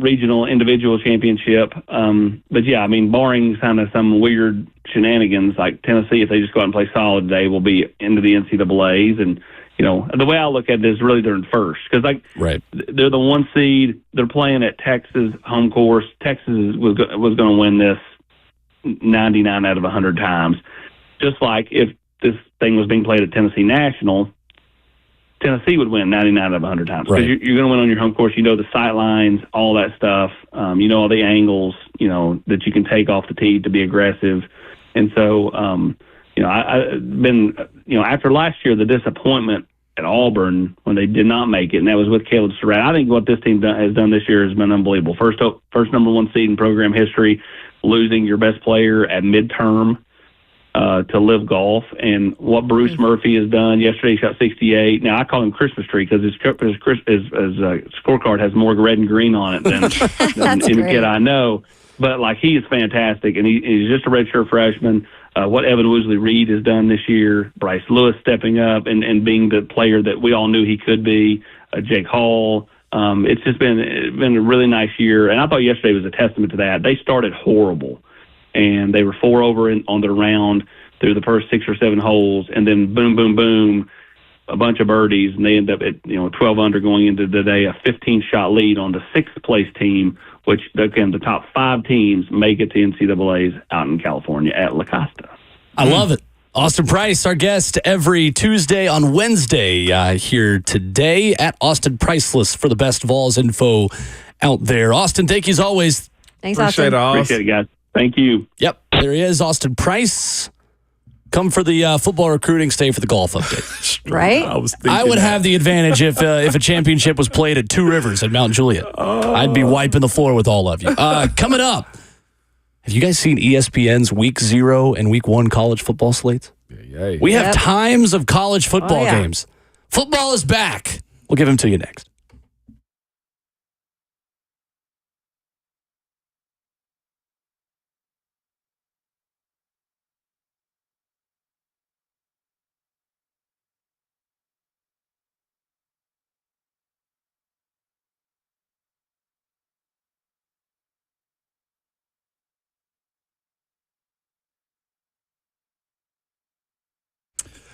regional individual championship. But yeah, I mean, barring kind of some weird shenanigans like Tennessee, if they just go out and play solid today, will be into the NCAAs. And the way I look at it is really they're in first because right. They're the 1 seed. They're playing at Texas home course. Texas was going to win this 99 out of 100 times. Just like if this thing was being played at Tennessee National, Tennessee would win 99 out of 100 times because you're going to win on your home course. The sight lines, all that stuff. All the angles, that you can take off the tee to be aggressive. And so, after last year, the disappointment at Auburn when they did not make it, and that was with Caleb Surratt. I think what this team has done this year has been unbelievable. First number one seed in program history, losing your best player at midterm to Live Golf, and what Bruce Murphy has done. Yesterday, he shot 68. Now I call him Christmas tree because his scorecard has more red and green on it than any kid I know. But he is fantastic, and he's just a redshirt freshman. What Evan Woosley-Reed has done this year, Bryce Lewis stepping up and being the player that we all knew he could be, Jake Hall. It's just been a really nice year, and I thought yesterday was a testament to that. They started horrible, and they were 4 over on their round through the first 6 or 7 holes, and then boom, boom, boom, a bunch of birdies, and they end up at 12 under going into the day, a 15-shot lead on the 6th place team, which, again, the top 5 teams make it to NCAA's out in California at La Costa. I love it. Austin Price, our guest every Tuesday on Wednesday here today at Austin Priceless for the best Vols info out there. Austin, thank you as always. Thanks, Austin. Appreciate it, guys. Thank you. Yep, there he is, Austin Price. Come for the football recruiting, stay for the golf update. Right? I would have the advantage if a championship was played at Two Rivers at Mount Juliet. I'd be wiping the floor with all of you. Coming up, have you guys seen ESPN's Week 0 and Week 1 college football slates? We have times of college football games. Football is back. We'll give them to you next.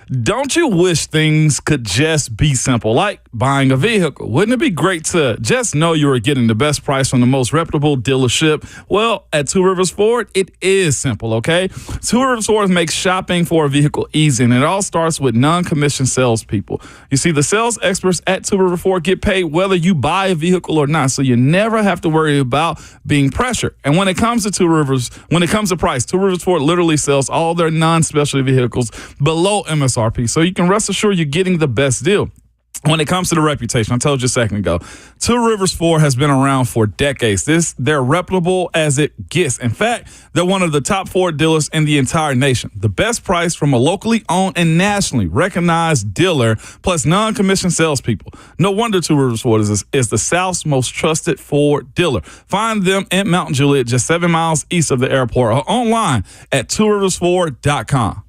Don't you wish things could just be simple, like buying a vehicle? Wouldn't it be great to just know you are getting the best price from the most reputable dealership? Well, at Two Rivers Ford, it is simple, okay? Two Rivers Ford makes shopping for a vehicle easy, and it all starts with non-commissioned salespeople. You see, the sales experts at Two Rivers Ford get paid whether you buy a vehicle or not, so you never have to worry about being pressured. And when it comes to price, Two Rivers Ford literally sells all their non-specialty vehicles below MSRP. So you can rest assured you're getting the best deal. When it comes to the reputation, I told you a second ago, Two Rivers Ford has been around for decades. They're reputable as it gets. In fact, they're one of the top Ford dealers in the entire nation. The best price from a locally owned and nationally recognized dealer, plus non-commissioned salespeople. No wonder Two Rivers Ford is the South's most trusted Ford dealer. Find them in Mount Juliet, just 7 miles east of the airport, or online at tworiversford.com.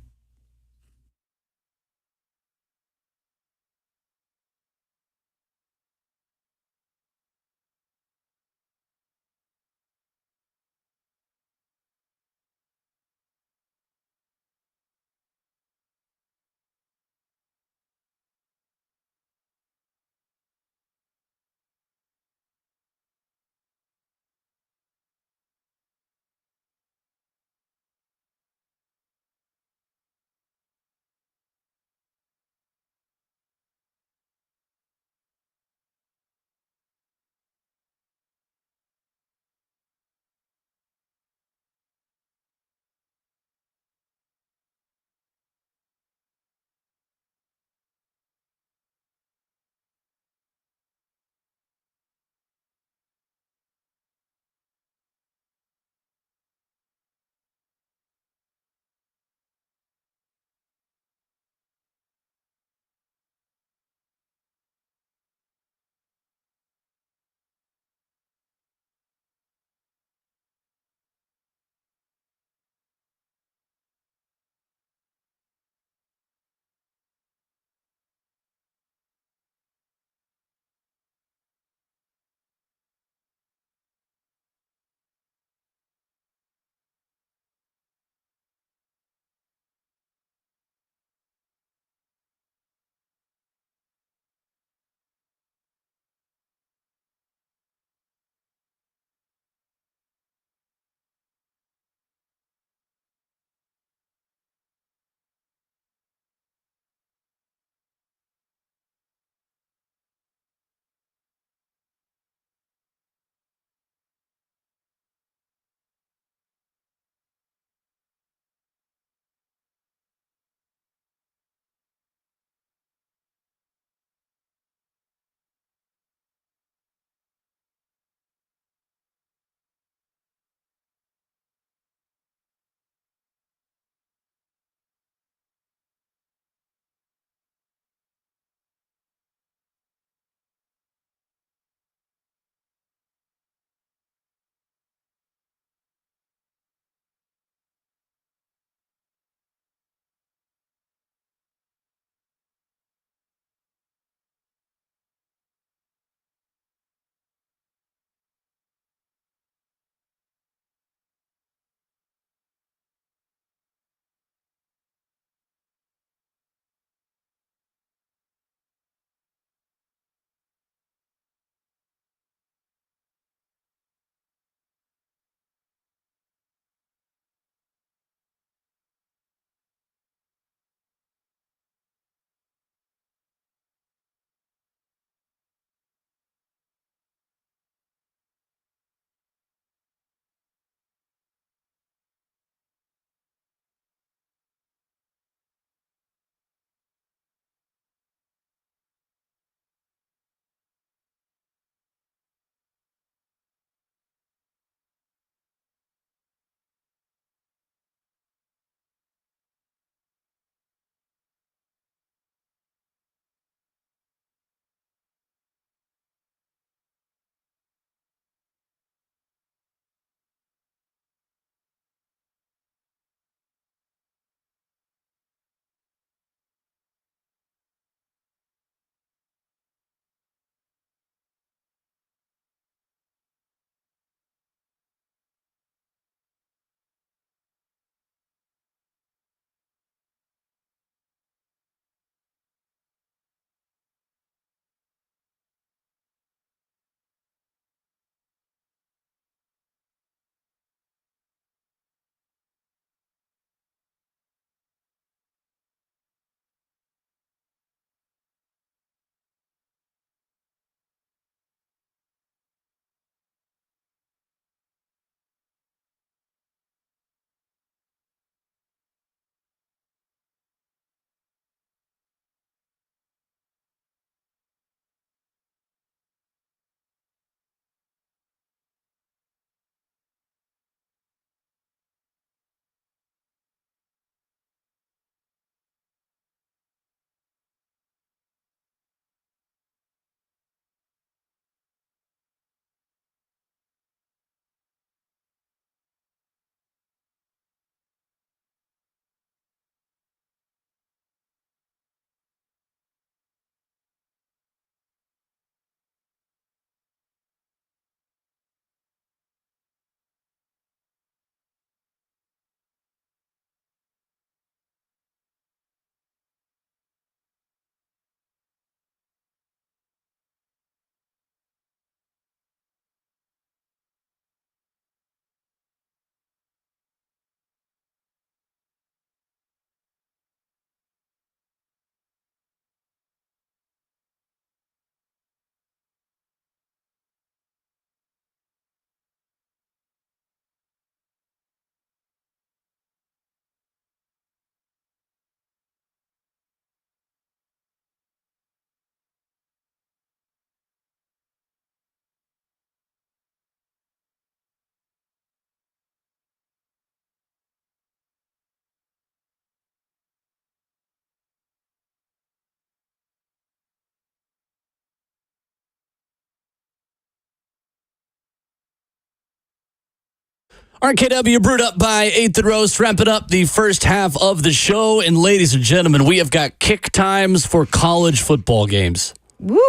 RKW brewed up by 8th and Roast, wrapping up the first half of the show. And ladies and gentlemen, we have got kick times for college football games. Woo!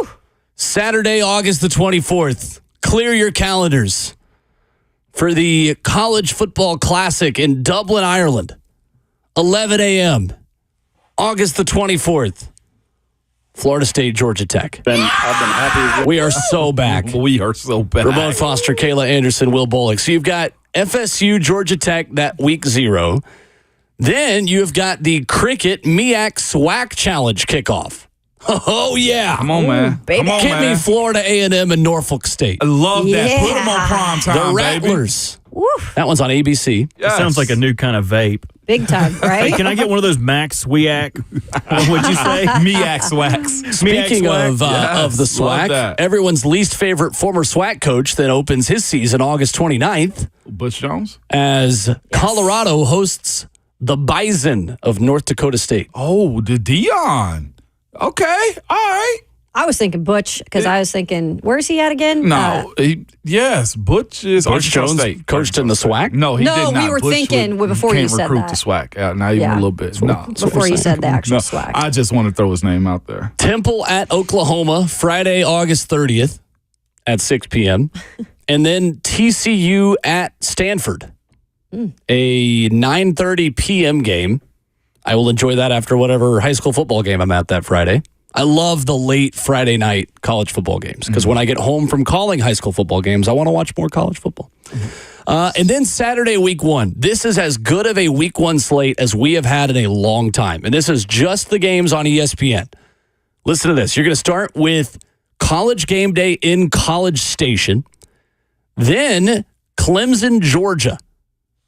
Saturday, August the 24th. Clear your calendars for the College Football Classic in Dublin, Ireland. 11 a.m. August the 24th. Florida State, Georgia Tech. I've been happy. We are so back. We are so back. Ramon Foster, Kayla Anderson, Will Bullock. So you've got FSU, Georgia Tech, that week 0. Then you've got the Cricket MEAC SWAC Challenge kickoff. Oh, yeah. Come on, man. baby. Come on, Give me man. Florida A&M and Norfolk State. I love that. Yeah. Put them on prime The time, baby. Rattlers. Woo. That one's on ABC. Yes. Sounds like a new kind of vape. Big time, Hey, right? can I get one of those Max Swiak? What'd you say? MEAC SWACs. Speaking SWAC? of Yes, the love SWAC, that. everyone's least favorite former SWAC coach that opens his season August 29th Butch Jones. as Colorado hosts the Bison of North Dakota State. Oh, the Dion. Okay. All right. I was thinking Butch because I was thinking, where's he at again? No. yes. Butch is Butch Arkansas Jones State. coached in the SWAC? No, he No, did not. we were Butch thinking would- before you can't said recruit that. the SWAC. Not even Yeah. a little bit. No. Before you said the actual No, SWAC. I just want to throw his name out there. Temple at Oklahoma, Friday, August 30th at 6 p.m. And then TCU at Stanford, a 9:30 p.m. game. I will enjoy that after whatever high school football game I'm at that Friday. I love the late Friday night college football games because when I get home from calling high school football games, I want to watch more college football. And then Saturday, week 1. This is as good of a week 1 slate as we have had in a long time. And this is just the games on ESPN. Listen to this. You're going to start with College Game Day in College Station. Then Clemson, Georgia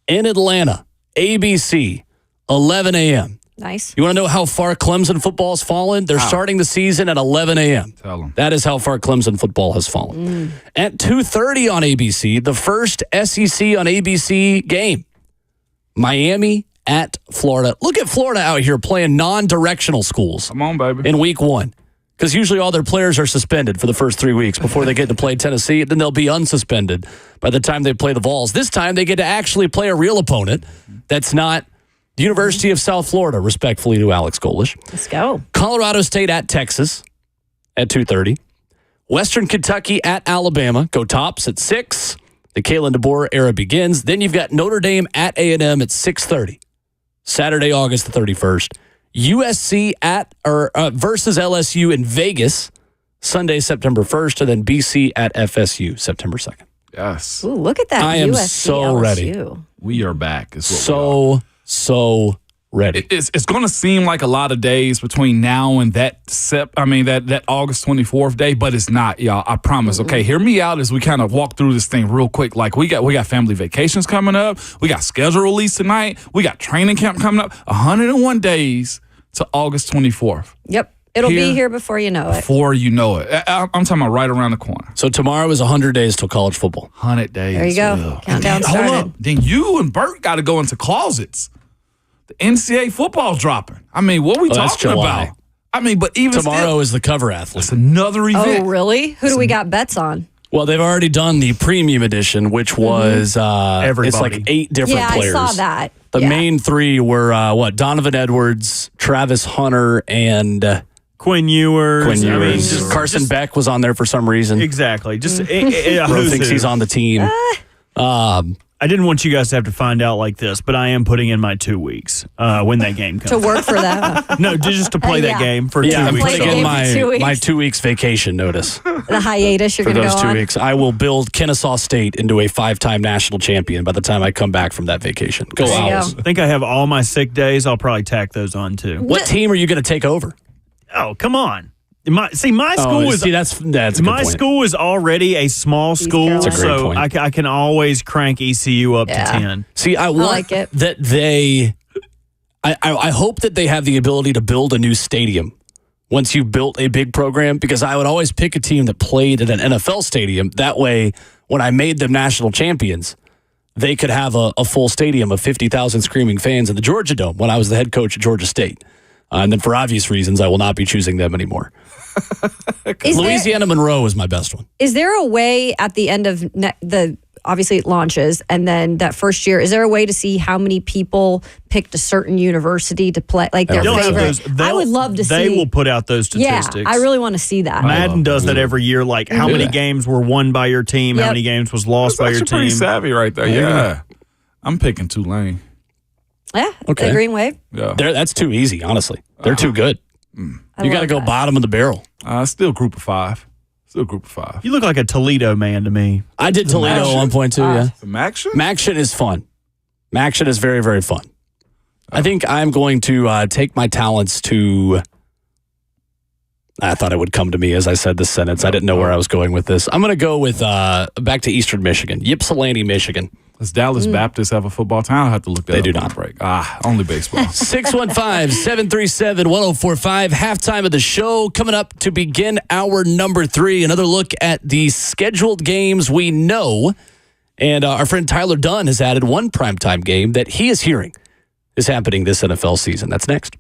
in Atlanta, ABC, 11 a.m. Nice. You want to know how far Clemson football has fallen? They're starting the season at 11 a.m. Tell them. That is how far Clemson football has fallen. At 2:30 on ABC, the first SEC on ABC game. Miami at Florida. Look at Florida out here playing non-directional schools Come on, baby. in week 1. Because usually all their players are suspended for the first 3 weeks before they get to play Tennessee. Then they'll be unsuspended by the time they play the Vols. This time they get to actually play a real opponent that's not the University of South Florida, respectfully to Alex Golish. Let's go. Colorado State at Texas at 2:30. Western Kentucky at Alabama. Go Tops at 6. The Kalen DeBoer era begins. Then you've got Notre Dame at A&M at 6:30. Saturday, August the 31st. USC versus LSU in Vegas, Sunday, September 1st, and then BC at FSU, September 2nd. Yes. Ooh, look at that. I am USC, so ready. LSU. We are back. Is what we are. So ready. It's going to seem like a lot of days between now and that August 24th day, but it's not, y'all. I promise. Okay, hear me out as we kind of walk through this thing real quick. Like we got family vacations coming up. We got schedule release tonight. We got training camp coming up. 101 days to August 24th. Yep. It'll Here. be here before you know it. Before you know it, I'm talking about right around the corner. So tomorrow is 100 days till college football. 100 days. There you go. Will. Countdown Hold started. up. Then you and Burke got to go into closets. The NCAA football's dropping. I mean, what are we that's talking July. about? I mean, but even Tomorrow still, is the cover athlete. it's another event. Oh, really? Who do we got bets on? Well, they've already done the premium edition, which was Everybody. it's like 8 different Yeah, players. I saw that. The Yeah. main 3 were Donovan Edwards, Travis Hunter, and Quinn Ewers. Quinn I mean, Ewers. just- Carson just- Beck was on there for some reason. Exactly. Just Bro who's thinks who. he's on the team. I didn't want you guys to have to find out like this, but I am putting in my 2 weeks when that game comes. To work for that. No, just to play that Yeah. game for Yeah, 2 I'm weeks. play putting the in game for 2 weeks. my 2 weeks vacation notice The hiatus you're for going to those go 2 on. weeks. I will build Kennesaw State into a 5-time national champion by the time I come back from that vacation. Go There you Owls. go. I think I have all my sick days. I'll probably tack those on too. What team are you going to take over? Oh, come on. My school is that's a good my point. school is already a small school, Carolina. That's a great so point. I can always crank ECU up Yeah. to 10. See, I want like it. that they. I hope that they have the ability to build a new stadium once you've built a big program, because I would always pick a team that played at an NFL stadium. That way, when I made them national champions, they could have a full stadium of 50,000 screaming fans in the Georgia Dome when I was the head coach at Georgia State. And then for obvious reasons, I will not be choosing them anymore. Is Louisiana Monroe is my best one. there a way at the end of the obviously it launches, and then that first year, is there a way to see how many people picked a certain university to play, like their They'll have favorite? those- I would love to see. They will put out those statistics. Yeah, I really want to see that. Madden does that every year. Like how many that. games were won by your team, how Yep. many games was lost by That's your actually pretty team. savvy right there. Yeah. I'm picking Tulane. Yeah, Okay. the Green Wave. Yeah. That's too easy, honestly. They're too good. I You got to love go that. bottom of the barrel. Still group of five. Still group of five. You look like a Toledo man to me. I did Toledo at one point too, yeah. Some action? Maction is fun. Maction is very, very fun. I think I'm going to take my talents to. I thought it would come to me as I said this sentence. I didn't know where I was going with this. I'm going to go with back to Eastern Michigan, Ypsilanti, Michigan. Does Dallas Baptist have a football town? I'll have to look that They up do on not. the break. Only baseball. 615-737-1045. Halftime of the show coming up to begin hour number 3. Another look at the scheduled games we know. And our friend Tyler Dunn has added one primetime game that he is hearing is happening this NFL season. That's next.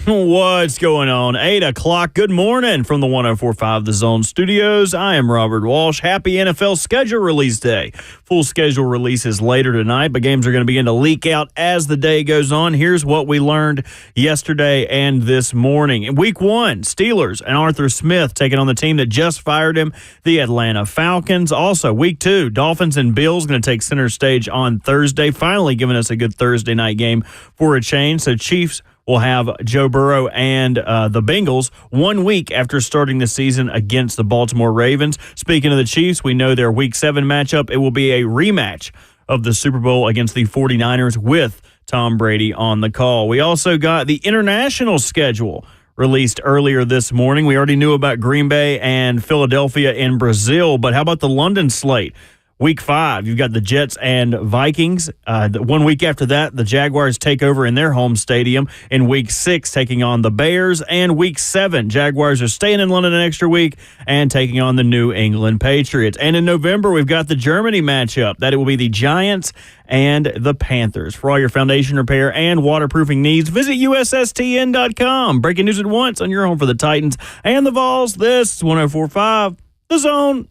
What's going on? 8 o'clock. Good morning from the 104.5 The Zone Studios. I am Robert Walsh. Happy NFL schedule release day. Full schedule releases later tonight, but games are going to begin to leak out as the day goes on. Here's what we learned yesterday and this morning. In Week 1, Steelers and Arthur Smith taking on the team that just fired him, the Atlanta Falcons. Also, Week 2, Dolphins and Bills going to take center stage on Thursday, finally giving us a good Thursday night game for a change. So Chiefs will have Joe Burrow and the Bengals 1 week after starting the season against the Baltimore Ravens. Speaking of the Chiefs, we know their Week 7 matchup. It will be a rematch of the Super Bowl against the 49ers with Tom Brady on the call. We also got the international schedule released earlier this morning. We already knew about Green Bay and Philadelphia in Brazil, but how about the London slate? Week 5, you've got the Jets and Vikings. 1 week after that, the Jaguars take over in their home stadium. In Week 6, taking on the Bears. And Week 7, Jaguars are staying in London an extra week and taking on the New England Patriots. And in November, we've got the Germany matchup. That it will be the Giants and the Panthers. For all your foundation repair and waterproofing needs, visit USSTN.com. Breaking news at once on your home for the Titans and the Vols. This is 104.5 The Zone.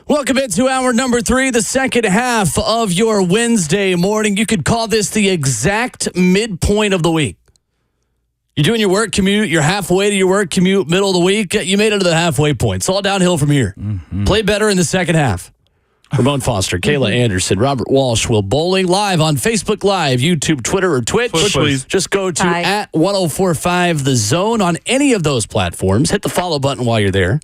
Welcome into hour number 3, the second half of your Wednesday morning. You could call this the exact midpoint of the week. You're doing your work commute, you're halfway to your work commute, middle of the week, you made it to the halfway point. It's all downhill from here. Play better in the second half. Ramon Foster, Kayla Anderson, Robert Walsh, Will Bowling, live on Facebook Live, YouTube, Twitter, or Twitch. Please. Just go to at 1045 The Zone on any of those platforms. Hit the follow button while you're there.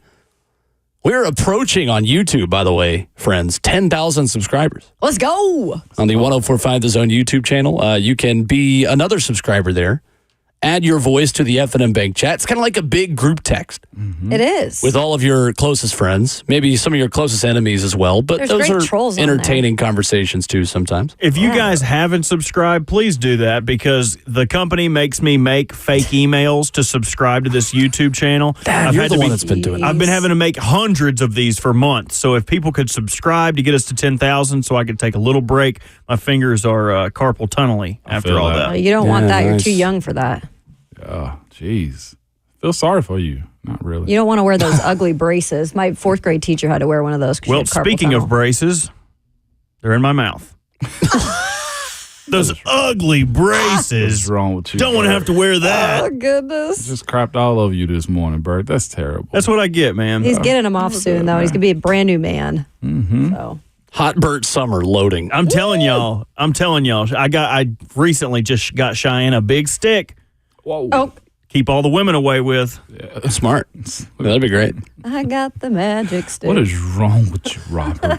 We're approaching on YouTube, by the way, friends, 10,000 subscribers. Let's go. On the 1045 The Zone YouTube channel. You can be another subscriber there. Add your voice to the F&M Bank chat. It's kind of like a big group text. It is. With all of your closest friends, maybe some of your closest enemies as well. But There's those great are trolls on entertaining conversations too sometimes. If you guys haven't subscribed, please do that because the company makes me make fake emails to subscribe to this YouTube channel. Dad, you're the one that's been doing that. I've been having to make hundreds of these for months. So if people could subscribe to get us to 10,000 so I could take a little break, my fingers are carpal tunnel-y after all that. You don't want that. You're too young for that. Oh, jeez. Feel sorry for you. Not really. You don't want to wear those ugly braces. My 4th grade teacher had to wear one of those. Well, speaking of braces, they're in my mouth. Those ugly braces. What's wrong with you? Don't want to have to wear that. Oh, goodness. Just crapped all over you this morning, Burke. That's terrible. That's what I get, man. He's getting them off soon, though. He's going to be a brand new man. So. Hot Burt Summer loading. I'm telling y'all. I recently just got Cheyenne a big stick. Whoa. Oh. Keep all the women away with. Yeah. Smart. That'd be great. I got the magic stick. What is wrong with you, Robert?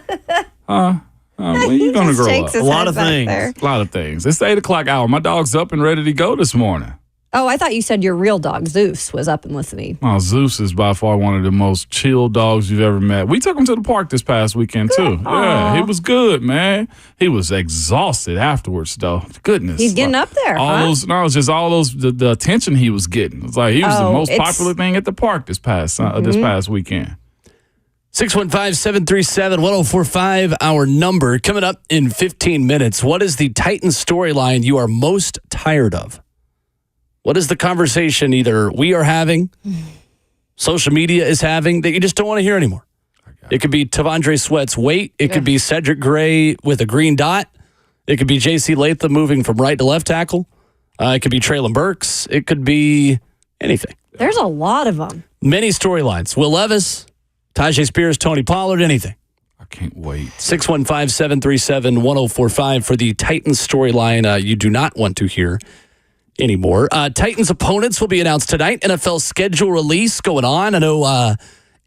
When are you going to grow up? A lot of things. A lot of things. It's the 8 o'clock hour. My dog's up and ready to go this morning. Oh, I thought you said your real dog, Zeus, was up and listening. Oh, Zeus is by far one of the most chill dogs you've ever met. We took him to the park this past weekend, too. Yeah, he was good, man. He was exhausted afterwards, though. Goodness. He's getting up there, the attention he was getting. It's like he was the most popular thing at the park this past weekend. 615-737-1045, our number. Coming up in 15 minutes, what is the Titans storyline you are most tired of? What is the conversation either we are having, social media is having, that you just don't want to hear anymore? It could be Tavondre Sweat's weight. It could be Cedric Gray with a green dot. It could be J.C. Latham moving from right to left tackle. It could be Treylon Burks. It could be anything. There's a lot of them. Many storylines. Will Levis, Tyjae Spears, Tony Pollard, anything. I can't wait. 615-737-1045 for the Titans storyline you do not want to hear anymore. Titans opponents will be announced tonight. NFL schedule release going on. I know A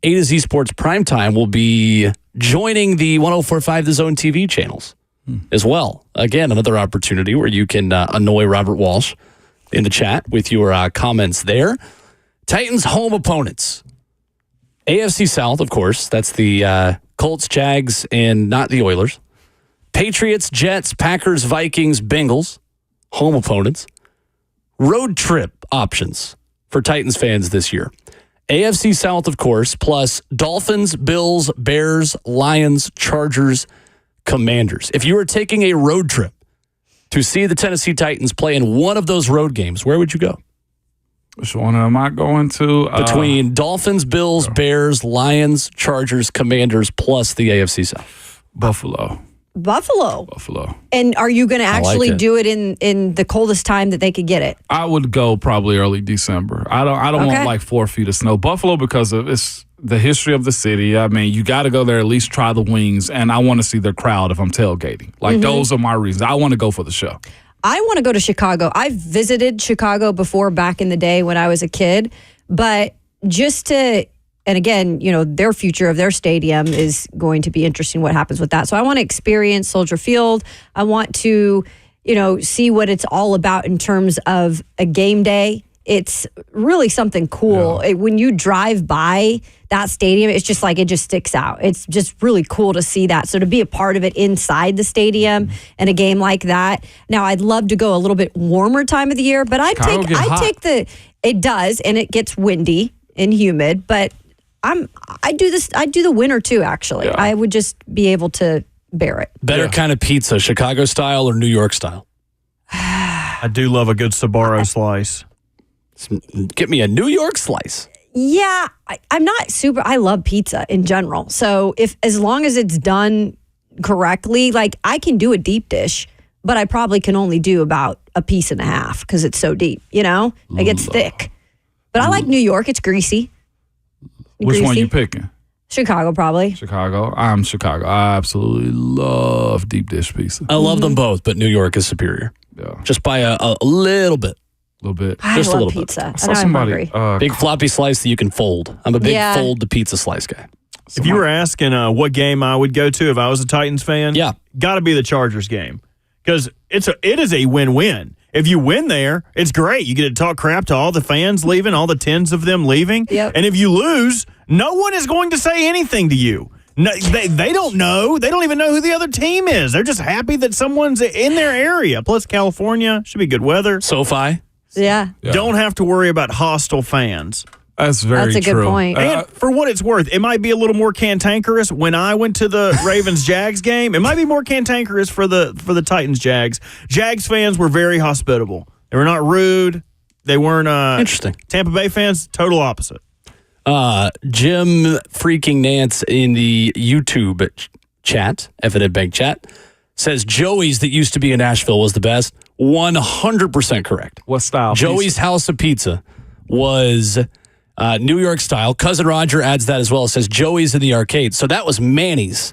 to Z Sports Primetime will be joining the 1045 The Zone TV channels. as well. Again, another opportunity where you can annoy Robert Walsh in the chat with your comments there. Titans home opponents. AFC South, of course. That's the Colts, Jags, and not the Oilers. Patriots, Jets, Packers, Vikings, Bengals. Home opponents. Road trip options for Titans fans this year. AFC South, of course, plus Dolphins, Bills, Bears, Lions, Chargers, Commanders. If you were taking a road trip to see the Tennessee Titans play in one of those road games, where would you go? Which one am I going to? Between Dolphins, Bills, Bears, Lions, Chargers, Commanders, plus the AFC South. Buffalo. And are you going to actually it. do it in the coldest time that they could get it? I would go probably early December. I don't want like 4 feet of snow. Buffalo, because of it's the history of the city. I mean, you got to go there, at least try the wings, and I want to see their crowd if I'm tailgating. Like those are my reasons. I want to go for the show. I want to go to Chicago. I've visited Chicago before back in the day when I was a kid, but just to, and again, you know, their future of their stadium is going to be interesting what happens with that. So I want to experience Soldier Field. I want to, you know, see what it's all about in terms of a game day. It's really something cool. Yeah. When you drive by that stadium, it's just like it just sticks out. It's just really cool to see that. So to be a part of it inside the stadium and a game like that. Now, I'd love to go a little bit warmer time of the year, but I'd take it does, and it gets windy and humid, but I do the winter too, actually. Yeah. I would just be able to bear it. Better kind of pizza, Chicago style or New York style? I do love a good Sbarro slice. Get me a New York slice. Yeah, I'm not super. I love pizza in general. So as long as it's done correctly, like I can do a deep dish, but I probably can only do about a piece and a half because it's so deep. You know, it gets thick. But I like New York. It's greasy. Which one you picking? Chicago, probably. Chicago. I'm Chicago. I absolutely love deep dish pizza. I love them both, but New York is superior. Yeah, Just by a little bit. a little bit. I Just a love little bit. pizza. I I saw know I'm somebody. hungry. Big floppy slice that you can fold. I'm a big fold the pizza slice guy. If you were asking what game I would go to if I was a Titans fan, got to be the Chargers game because it is a win-win. If you win there, it's great. You get to talk crap to all the fans leaving, all the tens of them leaving. Yep. And if you lose, no one is going to say anything to you. No, they don't know. They don't even know who the other team is. They're just happy that someone's in their area. Plus, California should be good weather. SoFi. Yeah. Don't have to worry about hostile fans. That's very That's a true. good point. And for what it's worth, it might be a little more cantankerous. When I went to the Ravens-Jags game, it might be more cantankerous for the Titans-Jags. Jags fans were very hospitable. They were not rude. They weren't Interesting. Tampa Bay fans, total opposite. Jim freaking Nance in the YouTube chat, F&N Bank chat, says Joey's that used to be in Nashville was the best. 100% correct. What style? Joey's House of Pizza was New York style. Cousin Roger adds that as well. It says Joey's in the arcade. So that was Manny's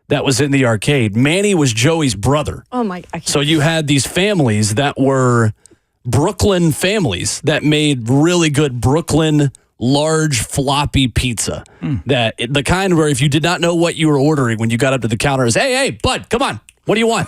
that was in the arcade. Manny was Joey's brother. Oh, my. So you had these families that were Brooklyn families that made really good Brooklyn large floppy pizza. That the kind where if you did not know what you were ordering when you got up to the counter, it was, hey, bud, come on. What do you want?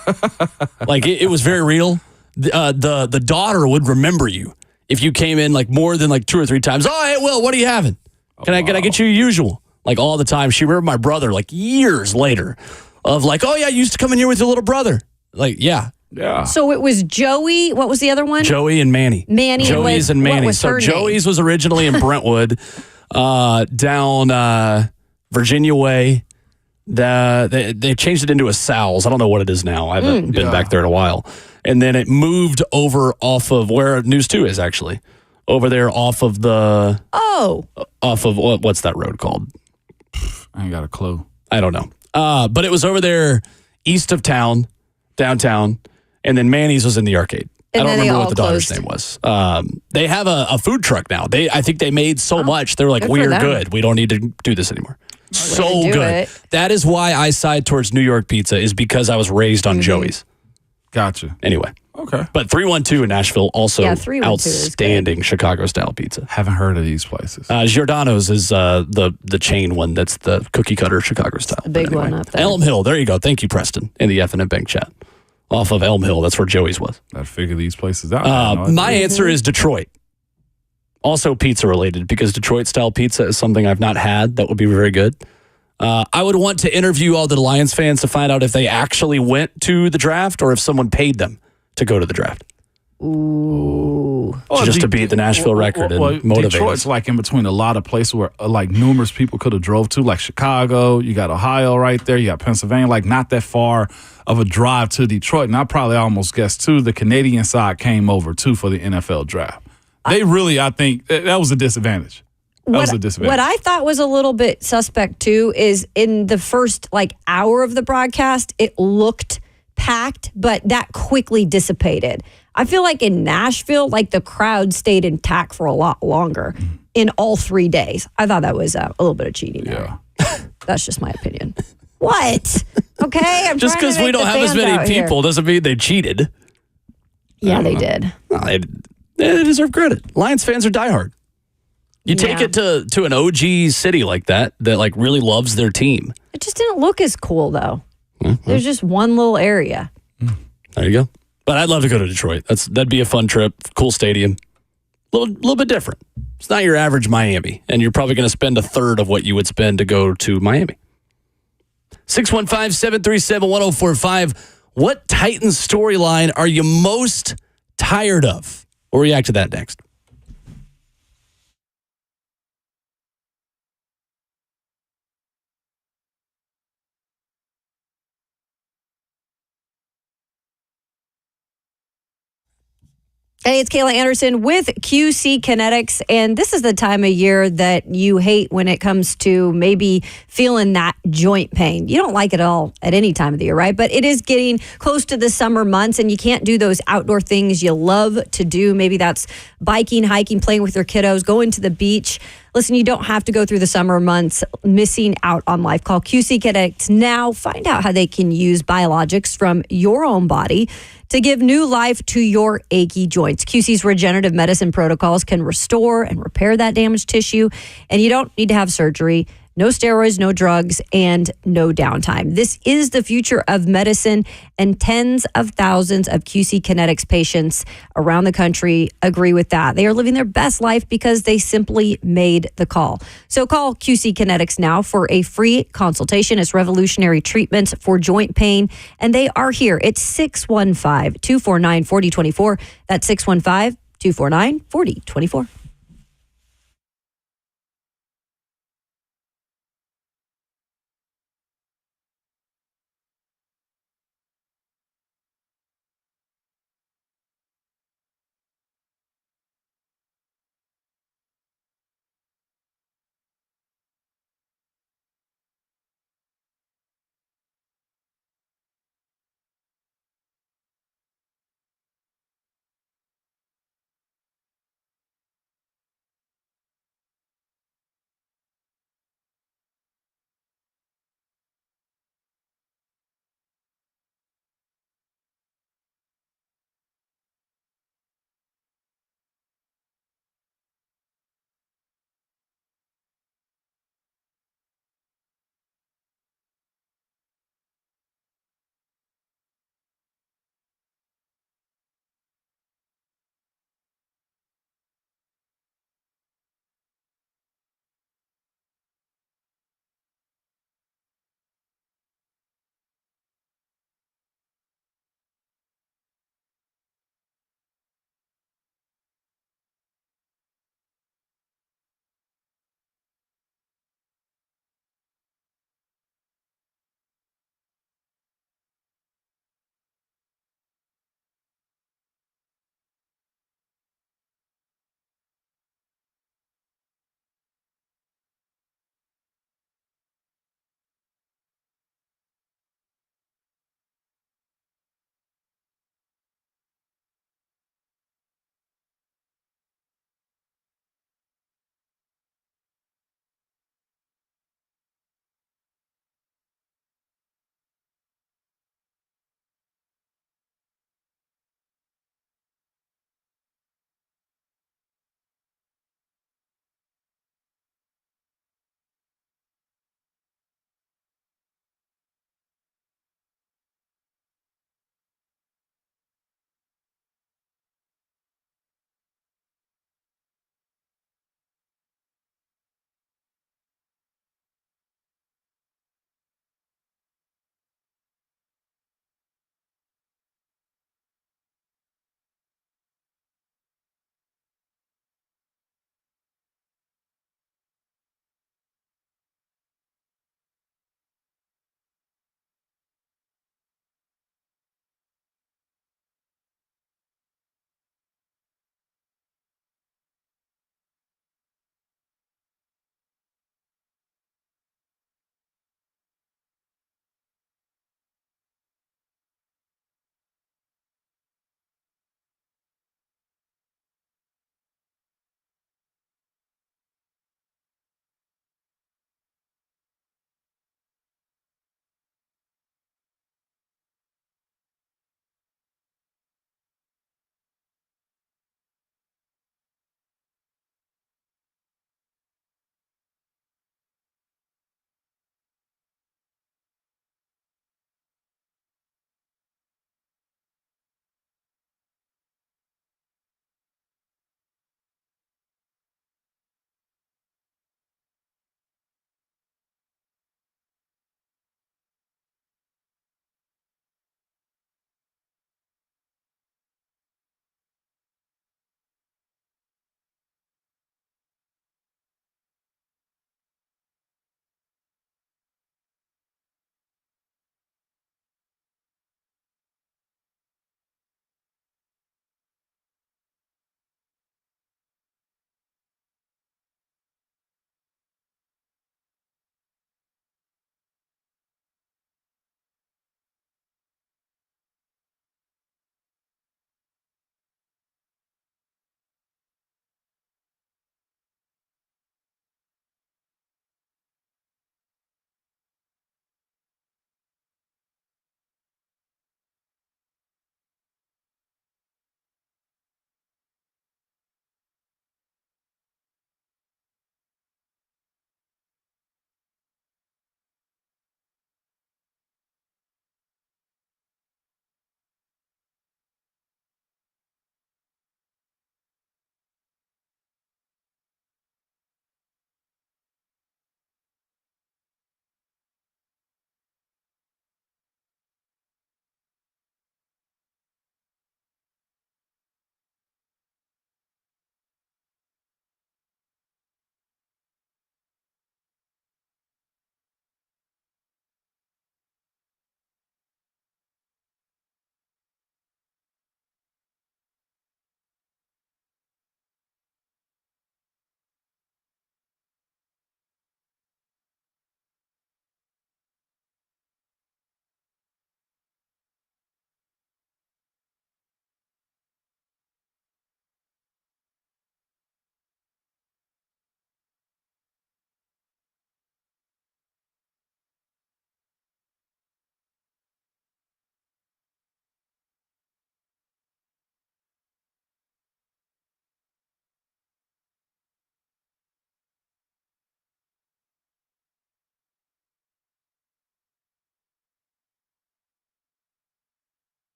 Like it was very real. The daughter would remember you if you came in like more than like 2 or 3 times. Oh, hey, Will, what are you having? Can I get you your usual? Like all the time. She remembered my brother like years later of like, oh yeah, you used to come in here with your little brother. Like, yeah. Yeah. So it was Joey. What was the other one? Joey and Manny. Joey's and Manny. So Joey's was originally in Brentwood, down Virginia Way. They changed it into a Sal's. I don't know what it is now. I haven't been back there in a while. And then it moved over off of where News 2 is actually. Over there off of what's that road called? I ain't got a clue. I don't know. But it was over there east of town, downtown, and then Manny's was in the arcade. And I don't then remember they what the daughter's all name was. They have a food truck now. I think they made so much. They're like, good for we're them. good. We don't need to do this anymore. So do good. it. That is why I side towards New York pizza is because I was raised on Joey's. Gotcha. Anyway. Okay. But 312 in Nashville also Yeah, 312 is outstanding Chicago-style pizza. Haven't heard of these places. Giordano's is the chain one that's the cookie cutter Chicago style. The big one up there. Elm Hill. There you go. Thank you, Preston, in the F&M Bank chat. Off of Elm Hill. That's where Joey's was. I figure these places out. My answer is Detroit. Also pizza related, because Detroit-style pizza is something I've not had that would be very good. I would want to interview all the Lions fans to find out if they actually went to the draft or if someone paid them to go to the draft. Ooh. Just to beat the Nashville record and motivate Detroit's us. like in between a lot of places where like numerous people could have drove to, like Chicago. You got Ohio right there. You got Pennsylvania, like not that far of a drive to Detroit. And I probably almost guessed too, the Canadian side came over too for the NFL draft. They really, I think, that was a disadvantage. What I thought was a little bit suspect too is in the first hour of the broadcast, it looked packed, but that quickly dissipated. I feel like in Nashville, the crowd stayed intact for a lot longer in all 3 days. I thought that was a little bit of cheating there. That's just my opinion. What? Okay, I'm just because we don't have as many people doesn't mean they cheated. Yeah, they did. Well, they deserve credit. Lions fans are diehard. You take it to an OG city like that really loves their team. It just didn't look as cool though. Mm-hmm. There's just one little area. There you go. But I'd love to go to Detroit. That'd be a fun trip. Cool stadium. A little bit different. It's not your average Miami, and you're probably going to spend a third of what you would spend to go to Miami. 615-737-1045. What Titans storyline are you most tired of? We'll react to that next. Hey, it's Kayla Anderson with QC Kinetics, and this is the time of year that you hate when it comes to maybe feeling that joint pain. You don't like it all at any time of the year, right? But it is getting close to the summer months, and you can't do those outdoor things you love to do. Maybe that's biking, hiking, playing with your kiddos, going to the beach. Listen, you don't have to go through the summer months missing out on life. Call QC Kinetics now. Find out how they can use biologics from your own body to give new life to your achy joints. QC's regenerative medicine protocols can restore and repair that damaged tissue, and you don't need to have surgery. No steroids, no drugs, and no downtime. This is the future of medicine, and tens of thousands of QC Kinetics patients around the country agree with that. They are living their best life because they simply made the call. So call QC Kinetics now for a free consultation. It's revolutionary treatments for joint pain, and they are here. It's 615-249-4024. That's 615-249-4024.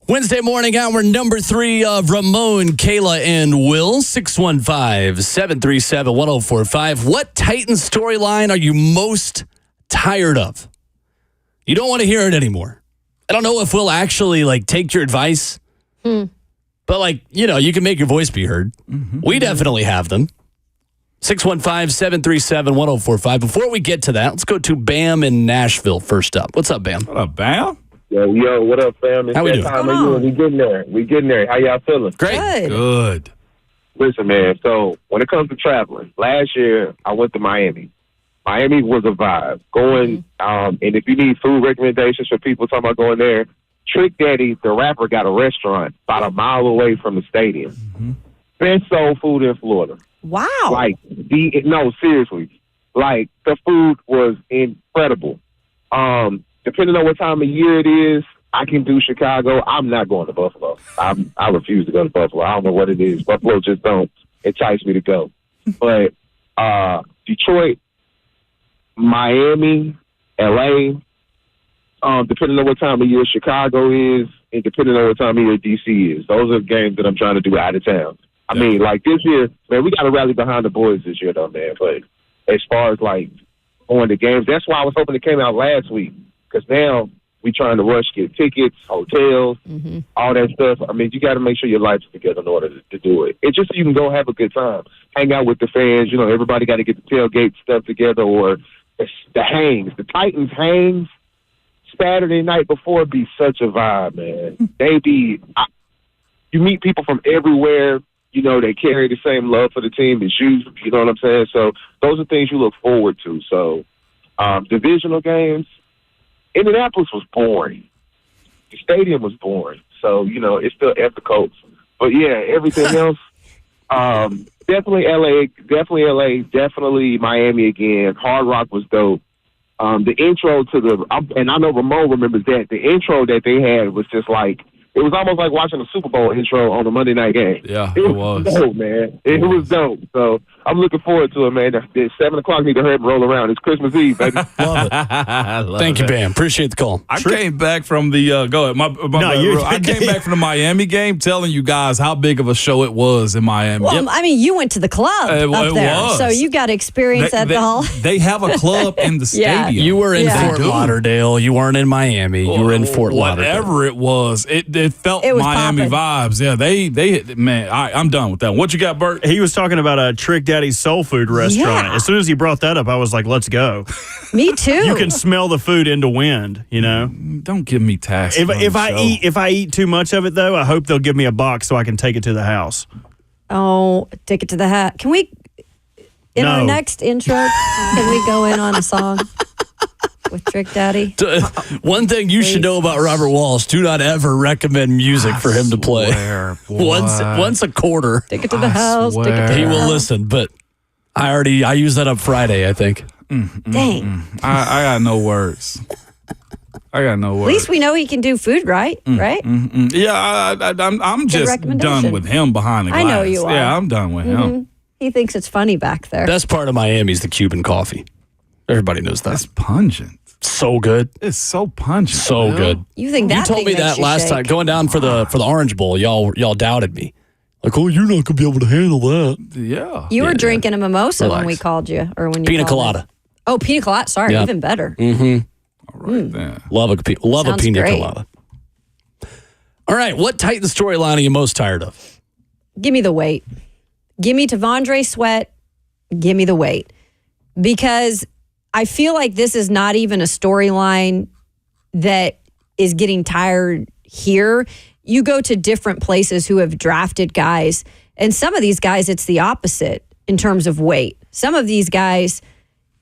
Wednesday morning, hour number 3 of Ramon, Kayla, and Will. 615-737-1045. What Titans storyline are you most tired of? You don't want to hear it anymore. I don't know if we'll actually take your advice, but you can make your voice be heard. Mm-hmm. We definitely have them. 615-737-1045. Before we get to that, let's go to Bam in Nashville first up. What's up, Bam? What up, Bam? Yo, what up, fam? It's How we doing? Time of year. We getting there. How y'all feeling? Great. Good. Listen, man. So when it comes to traveling, last year I went to Miami. Miami was a vibe. Going, and if you need food recommendations for people talking about going there, Trick Daddy, the rapper, got a restaurant about a mile away from the stadium. Mm-hmm. Best soul food in Florida. Wow. No, seriously. The food was incredible. Depending on what time of year it is, I can do Chicago. I'm not going to Buffalo. I refuse to go to Buffalo. I don't know what it is. Buffalo just don't entice me to go. But Detroit, Miami, LA, depending on what time of year Chicago is, and depending on what time of year DC is. Those are games that I'm trying to do out of town. I mean, this year, man, we got to rally behind the boys this year, though, man. But as far as, going to games, that's why I was hoping it came out last week. Because now we trying to rush, get tickets, hotels, all that stuff. I mean, you got to make sure your life's together in order to do it. It's just so you can go have a good time, hang out with the fans. Everybody got to get the tailgate stuff together, or the hangs, the Titans hangs. Saturday night before be such a vibe, man. You meet people from everywhere. They carry the same love for the team as you. You know what I'm saying? So those are things you look forward to. So divisional games. Indianapolis was boring. The stadium was boring. So, it's still ethical. But, yeah, everything else, definitely LA, definitely Miami again. Hard Rock was dope. The intro to and I know Ramon remembers that, the intro that they had was just it was almost like watching a Super Bowl intro on a Monday night game. Yeah, it was dope, man. It was dope. So I'm looking forward to it, man. It's 7 o'clock. Need to hurry and roll around. It's Christmas Eve, baby. Love it. Thank you, Bam. Appreciate the call. I came back from the go ahead. I came back from the Miami game, telling you guys how big of a show it was in Miami. Well, I mean, you went to the club up there, was. so you got to experience that all. They have a club in the stadium. You were in Fort Lauderdale. You weren't in Miami. You were in Fort Lauderdale. Whatever it was, it felt Miami vibes. Yeah, they man. I'm done with that. What you got, Burke? He was talking about a Trick Daddy's soul food restaurant. Yeah. As soon as he brought that up, I was like, let's go. Me too. You can smell the food into wind, Don't give me tax. If I eat too much of it, though, I hope they'll give me a box so I can take it to the house. Oh, take it to the hat. Can we, our next intro, can we go in on a song with Trick Daddy? One thing you should know about Robert Walsh: do not ever recommend music for him to play. Once a quarter. Take it to the house. Take it to he the will house. listen, but I used that up Friday, I think. Dang. I got no words. At least we know he can do food right? Yeah, I'm just done with him behind the glass. I know you are. Yeah, I'm done with him. He thinks it's funny back there. Best part of Miami is the Cuban coffee. Everybody knows that. That's pungent. So good. It's so pungent. So good. You think that? You told me that last time going down for the Orange Bowl. Y'all doubted me. Like, oh, you're not gonna be able to handle that. Yeah. You were drinking a mimosa when we called you, or when you pina colada. Oh, pina colada. Sorry, even better. All right then. Love a Sounds pina great. colada. All right, what Titan storyline are you most tired of? Give me the weight. Give me Tavondre Sweat. Give me the weight. Because I feel like this is not even a storyline that is getting tired here. You go to different places who have drafted guys, and some of these guys, it's the opposite in terms of weight. Some of these guys,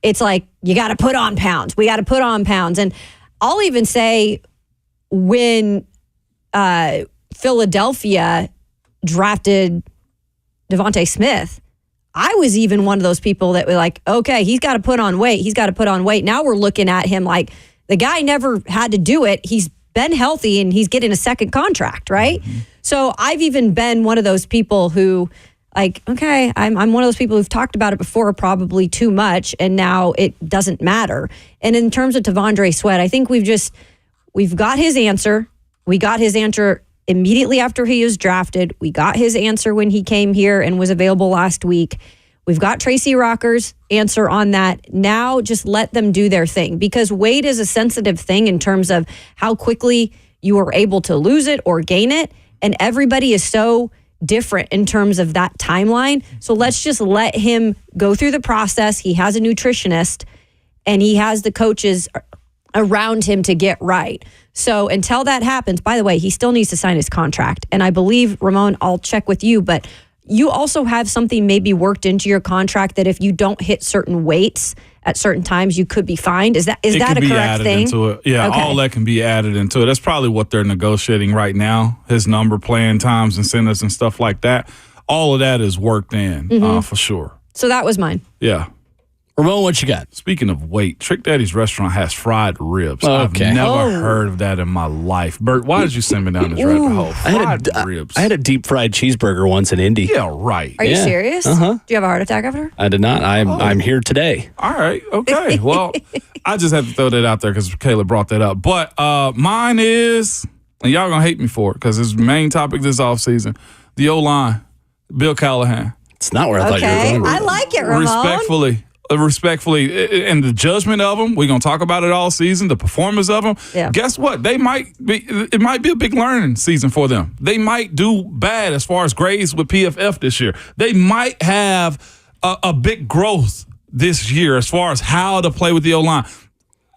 it's like, you got to put on pounds. We got to put on pounds. And I'll even say when Philadelphia drafted Devontae Smith, I was even one of those people that were like, okay, he's got to put on weight. He's got to put on weight. Now we're looking at him like the guy never had to do it. He's been healthy and he's getting a second contract, right? Mm-hmm. So I've even been one of those people who like, okay, I'm one of those people who've talked about it before, probably too much, and now it doesn't matter. And in terms of Tavondre Sweat, I think we've got his answer. We got his answer immediately after he was drafted. We got his answer when he came here and was available last week. We've got Tracy Rocker's answer on that. Now just let them do their thing, because weight is a sensitive thing in terms of how quickly you are able to lose it or gain it. And everybody is so different in terms of that timeline. So let's just let him go through the process. He has a nutritionist and he has the coaches around him to get right. So until that happens, by the way, he still needs to sign his contract. And I believe, Ramon, I'll check with you, but you also have something maybe worked into your contract that if you don't hit certain weights at certain times, you could be fined. Is that a correct thing? Into it. Yeah, okay. All that can be added into it. That's probably what they're negotiating right now. His number, playing times, incentives, and stuff like that. All of that is worked in for sure. So that was mine. Yeah. Ramon, what you got? Speaking of weight, Trick Daddy's restaurant has fried ribs. Okay. I've never heard of that in my life. Bert, why did you send me down this rabbit hole? Fried ribs. I had a deep fried cheeseburger once in Indy. Yeah, right. Are you serious? Uh-huh. Do you have a heart attack after? I did not. I'm here today. All right. Okay. Well, I just had to throw that out there because Kayla brought that up. But mine is, and y'all going to hate me for it because it's the main topic this offseason, the O-line, Bill Callahan. It's not where I thought you were going. I like it, Ramon. Respectfully, and the judgment of them, we're going to talk about it all season, the performance of them. Yeah. Guess what? It might be a big learning season for them. They might do bad as far as grades with PFF this year. They might have a big growth this year as far as how to play with the O-line.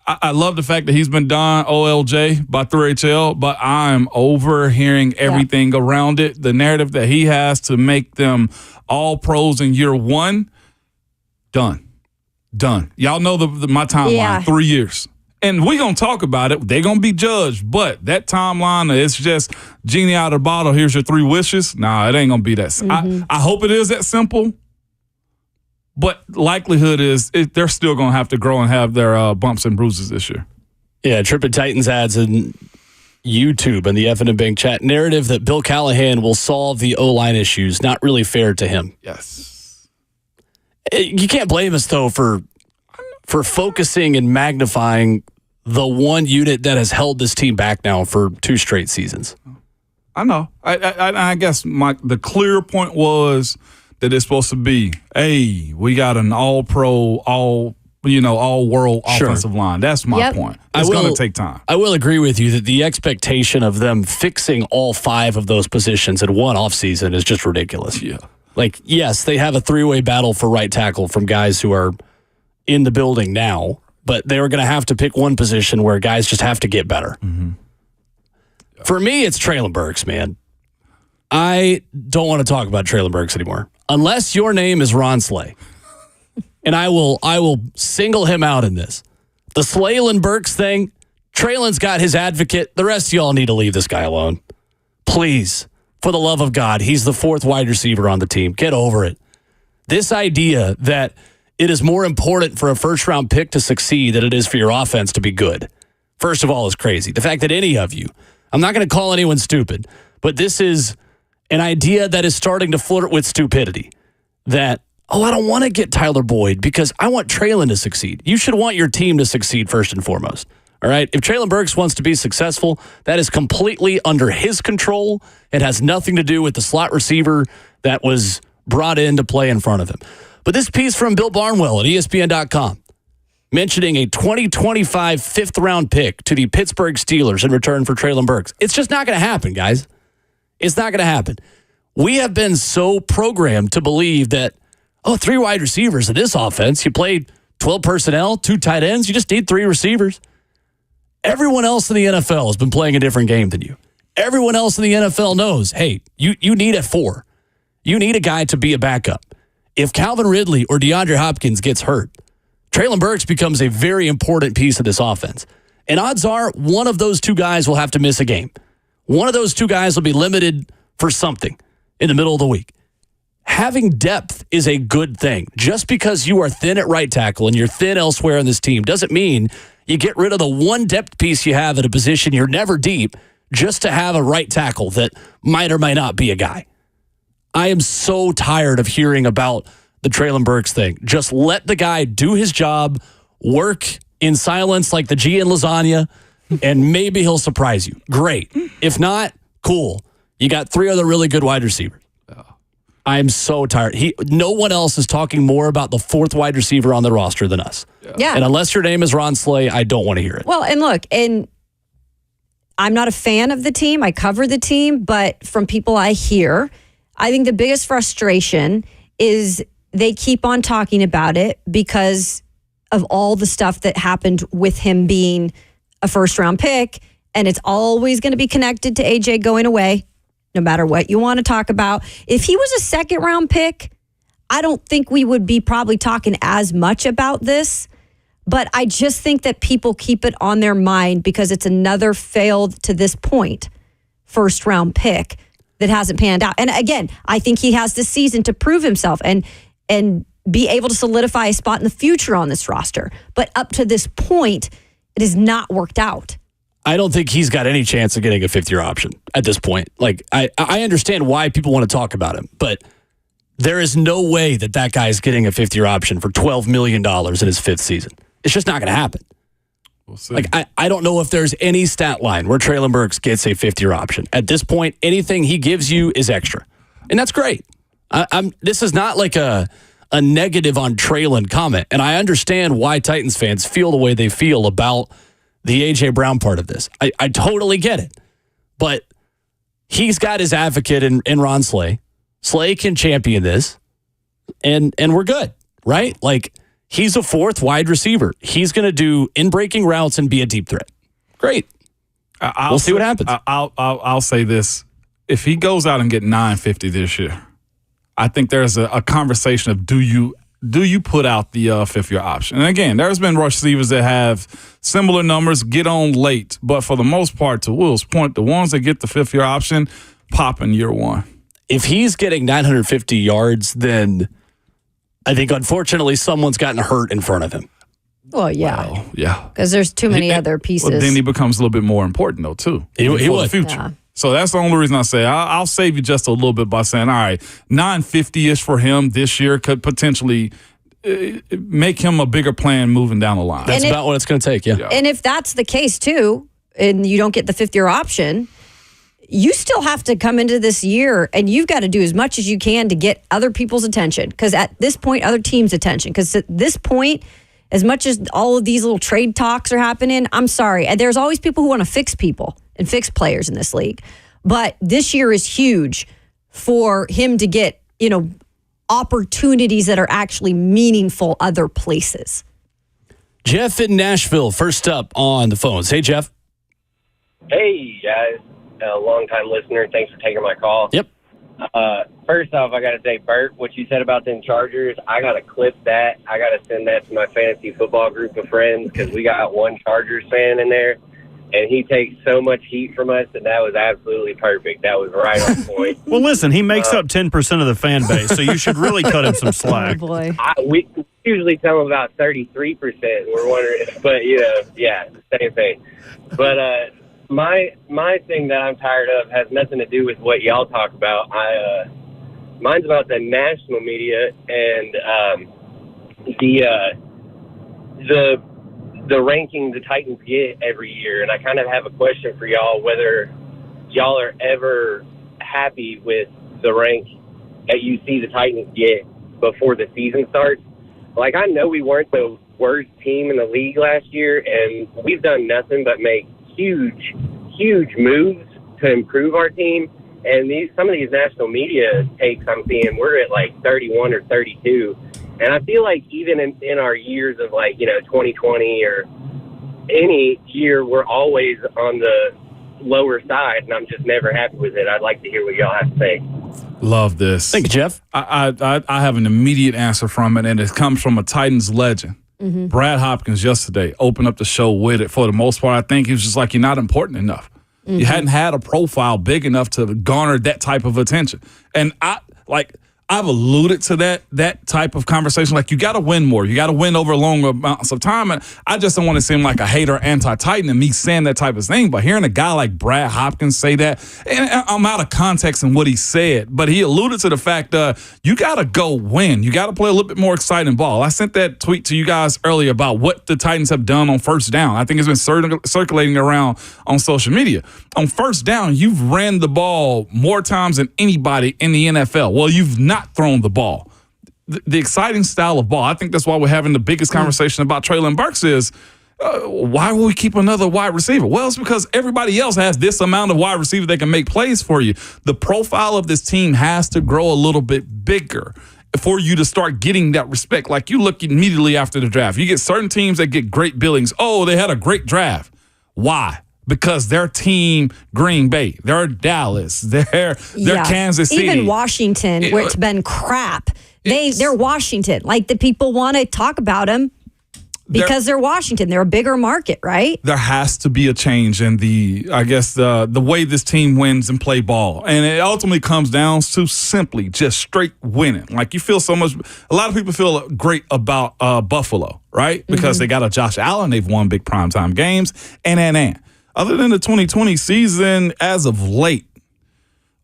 I love the fact that he's been done OLJ by 3HL, but I'm overhearing everything around it. The narrative that he has to make them all pros in year one, done. Y'all know my timeline, 3 years. And we're going to talk about it. They're going to be judged. But that timeline, it's just genie out of the bottle, here's your 3 wishes. Nah, it ain't going to be that simple. I hope it is that simple. But likelihood is they're still going to have to grow and have their bumps and bruises this year. Yeah, Trippin' Titans ads in YouTube and the F&M Bank chat. Narrative that Bill Callahan will solve the O-line issues. Not really fair to him. Yes. You can't blame us, though, for focusing and magnifying the one unit that has held this team back now for 2 straight seasons. I know. I guess the clear point was that it's supposed to be, hey, we got an all-pro, all-world offensive line. That's my point. It's going to take time. I will agree with you that the expectation of them fixing all 5 of those positions in one offseason is just ridiculous. Yeah. Like, yes, they have a 3-way battle for right tackle from guys who are in the building now, but they were going to have to pick one position where guys just have to get better. Mm-hmm. Yeah. For me, it's Traylon Burks, man. I don't want to talk about Traylon Burks anymore, unless your name is Ron Slay. And I will single him out in this. The Slaylon Burks thing, Traylon's got his advocate. The rest of y'all need to leave this guy alone. Please. For the love of God, he's the 4th wide receiver on the team. Get over it. This idea that it is more important for a first-round pick to succeed than it is for your offense to be good, first of all, is crazy. The fact that any of you, I'm not going to call anyone stupid, but this is an idea that is starting to flirt with stupidity. That, I don't want to get Tyler Boyd because I want Traylon to succeed. You should want your team to succeed first and foremost. All right. If Traylon Burks wants to be successful, that is completely under his control. It has nothing to do with the slot receiver that was brought in to play in front of him. But this piece from Bill Barnwell at ESPN.com mentioning a 2025 5th-round pick to the Pittsburgh Steelers in return for Traylon Burks. It's just not going to happen, guys. It's not going to happen. We have been so programmed to believe that, 3 wide receivers in this offense. You played 12 personnel, 2 tight ends. You just need 3 receivers. Everyone else in the NFL has been playing a different game than you. Everyone else in the NFL knows, hey, you need a 4. You need a guy to be a backup. If Calvin Ridley or DeAndre Hopkins gets hurt, Traylon Burks becomes a very important piece of this offense. And odds are one of those 2 guys will have to miss a game. One of those 2 guys will be limited for something in the middle of the week. Having depth is a good thing. Just because you are thin at right tackle and you're thin elsewhere in this team doesn't mean you get rid of the one depth piece you have at a position you're never deep just to have a right tackle that might or might not be a guy. I am so tired of hearing about the Traylon Burks thing. Just let the guy do his job, work in silence like the G in lasagna, and maybe he'll surprise you. Great. If not, Cool. You got 3 other really good wide receivers. I'm so tired. No one else is talking more about the 4th wide receiver on the roster than us. Yeah. And unless your name is Ron Slay, I don't want to hear it. Well, and look, and I'm not a fan of the team. I cover the team, but from people I hear, I think the biggest frustration is they keep on talking about it because of all the stuff that happened with him being a first-round pick, and it's always going to be connected to AJ going away, no matter what you want to talk about. If he was a second-round pick, I don't think we would be probably talking as much about this, but I just think that people keep it on their mind because it's another failed to this point first-round pick that hasn't panned out. And again, I think he has this season to prove himself and be able to solidify a spot in the future on this roster. But up to this point, it has not worked out. I don't think he's got any chance of getting a 5th-year option at this point. Like, I understand why people want to talk about him, but there is no way that guy is getting a 5th-year option for $12 million in his 5th season. It's just not going to happen. We'll see. Like, I don't know if there's any stat line where Treylon Burks gets a 5th-year option. At this point, anything he gives you is extra. And that's great. This is not like a negative on Treylon comment. And I understand why Titans fans feel the way they feel about the A.J. Brown part of this. I totally get it. But he's got his advocate in Ron Slay. Slay can champion this, and we're good, right? Like, he's a 4th wide receiver. He's going to do in-breaking routes and be a deep threat. Great. We'll see what happens. I'll say this. If he goes out and get $950 this year, I think there's a conversation of do you put out the 5th-year option? And again, there's been receivers that have similar numbers, get on late. But for the most part, to Will's point, the ones that get the 5th-year option pop in year 1. If he's getting 950 yards, then I think, unfortunately, someone's gotten hurt in front of him. Well, yeah. Well, yeah. Because there's too many other pieces. Well, then he becomes a little bit more important, though, too. He for would. the future. Yeah. So that's the only reason I say I'll save you just a little bit by saying, all right, 950-ish for him this year could potentially make him a bigger plan moving down the line. That's about what it's going to take, yeah. And if that's the case, too, and you don't get the 5th-year option, you still have to come into this year and you've got to do as much as you can to get other people's attention. Because at this point, other teams' attention. Because at this point, as much as all of these little trade talks are happening, I'm sorry. And there's always people who want to fix people and fix players in this league. But this year is huge for him to get, opportunities that are actually meaningful other places. Jeff in Nashville, first up on the phones. Hey, Jeff. Hey, guys. Long-time listener. Thanks for taking my call. Yep. First off, I got to say, Burke, what you said about them Chargers, I got to clip that. I got to send that to my fantasy football group of friends because we got one Chargers fan in there, and he takes so much heat from us, and that was absolutely perfect. That was right on point. Well, listen, he makes up 10% of the fan base, so you should really cut him some slack. Oh, boy. We usually tell him about 33%. We're wondering, but, yeah, same thing. But, My thing that I'm tired of has nothing to do with what y'all talk about. Mine's about the national media and the ranking the Titans get every year. And I kind of have a question for y'all, whether y'all are ever happy with the rank that you see the Titans get before the season starts. Like, I know we weren't the worst team in the league last year, and we've done nothing but make huge moves to improve our team. And some of these national media takes I'm seeing, we're at like 31 or 32. And I feel like even in our years of 2020 or any year, we're always on the lower side, and I'm just never happy with it. I'd like to hear what y'all have to say. Love this. Thank you, Jeff. I have an immediate answer from it, and it comes from a Titans legend. Mm-hmm. Brad Hopkins yesterday opened up the show with it. For the most part, I think he was just like, you're not important enough. You hadn't had a profile big enough to garner that type of attention. And I I've alluded to that type of conversation. Like, you got to win more. You got to win over long amounts of time. And I just don't want to seem like a hater, anti-Titan, and me saying that type of thing. But hearing a guy like Brad Hopkins say that, and I'm out of context in what he said, but he alluded to the fact you got to go win. You got to play a little bit more exciting ball. I sent that tweet to you guys earlier about what the Titans have done on first down. I think it's been circulating around on social media. On first down, you've ran the ball more times than anybody in the NFL. Well, you've not thrown the ball. The exciting style of ball, I think that's why we're having the biggest conversation about Treylon Burks is, why will we keep another wide receiver? Well, it's because everybody else has this amount of wide receiver that can make plays for you. The profile of this team has to grow a little bit bigger for you to start getting that respect. Like, you look immediately after the draft. You get certain teams that get great billings. Oh, they had a great draft. Why? Because their team, Green Bay, they're Dallas, they're Kansas City. Even Washington, where it's been crap. They're Washington. Like, the people want to talk about them because they're Washington. They're a bigger market, right? There has to be a change in the way this team wins and play ball. And it ultimately comes down to simply just straight winning. Like, you feel so much. A lot of people feel great about Buffalo, right? Because they got a Josh Allen. They've won big primetime games. And. Other than the 2020 season as of late,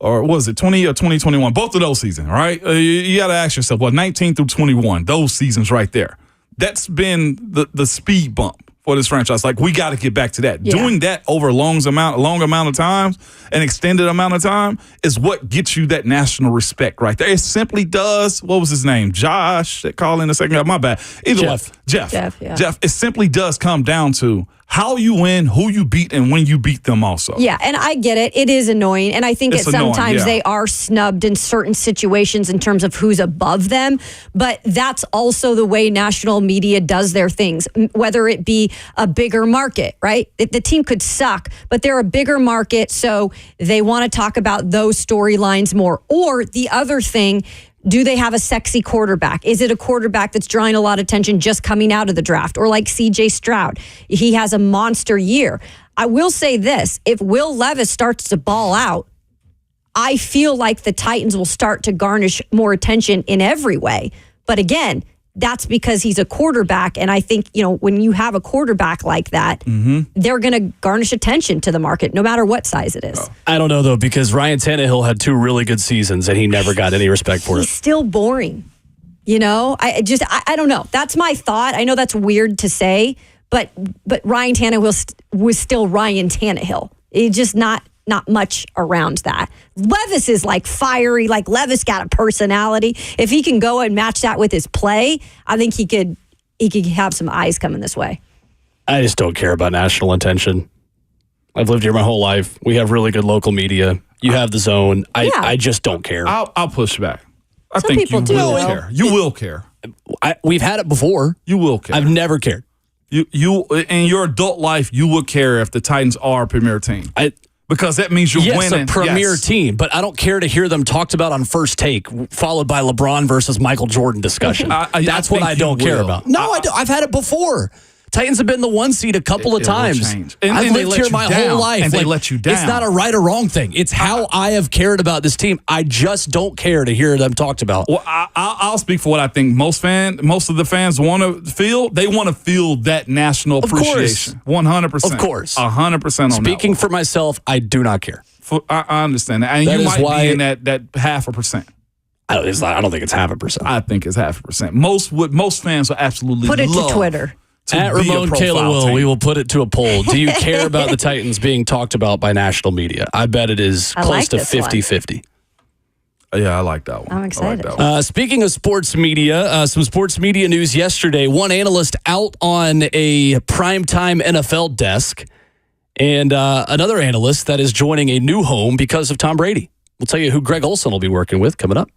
or was it 20 or 2021? Both of those seasons, right? You got to ask yourself, 19 through 21, those seasons right there. That's been the speed bump for this franchise. Like, we got to get back to that. Yeah. Doing that over a long amount of times, an extended amount of time, is what gets you that national respect right there. It simply does. What was his name? Josh. They call in a second. My bad. Jeff. Yeah. Jeff. It simply does come down to how you win, who you beat, and when you beat them also. Yeah, and I get it. It is annoying. And I think sometimes they are snubbed in certain situations in terms of who's above them. But that's also the way national media does their things, whether it be a bigger market, right? The team could suck, but they're a bigger market, so they want to talk about those storylines more. Or the other thing, do they have a sexy quarterback? Is it a quarterback that's drawing a lot of attention just coming out of the draft? Or like C.J. Stroud, he has a monster year. I will say this, if Will Levis starts to ball out, I feel like the Titans will start to garnish more attention in every way. But again, that's because he's a quarterback. And I think, when you have a quarterback like that, they're going to garnish attention to the market, no matter what size it is. I don't know, though, because Ryan Tannehill had 2 really good seasons and he never got any respect for it. He's still boring. I don't know. That's my thought. I know that's weird to say, but Ryan Tannehill was still Ryan Tannehill. It's just not much around that. Levis is like fiery, like Levis got a personality. If he can go and match that with his play, I think he could have some eyes coming this way. I just don't care about national attention. I've lived here my whole life. We have really good local media. You have the Zone. I just don't care. I'll push back. I Some think people you do, will though. care. You will care. We've had it before. You will care. I've never cared. You in your adult life, you will care if the Titans are a premier team. Because that means you're winning. Yes, a premier team, but I don't care to hear them talked about on First Take, followed by LeBron versus Michael Jordan discussion. That's what I don't care about. No, I've had it before. Titans have been the 1 seed a couple of times. I've lived here my whole life. And they let you down. It's not a right or wrong thing. It's how I have cared about this team. I just don't care to hear them talked about. Well, I'll speak for what I think most of the fans want to feel. They want to feel that national appreciation. 100%. Of course. 100% on that. Speaking for myself, I do not care. I understand that. And that you might be in that 0.5%. I don't think it's 0.5%. I think it's 0.5%. Most fans will absolutely put it love to Twitter. At Ramon Kayla Will, we will put it to a poll. Do you care about the Titans being talked about by national media? I bet it is close to 50-50. Yeah, I like that one. I'm excited. Speaking of sports media, some sports media news yesterday. One analyst out on a primetime NFL desk, and another analyst that is joining a new home because of Tom Brady. We'll tell you who Greg Olson will be working with coming up.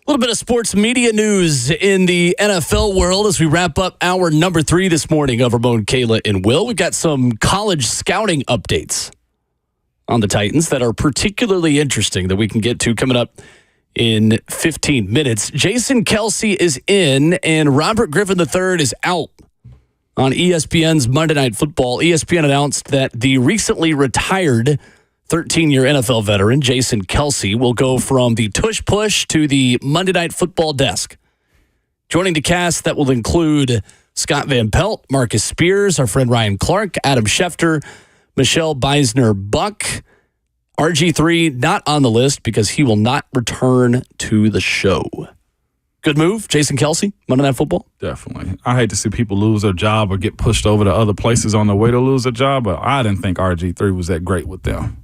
A little bit of sports media news in the NFL world as we wrap up hour number 3 this morning of Ramon, Kayla, and Will. We've got some college scouting updates on the Titans that are particularly interesting that we can get to coming up in 15 minutes. Jason Kelce is in, and Robert Griffin III is out on ESPN's Monday Night Football. ESPN announced that the recently retired 13-year NFL veteran Jason Kelce will go from the tush push to the Monday Night Football desk. Joining the cast that will include Scott Van Pelt, Marcus Spears, our friend Ryan Clark, Adam Schefter, Michelle Beisner-Buck. RG3 not on the list because he will not return to the show. Good move, Jason Kelce, Monday Night Football? Definitely. I hate to see people lose their job or get pushed over to other places on their way to lose their job, but I didn't think RG3 was that great with them.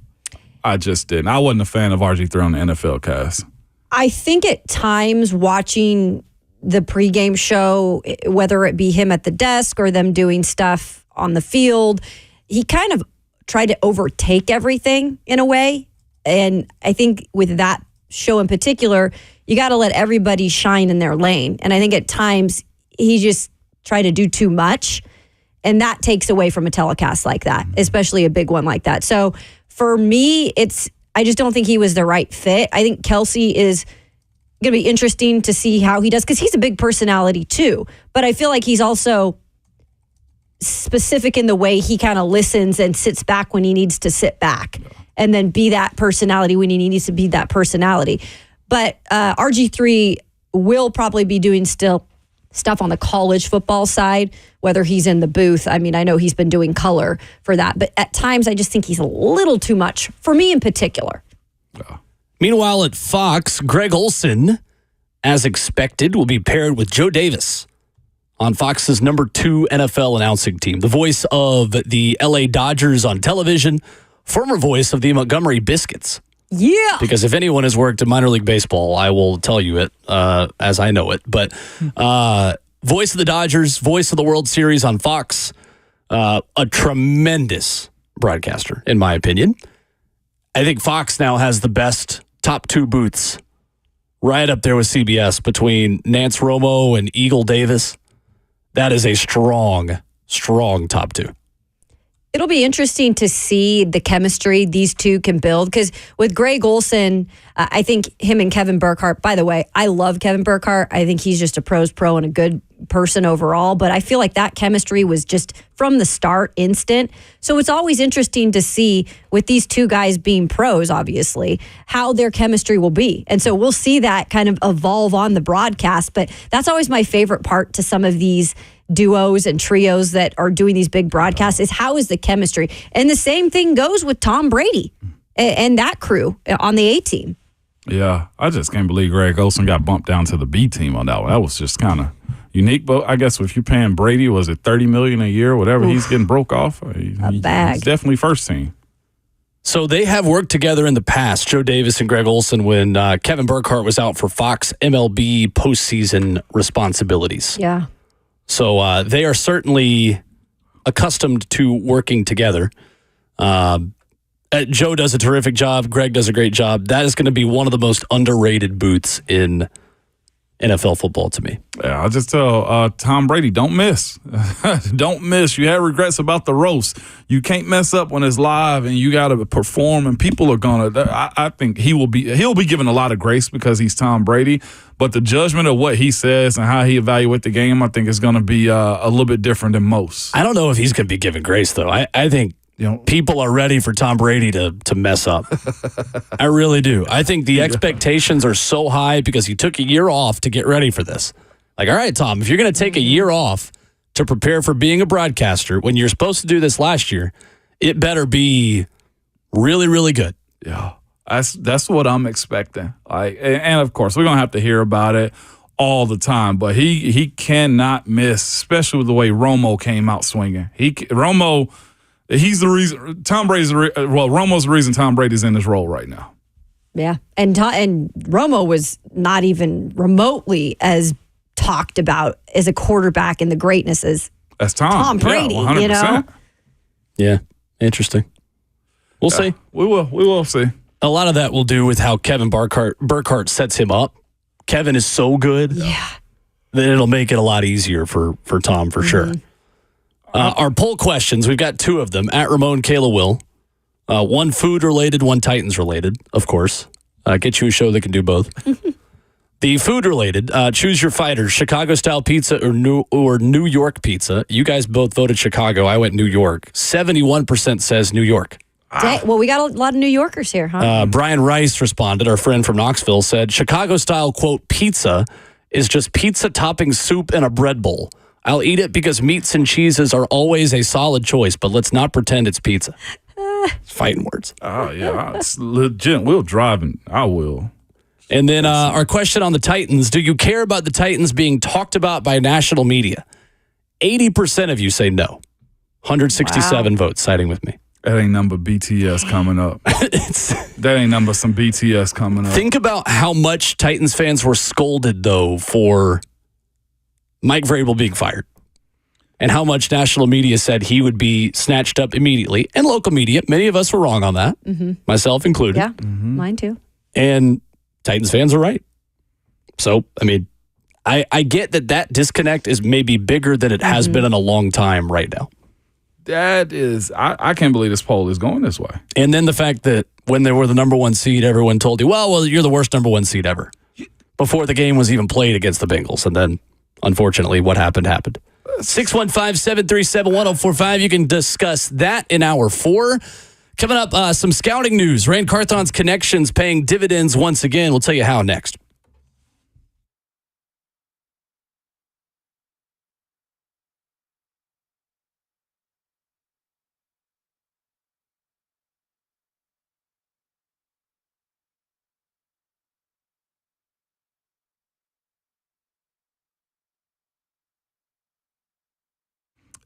I just didn't. I wasn't a fan of RG3 on the NFL cast. I think at times watching the pregame show, whether it be him at the desk or them doing stuff on the field, he kind of tried to overtake everything in a way. And I think with that show in particular, you got to let everybody shine in their lane. And I think at times he just tried to do too much. And that takes away from a telecast like that, especially a big one like that. So for me, I just don't think he was the right fit. I think Kelce is going to be interesting to see how he does because he's a big personality too. But I feel like he's also specific in the way he kind of listens and sits back when he needs to sit back and then be that personality when he needs to be that personality. But RG3 will probably be doing still stuff on the college football side, whether he's in the booth. I mean, I know he's been doing color for that, but at times I just think he's a little too much for me in particular. Yeah. Meanwhile, at Fox, Greg Olsen, as expected, will be paired with Joe Davis on Fox's number 2 NFL announcing team. The voice of the LA Dodgers on television, former voice of the Montgomery Biscuits. Yeah. Because if anyone has worked in minor league baseball, I will tell you it as I know it. But voice of the Dodgers, voice of the World Series on Fox, a tremendous broadcaster, in my opinion. I think Fox now has the best top 2 booths right up there with CBS between Nance Romo and Eagle Davis. That is a strong, strong top 2. It'll be interesting to see the chemistry these two can build because with Greg Olsen, I think him and Kevin Burkhardt, by the way, I love Kevin Burkhardt. I think he's just a pro's pro and a good person overall, but I feel like that chemistry was just from the start instant. So it's always interesting to see with these two guys being pros, obviously, how their chemistry will be. And so we'll see that kind of evolve on the broadcast, but that's always my favorite part to some of these duos and trios that are doing these big broadcasts is how is the chemistry. And the same thing goes with Tom Brady and that crew on the A team. Yeah, I just can't believe Greg Olsen got bumped down to the B team on that one. That was just kind of unique. But I guess if you're paying Brady, was it $30 million a year, whatever, he's getting broke off. He's definitely first team. So they have worked together in the past, Joe Davis and Greg Olsen, when Kevin Burkhardt was out for Fox MLB postseason responsibilities. Yeah. So they are certainly accustomed to working together. Joe does a terrific job. Greg does a great job. That is going to be one of the most underrated booths in NFL football to me. Yeah, I'll just tell Tom Brady, don't miss. Don't miss. You have regrets about the roast. You can't mess up when it's live and you got to perform and people are going to, I think he'll be given a lot of grace because he's Tom Brady, but the judgment of what he says and how he evaluates the game, I think is going to be a little bit different than most. I don't know if he's going to be given grace, though. I think people are ready for Tom Brady to mess up. I really do. I think the expectations are so high because he took a year off to get ready for this. Like, all right, Tom, if you're going to take a year off to prepare for being a broadcaster when you're supposed to do this last year, it better be really, really good. Yeah, that's what I'm expecting. And of course, we're going to have to hear about it all the time, but he cannot miss, especially with the way Romo came out swinging. He's the reason Romo's the reason Tom Brady's in this role right now. Yeah, and Romo was not even remotely as talked about as a quarterback in the greatness as Tom Brady. Yeah, 100%. You know? Yeah, interesting. We'll see. We will see. A lot of that will do with how Kevin Burkhardt sets him up Kevin is so good. Yeah. That it'll make it a lot easier for Tom for sure. Our poll questions, we've got 2 of them. At Ramon, Kayla, Will. One food related, one Titans related, of course. Get you a show that can do both. The food related, choose your fighters, Chicago style pizza or New York pizza. You guys both voted Chicago. I went New York. 71% says New York. Well, we got a lot of New Yorkers here, huh? Brian Rice responded, our friend from Knoxville, said Chicago style, quote, pizza is just pizza topping soup in a bread bowl. I'll eat it because meats and cheeses are always a solid choice, but let's not pretend it's pizza. Fighting words. Oh, yeah. It's legit. We'll drive and I will. And then our question on the Titans, do you care about the Titans being talked about by national media? 80% of you say no. 167 votes siding with me. That ain't number BTS coming up. That ain't number some BTS coming up. Think about how much Titans fans were scolded, though, for Mike Vrabel being fired. And how much national media said he would be snatched up immediately. And local media, many of us were wrong on that, myself included. Yeah, mine too. And Titans fans are right. So, I mean, I get that disconnect is maybe bigger than it has been in a long time right now. That is, I can't believe this poll is going this way. And then the fact that when they were the number 1 seed, everyone told you, well, you're the worst number 1 seed ever. Before the game was even played against the Bengals. And then, unfortunately, what happened. 615-737-1045. You can discuss that in hour 4. Coming up, some scouting news. Rand Carthon's connections paying dividends once again. We'll tell you how next.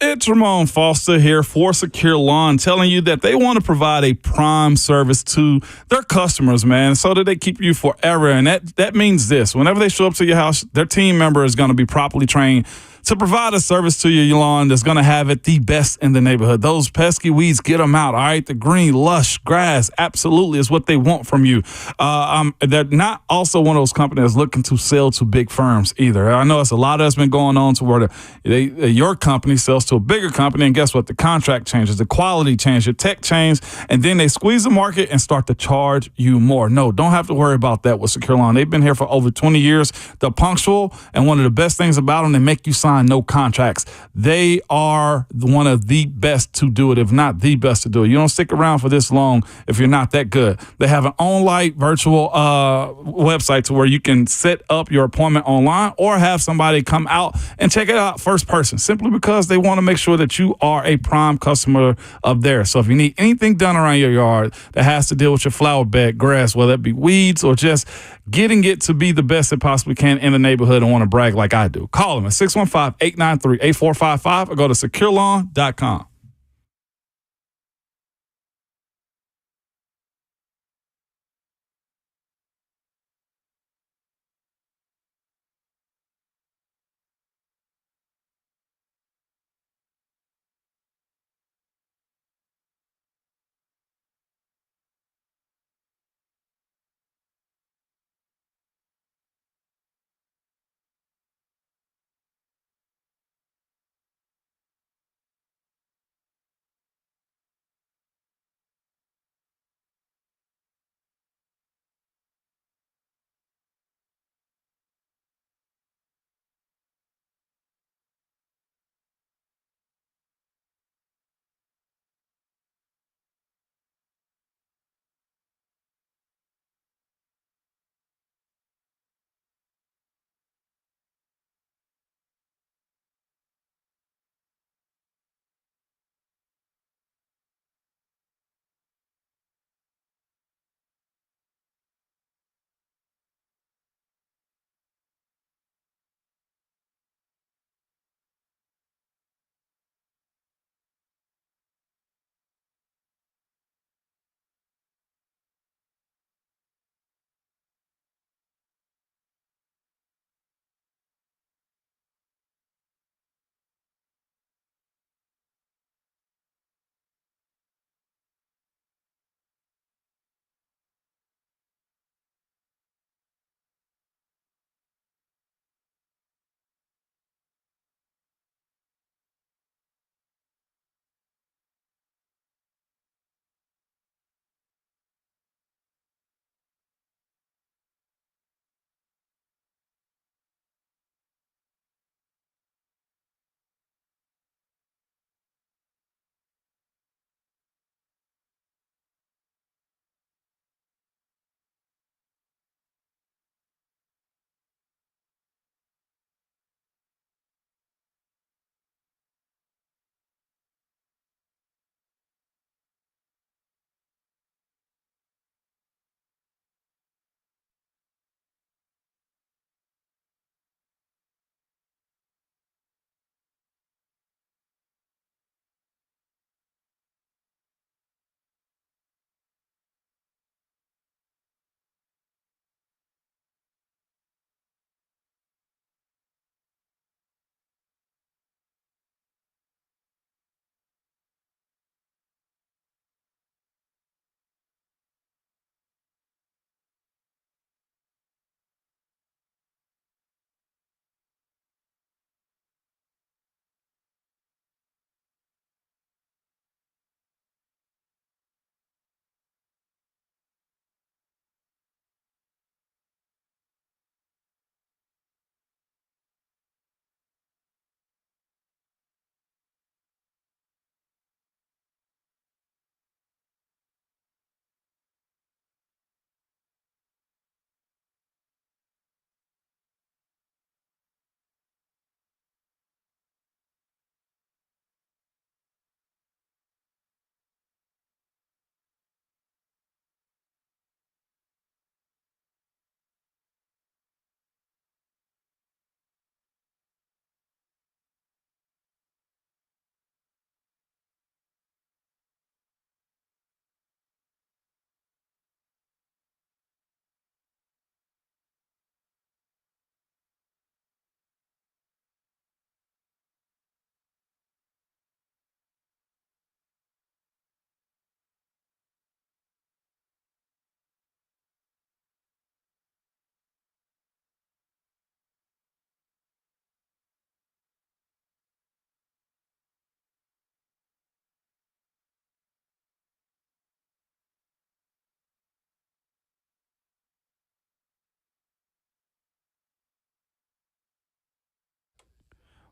It's Ramon Foster here for Secure Lawn, telling you that they want to provide a prime service to their customers, man, so that they keep you forever. And that means this. Whenever they show up to your house, their team member is going to be properly trained to provide a service to your lawn that's going to have it the best in the neighborhood. Those pesky weeds, get them out, all right? The green, lush grass absolutely is what they want from you. They're not also one of those companies looking to sell to big firms either. I know it's a lot of that's been going on to where your company sells to a bigger company, and guess what? The contract changes, the quality changes, your tech change, and then they squeeze the market and start to charge you more. No, don't have to worry about that with Secure Lawn. They've been here for over 20 years. They're punctual, and one of the best things about them, they make you sign no contracts. They are one of the best to do it, if not the best to do it. You don't stick around for this long if you're not that good. They have an online virtual website to where you can set up your appointment online or have somebody come out and check it out first person, simply because they want to make sure that you are a prime customer of theirs. So if you need anything done around your yard that has to deal with your flower bed, grass, whether it be weeds or just getting it to be the best it possibly can in the neighborhood and want to brag like I do, call them at 615-893-8455 or go to securelawn.com.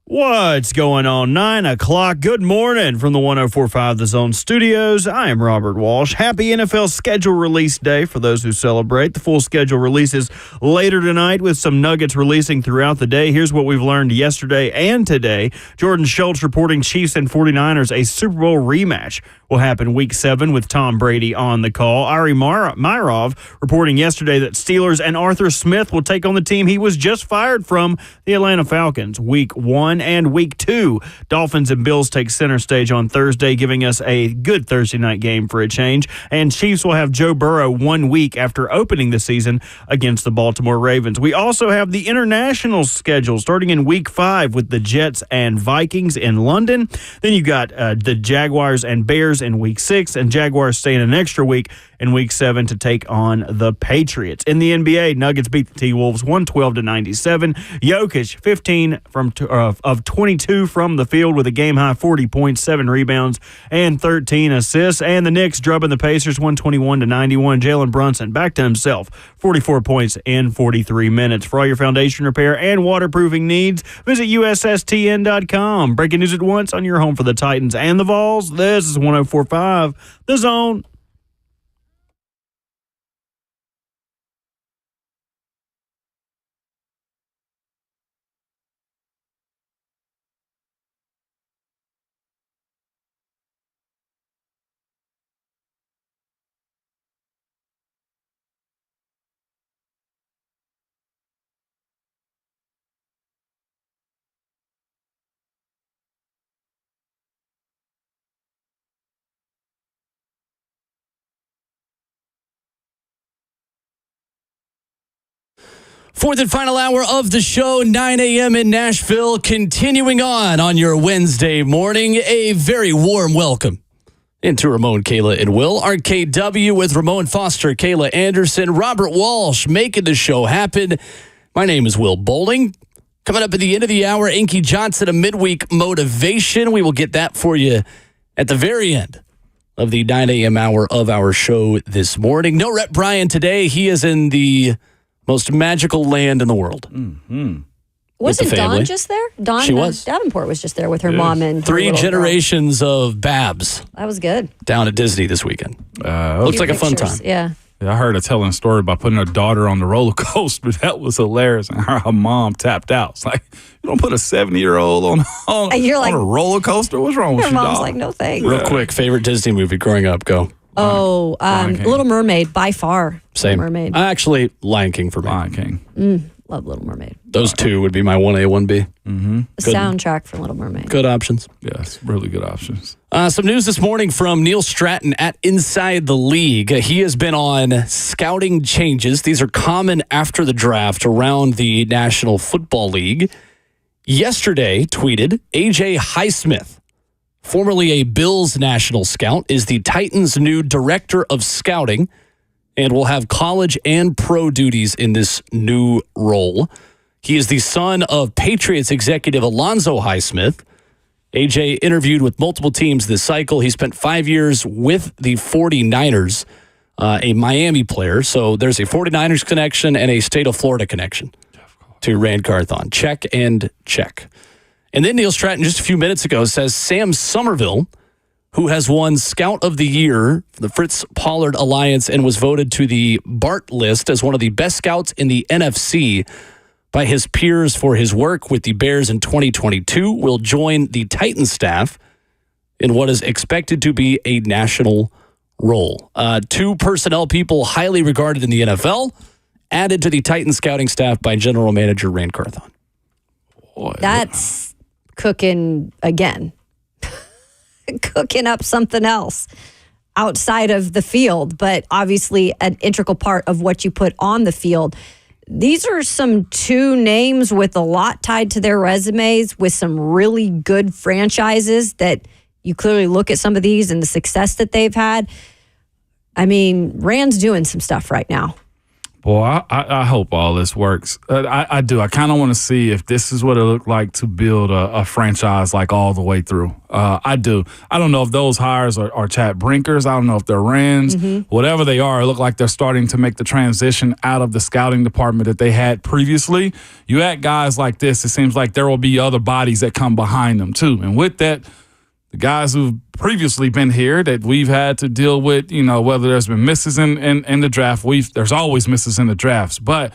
What's going on? 9 o'clock. Good morning from the 104.5 The Zone Studios. I am Robert Walsh. Happy NFL schedule release day for those who celebrate. The full schedule releases later tonight with some nuggets releasing throughout the day. Here's what we've learned yesterday and today. Jordan Schultz reporting Chiefs and 49ers, a Super Bowl rematch will happen Week 7 with Tom Brady on the call. Ari Myrov reporting yesterday that Steelers and Arthur Smith will take on the team he was just fired from, the Atlanta Falcons, Week 1 and Week 2. Dolphins and Bills take center stage on Thursday, giving us a good Thursday night game for a change. And Chiefs will have Joe Burrow 1 week after opening the season against the Baltimore Ravens. We also have the international schedule starting in Week 5 with the Jets and Vikings in London. Then you got the Jaguars and Bears in Week 6, and Jaguars staying an extra week in Week 7 to take on the Patriots. In the NBA, Nuggets beat the T-Wolves 112-97. Jokic, 15 of 22 from the field with a game-high 40 points, 7 rebounds, and 13 assists. And the Knicks drubbing the Pacers 121-91. Jalen Brunson back to himself, 44 points in 43 minutes. For all your foundation repair and waterproofing needs, visit USSTN.com. Breaking news at once on your home for the Titans and the Vols. This is 104.5 The Zone. Fourth and final hour of the show, 9 a.m. in Nashville. Continuing on your Wednesday morning, a very warm welcome into Ramon, Kayla, and Will. RKW with Ramon Foster, Kayla Anderson, Robert Walsh making the show happen. My name is Will Bowling. Coming up at the end of the hour, Inky Johnson, a midweek motivation. We will get that for you at the very end of the 9 a.m. hour of our show this morning. No Rep Brian today. He is in the most magical land in the world. Mm-hmm. Wasn't Dawn just there? Dawn, she was. Davenport was just there with her mom and her 3 generations of Babs. That was good. Down at Disney this weekend. Looks like a fun time. Yeah. I heard her telling a story about putting her daughter on the roller coaster. That was hilarious. And her mom tapped out. It's like, you don't put a 70-year-old on a roller coaster? What's wrong with your dog? Mom's like, no thanks. Real quick, favorite Disney movie growing up, go. Oh, Little Mermaid, by far. Same. Little Mermaid. Actually, Lion King for me. Lion King. Love Little Mermaid. Those two would be my 1A, 1B. Mm-hmm. The soundtrack for Little Mermaid. Good options. Yes, really good options. Some news this morning from Neil Stratton at Inside the League. He has been on scouting changes. These are common after the draft around the National Football League. Yesterday, tweeted, A.J. Highsmith, formerly a Bills national scout, is the Titans' new director of scouting and will have college and pro duties in this new role. He is the son of Patriots executive Alonzo Highsmith. AJ interviewed with multiple teams this cycle. He spent 5 years with the 49ers, a Miami player. So there's a 49ers connection and a state of Florida connection to Rand Carthon. Check and check. And then Neil Stratton, just a few minutes ago, says Sam Somerville, who has won Scout of the Year, the Fritz Pollard Alliance, and was voted to the BART list as one of the best scouts in the NFC by his peers for his work with the Bears in 2022, will join the Titans staff in what is expected to be a national role. 2 personnel people highly regarded in the NFL, added to the Titans scouting staff by General Manager Rand Carthon. That's cooking again. Cooking up something else outside of the field, but obviously an integral part of what you put on the field. These are some 2 names with a lot tied to their resumes with some really good franchises that you clearly look at some of these and the success that they've had. I mean, Rand's doing some stuff right now. Boy, I hope all this works. I do. I kind of want to see if this is what it looked like to build a franchise like all the way through. I do. I don't know if those hires are Chad Brinkers. I don't know if they're Rans. Whatever they are, it look like they're starting to make the transition out of the scouting department that they had previously. You add guys like this, it seems like there will be other bodies that come behind them too. And with that, the guys who've previously been here that we've had to deal with, whether there's been misses in the draft, there's always misses in the drafts. But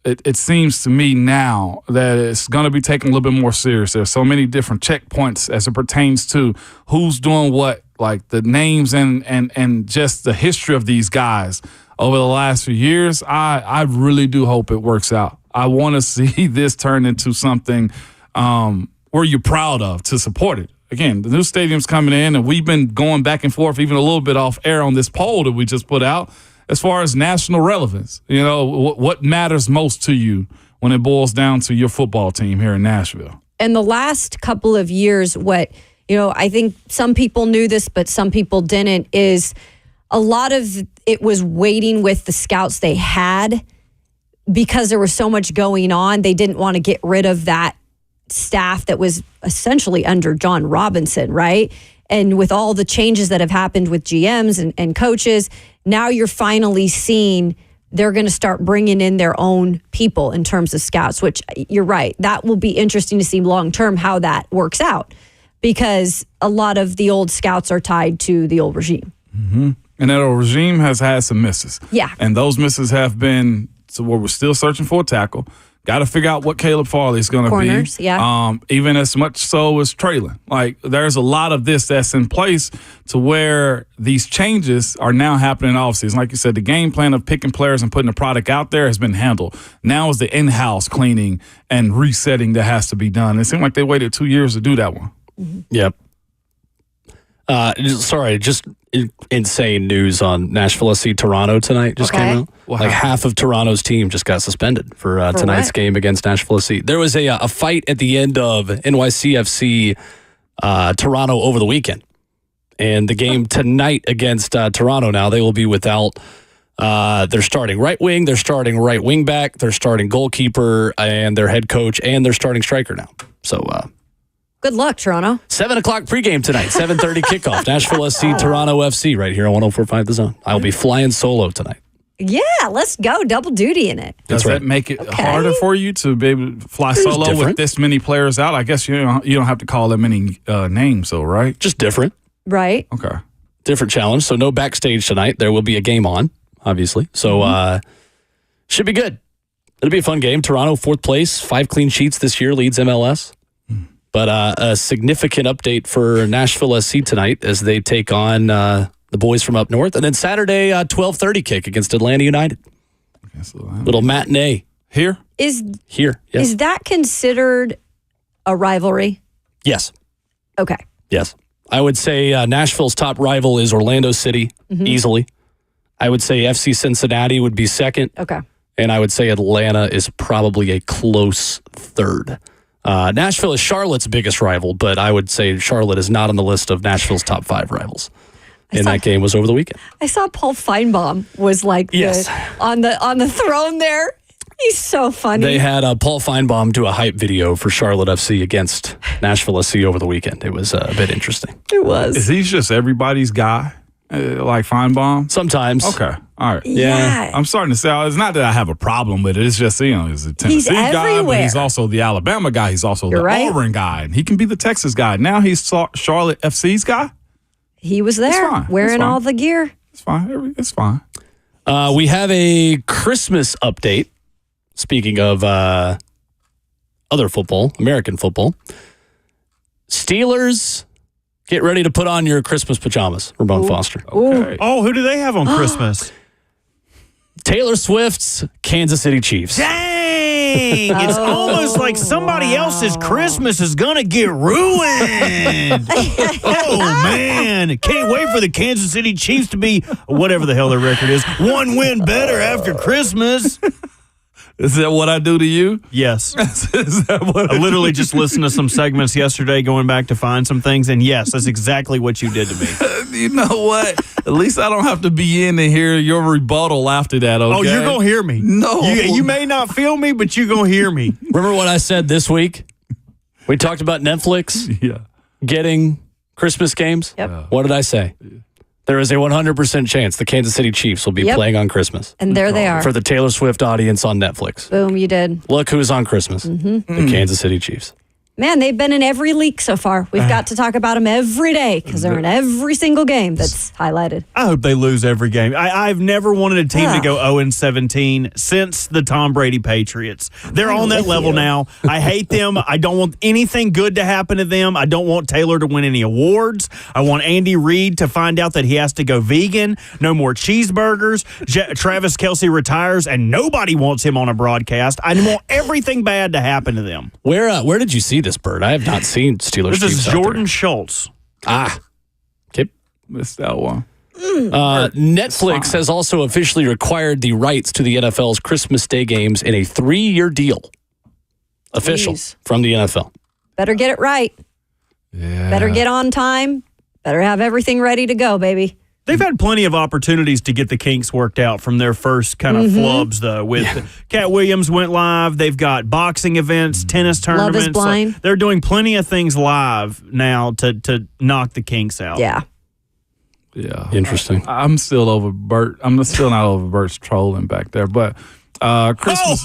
it seems to me now that it's going to be taken a little bit more serious. There's so many different checkpoints as it pertains to who's doing what, like the names and just the history of these guys over the last few years. I really do hope it works out. I want to see this turn into something where you're proud of to support it. Again, the new stadium's coming in, and we've been going back and forth even a little bit off air on this poll that we just put out as far as national relevance. What matters most to you when it boils down to your football team here in Nashville? And the last couple of years, I think some people knew this, but some people didn't, is a lot of it was waiting with the scouts they had because there was so much going on. They didn't want to get rid of that staff that was essentially under John Robinson, right? And with all the changes that have happened with GMs and coaches, now you're finally seeing they're going to start bringing in their own people in terms of scouts, which you're right. That will be interesting to see long-term how that works out because a lot of the old scouts are tied to the old regime. Mm-hmm. And that old regime has had some misses. Yeah. And those misses have been to where we're still searching for a tackle. Got to figure out what Caleb Farley is going to be. Corners, yeah. Even as much so as Traylon. Like, there's a lot of this that's in place to where these changes are now happening in offseason. Like you said, the game plan of picking players and putting the product out there has been handled. Now is the in-house cleaning and resetting that has to be done. It seemed like they waited 2 years to do that one. Mm-hmm. Yep. Just insane news on Nashville SC Toronto tonight just came out. Wow. Like half of Toronto's team just got suspended for tonight's game against Nashville SC. There was a fight at the end of NYCFC Toronto over the weekend. And the game tonight against Toronto now, they will be without their starting right wing, their starting right wing back, their starting goalkeeper, and their head coach, and their starting striker now. So good luck, Toronto. 7 o'clock pregame tonight, 7:30 kickoff. Nashville SC, Toronto FC, right here on 104.5 The Zone. I'll be flying solo tonight. Yeah, let's go. Double duty in it. Does that make it harder for you to be able to fly solo with this many players out? I guess you don't have to call that many names, though, right? Just different. Right. Okay. Different challenge. So no backstage tonight. There will be a game on, obviously. So should be good. It'll be a fun game. Toronto, 4th place, 5 clean sheets this year, leads MLS. But a significant update for Nashville SC tonight as they take on the boys from up north. And then Saturday, 12:30 kick against Atlanta United. Little matinee. Here? Here, yes. Is that considered a rivalry? Yes. Okay. Yes. I would say Nashville's top rival is Orlando City, easily. I would say FC Cincinnati would be second. Okay. And I would say Atlanta is probably a close third. Nashville is Charlotte's biggest rival, but I would say Charlotte is not on the list of Nashville's top 5 rivals. That game was over the weekend. I saw Paul Feinbaum was like on the throne there. He's so funny. They had Paul Feinbaum do a hype video for Charlotte FC against Nashville SC over the weekend. It was a bit interesting. It was. Is he just everybody's guy, like Feinbaum? Sometimes. Okay. All right. Yeah. I'm starting to say, it's not that I have a problem with it. It's just, he's a Tennessee guy, but he's also the Alabama guy. He's also the Auburn guy. And he can be the Texas guy. Now he's Charlotte FC's guy. He was there wearing all the gear. It's fine. It's fine. We have a Christmas update. Speaking of other football, American football. Steelers, get ready to put on your Christmas pajamas, Ramon Foster. Okay. Oh, who do they have on Christmas? Taylor Swift's Kansas City Chiefs. Dang! It's almost like somebody else's Christmas is going to get ruined. Oh, man. Can't wait for the Kansas City Chiefs to be, whatever the hell their record is, 1 win better after Christmas. Is that what I do to you? Yes. Is that what I literally just listened to some segments yesterday going back to find some things, and yes, that's exactly what you did to me. You know what? At least I don't have to be in to hear your rebuttal after that, okay? Oh, you're going to hear me. No. You may not feel me, but you're going to hear me. Remember what I said this week? We talked about Netflix getting Christmas games. Yep. What did I say? There is a 100% chance the Kansas City Chiefs will be playing on Christmas. And there they are. For the Taylor Swift audience on Netflix. Boom, you did. Look who's on Christmas. The Kansas City Chiefs. Man, they've been in every leak so far. We've got to talk about them every day because they're in every single game that's highlighted. I hope they lose every game. I've never wanted a team to go 0-17 since the Tom Brady Patriots. They're on that level now. I hate them. I don't want anything good to happen to them. I don't want Taylor to win any awards. I want Andy Reid to find out that he has to go vegan. No more cheeseburgers. Travis Kelce retires and nobody wants him on a broadcast. I want everything bad to happen to them. Where did you see this, Bird? I have not seen Steelers. This is Chiefs Jordan Schultz. Okay. Missed that one. Netflix has also officially acquired the rights to the NFL's Christmas Day games in a 3-year deal. Official from the NFL. Better get it right. Yeah. Better get on time. Better have everything ready to go, baby. They've had plenty of opportunities to get the kinks worked out from their first kind of flubs, though. With Cat Williams went live. They've got boxing events, tennis tournaments. Love is Blind. They're doing plenty of things live now to knock the kinks out. Yeah. Yeah. Interesting. I'm still over Bert. I'm still not over Bert's trolling back there, but Christmas.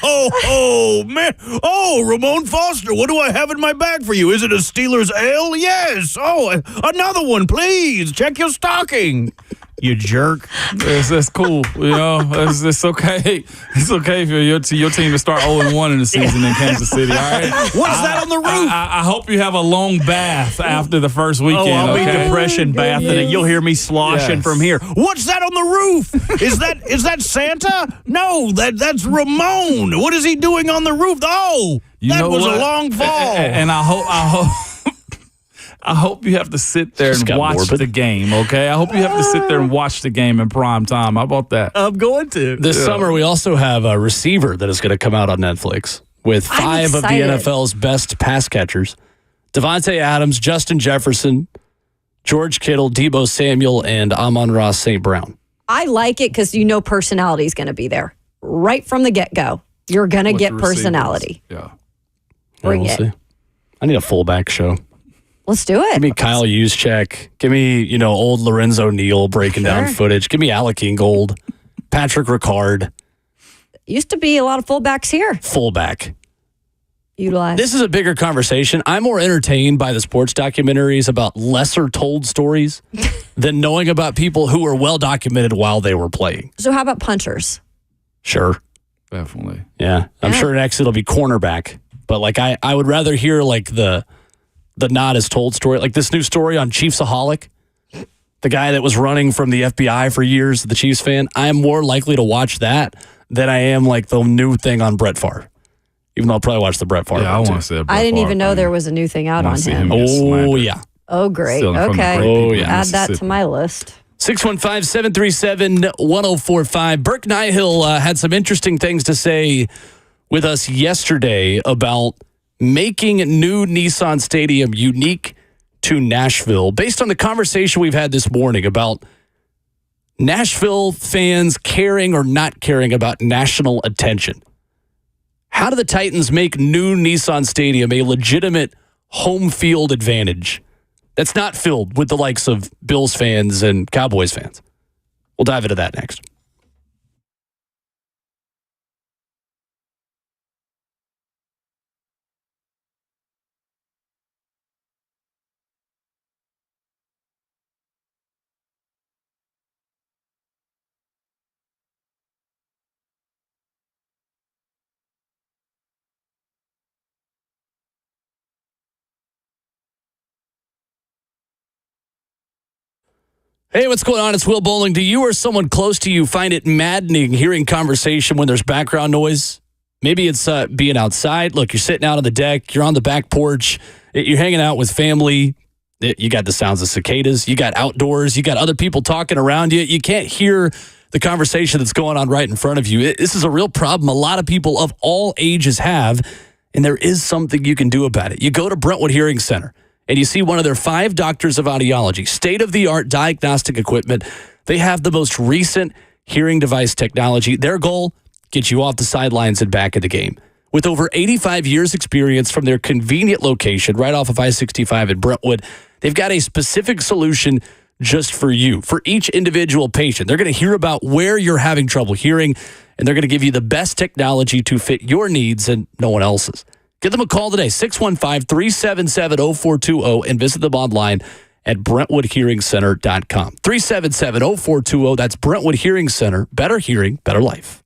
Oh, man. Oh, Ramon Foster, what do I have in my bag for you? Is it a Steelers ale? Yes. Oh, another one, please. Check your stocking. You jerk. That's cool. You know, it's okay. It's okay for your team to start 0-1 in the season in Kansas City. All right. What's that on the roof? I hope you have a long bath after the first weekend. I'll be okay? depression bathing it. You'll hear me sloshing from here. What's that on the roof? Is that Santa? No, that's Ramon. What is he doing on the roof? Oh, that was a long fall. And I hope you have to sit there and watch the game, okay? I hope you have to sit there and watch the game in prime time. How about that? I'm going to. This summer, we also have a receiver that is going to come out on Netflix with 5 of the NFL's best pass catchers. Devontae Adams, Justin Jefferson, George Kittle, Deebo Samuel, and Amon-Ra St. Brown. I like it because personality is going to be there. Right from the get-go, you're going to get personality. Yeah. Bring it. See. I need a fullback show. Let's do it. Give me Kyle Juszczyk. Give me, old Lorenzo Neal breaking down footage. Give me Alec Ingold, Patrick Ricard. Used to be a lot of fullbacks here. Fullback. Utilize. This is a bigger conversation. I'm more entertained by the sports documentaries about lesser told stories than knowing about people who were well documented while they were playing. So how about punchers? Sure. Definitely. Yeah. I'm sure next it'll be cornerback. But I would rather hear the not as told story, like this new story on Chiefsaholic, the guy that was running from the FBI for years, the Chiefs fan. I am more likely to watch that than I am the new thing on Brett Favre. Even though I'll probably watch the Brett Favre. Yeah, I want to say I didn't even know there was a new thing out on him. Oh, yeah. Oh, great. Okay. Oh, yeah. Add that to my list. 615-737-1045. Burke Nihill had some interesting things to say with us yesterday about making new Nissan Stadium unique to Nashville, based on the conversation we've had this morning about Nashville fans caring or not caring about national attention. How do the Titans make new Nissan Stadium a legitimate home field advantage that's not filled with the likes of Bills fans and Cowboys fans? We'll dive into that next. Hey, what's going on? It's Will Bowling. Do you or someone close to you find it maddening hearing conversation when there's background noise? Maybe it's being outside. Look, you're sitting out on the deck. You're on the back porch. You're hanging out with family. You got the sounds of cicadas. You got outdoors. You got other people talking around you. You can't hear the conversation that's going on right in front of you. This is a real problem a lot of people of all ages have, and there is something you can do about it. You go to Brentwood Hearing Center, and you see one of their 5 doctors of audiology, state-of-the-art diagnostic equipment. They have the most recent hearing device technology. Their goal, get you off the sidelines and back in the game. With over 85 years experience from their convenient location right off of I-65 in Brentwood, they've got a specific solution just for you, for each individual patient. They're going to hear about where you're having trouble hearing, and they're going to give you the best technology to fit your needs and no one else's. Give them a call today, 615-377-0420, and visit them online at BrentwoodHearingCenter.com. 377-0420, that's Brentwood Hearing Center. Better hearing, better life.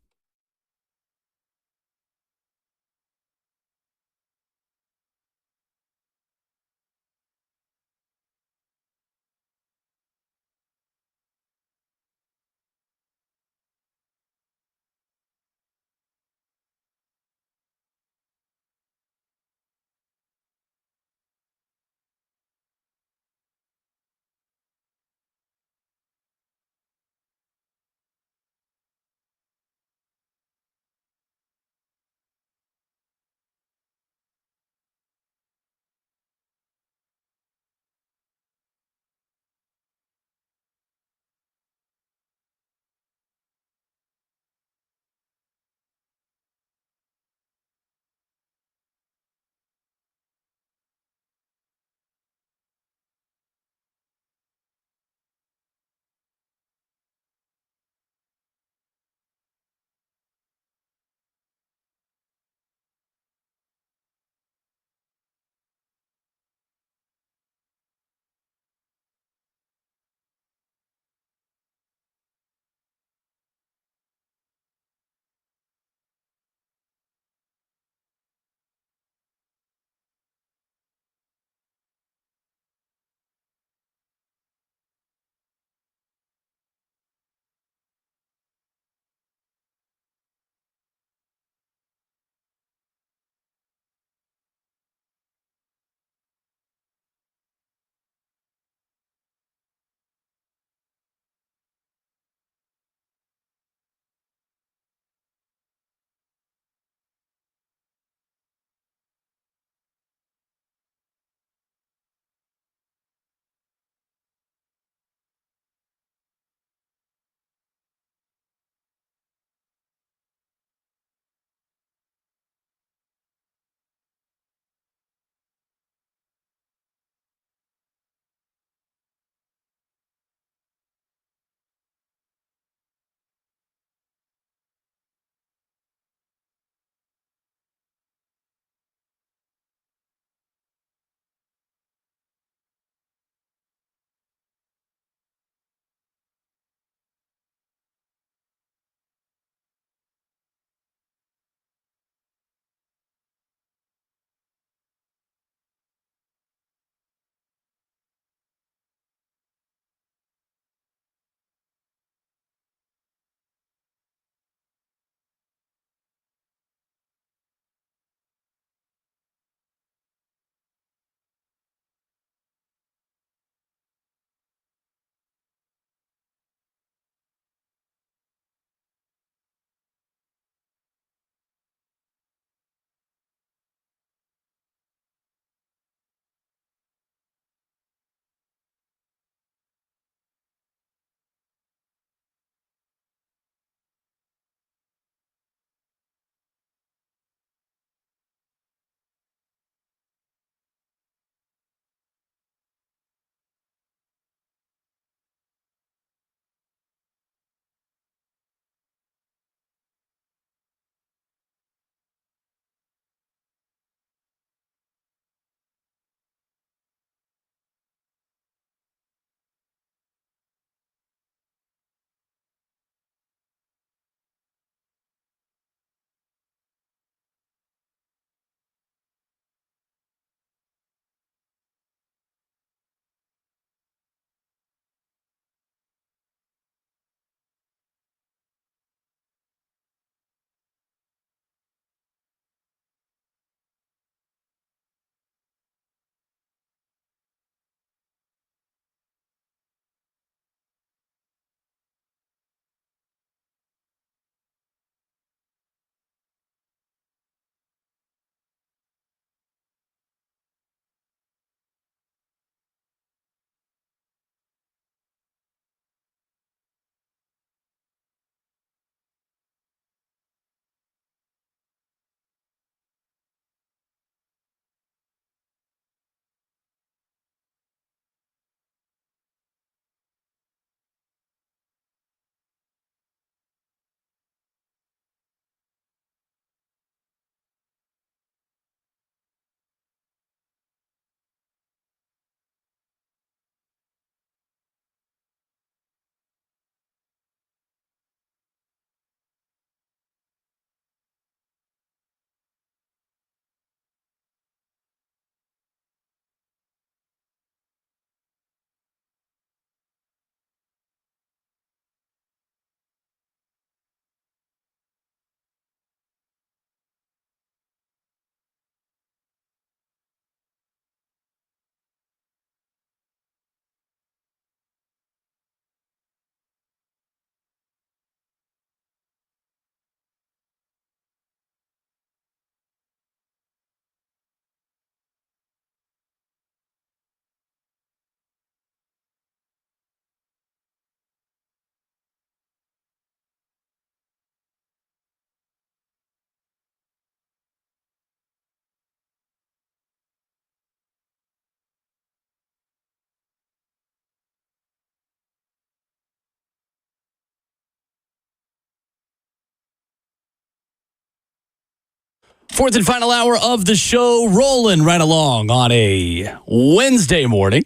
Fourth and final hour of the show, rolling right along on a Wednesday morning.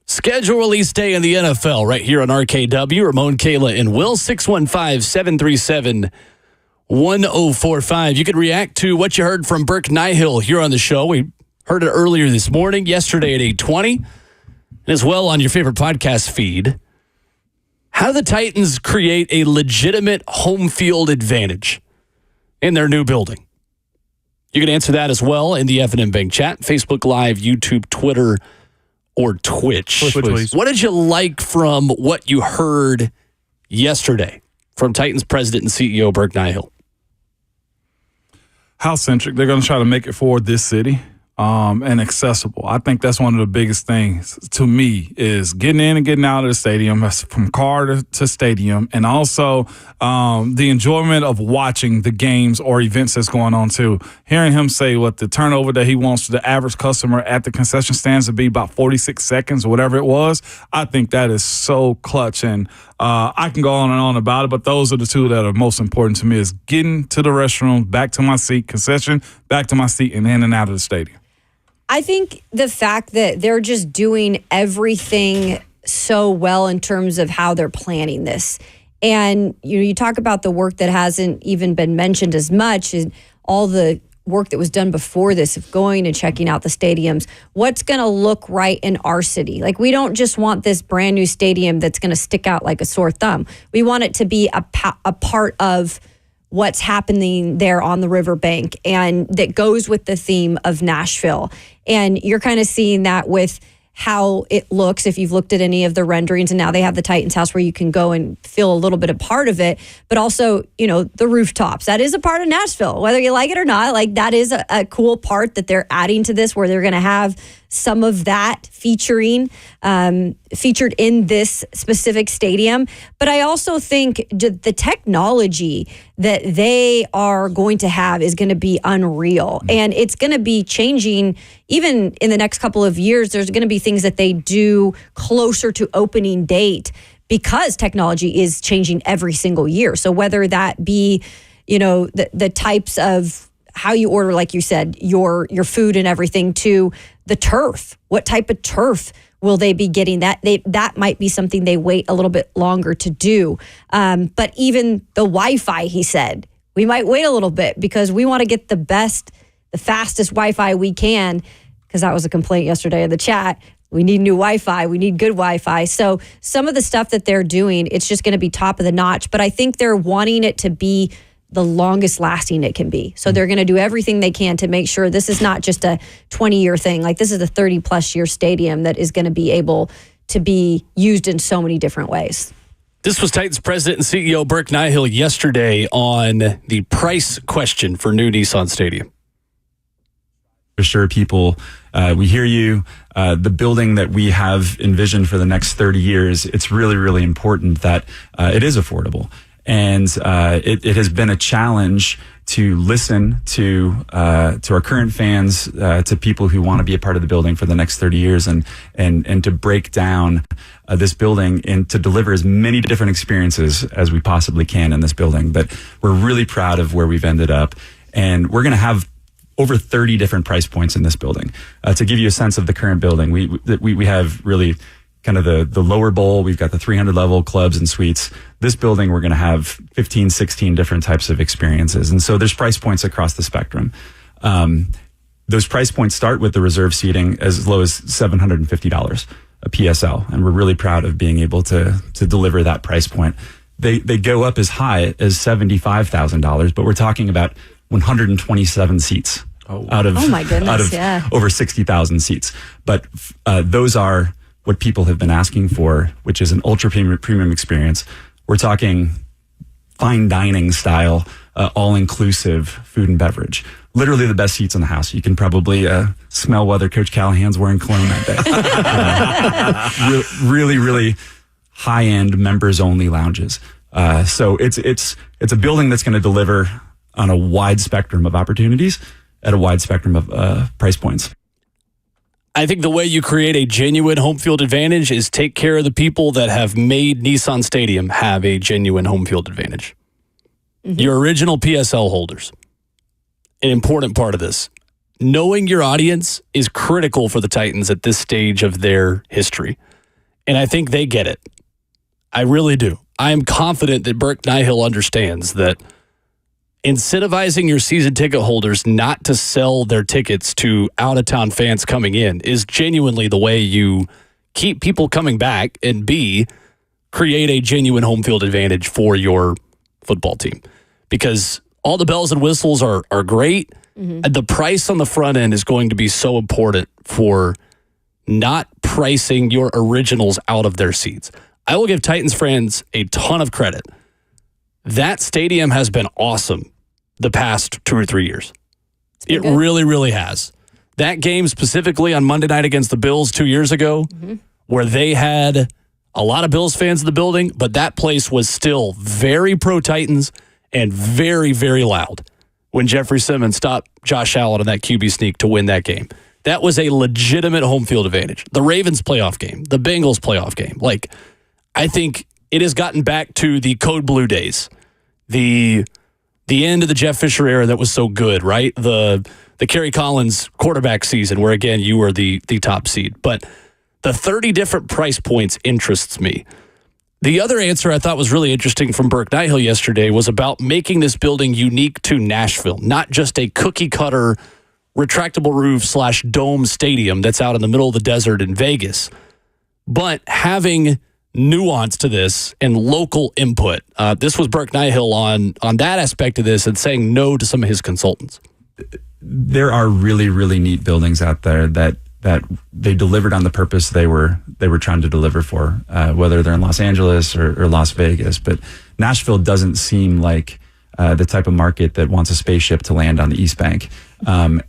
Schedule release day in the NFL right here on RKW. Ramon, Kayla, and Will, 615-737-1045. You can react to what you heard from Burke Nihill here on the show. We heard it earlier this morning, yesterday at 8:20, and as well on your favorite podcast feed. How do the Titans create a legitimate home field advantage in their new building? You can answer that as well in the F&M Bank chat, Facebook Live, YouTube, Twitter, or Twitch. Please. What did you like from what you heard yesterday from Titans president and CEO Burke Nihill? House-centric. They're going to try to make it for this city and accessible. I think that's one of the biggest things to me is getting in and getting out of the stadium, from car to stadium, and also the enjoyment of watching the games or events that's going on too. Hearing him say what the turnover that he wants the average customer at the concession stands to be about 46 seconds or whatever it was, I think that is so clutch. And I can go on and on about it, but those are the two that are most important to me is getting to the restroom, back to my seat, concession, back to my seat, and in and out of the stadium. I think the fact that they're just doing everything so well in terms of how they're planning this. And you talk about the work that hasn't even been mentioned as much, and all the work that was done before this of going and checking out the stadiums. What's going to look right in our city? Like, we don't just want this brand new stadium that's going to stick out like a sore thumb. We want it to be a part of what's happening there on the riverbank, and that goes with the theme of Nashville. And you're kind of seeing that with how it looks if you've looked at any of the renderings, and now they have the Titans house where you can go and feel a little bit a part of it, but also, the rooftops. That is a part of Nashville, whether you like it or not. Like, that is a cool part that they're adding to this, where they're going to have some of that featured in this specific stadium. But I also think the technology that they are going to have is going to be unreal. And it's going to be changing even in the next couple of years. There's going to be things that they do closer to opening date because technology is changing every single year. So whether that be, the types of how you order, like you said, your food and everything, to the turf. What type of turf will they be getting? That might be something they wait a little bit longer to do. But even the Wi-Fi, he said, we might wait a little bit because we want to get the fastest Wi-Fi we can, because that was a complaint yesterday in the chat. We need new Wi-Fi. We need good Wi-Fi. So some of the stuff that they're doing, it's just going to be top of the notch. But I think they're wanting it to be the longest lasting it can be. So they're going to do everything they can to make sure this is not just a 20-year thing. Like, this is a 30-plus year stadium that is going to be able to be used in so many different ways. This was Titans president and CEO Burke Nihill yesterday on the price question for new Nissan Stadium. For sure, people, we hear you. The building that we have envisioned for the next 30 years, it's really, really important that it is affordable. And it has been a challenge to listen to our current fans, to people who want to be a part of the building for the next 30 years, and to break down this building and to deliver as many different experiences as we possibly can in this building. But we're really proud of where we've ended up, and we're going to have over 30 different price points in this building. To give you a sense of the current building, we have really kind of the lower bowl. We've got the 300 level clubs and suites. This building, we're going to have 15, 16 different types of experiences. And so there's price points across the spectrum. Those price points start with the reserve seating as low as $750 a PSL. And we're really proud of being able to deliver that price point. They go up as high as $75,000, but we're talking about 127 seats out of over 60,000 seats. But those are what people have been asking for, which is an ultra premium experience. We're talking fine dining style, all-inclusive food and beverage. Literally the best seats in the house. You can probably smell whether Coach Callahan's wearing cologne that day. Really, really high-end members-only lounges. So it's a building that's going to deliver on a wide spectrum of opportunities at a wide spectrum of price points. I think the way you create a genuine home field advantage is take care of the people that have made Nissan Stadium have a genuine home field advantage. Mm-hmm. Your original PSL holders. an important part of this. Knowing your audience is critical for the Titans at this stage of their history. And I think they get it. I really do. I am confident that Burke Nihill understands that incentivizing your season ticket holders not to sell their tickets to out-of-town fans coming in is genuinely the way you keep people coming back and B, create a genuine home field advantage for your football team. Because all the bells and whistles are great. Mm-hmm. The price on the front end is going to be so important for not pricing your originals out of their seats. I will give Titans fans a ton of credit. That stadium has been awesome the past 2 or 3 years. It really, really has. That game specifically on Monday night against the Bills 2 years ago, where they had a lot of Bills fans in the building, but that place was still very pro-Titans and very, very loud when Jeffrey Simmons stopped Josh Allen on that QB sneak to win that game. That was a legitimate home field advantage. The Ravens playoff game, the Bengals playoff game. Like, I think it has gotten back to the Code Blue days. The end of the Jeff Fisher era that was so good, right? The Kerry Collins quarterback season where, again, you were the top seed. But the 30 different price points interests me. The other answer I thought was really interesting from Burke Nihill yesterday was about making this building unique to Nashville, not just a cookie-cutter retractable roof / dome stadium that's out in the middle of the desert in Vegas, but having nuance to this and local input. This was Burke Nihill on that aspect of this and saying no to some of his consultants. There are really, really neat buildings out there that they delivered on the purpose they were trying to deliver for, whether they're in Los Angeles or Las Vegas. But Nashville doesn't seem like the type of market that wants a spaceship to land on the East Bank. And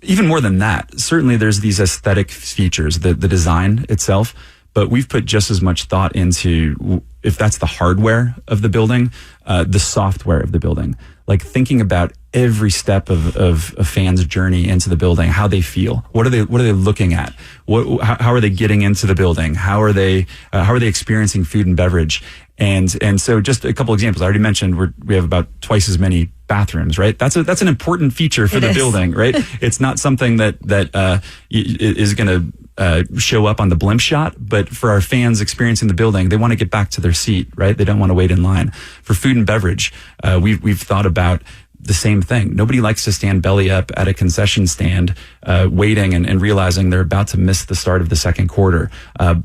even more than that, certainly there's these aesthetic features, the design itself, but we've put just as much thought into, if that's the hardware of the building, the software of the building. Like thinking about every step of a fan's journey into the building, how they feel, what are they looking at, how are they getting into the building, how are they experiencing food and beverage, and so just a couple examples. I already mentioned we have about twice as many bathrooms, right? That's an important feature for the building, right? It's not something that is going to show up on the blimp shot, but for our fans experiencing the building, they want to get back to their seat, right? They don't want to wait in line. For food and beverage, we've thought about the same thing. Nobody likes to stand belly up at a concession stand, waiting and realizing they're about to miss the start of the second quarter.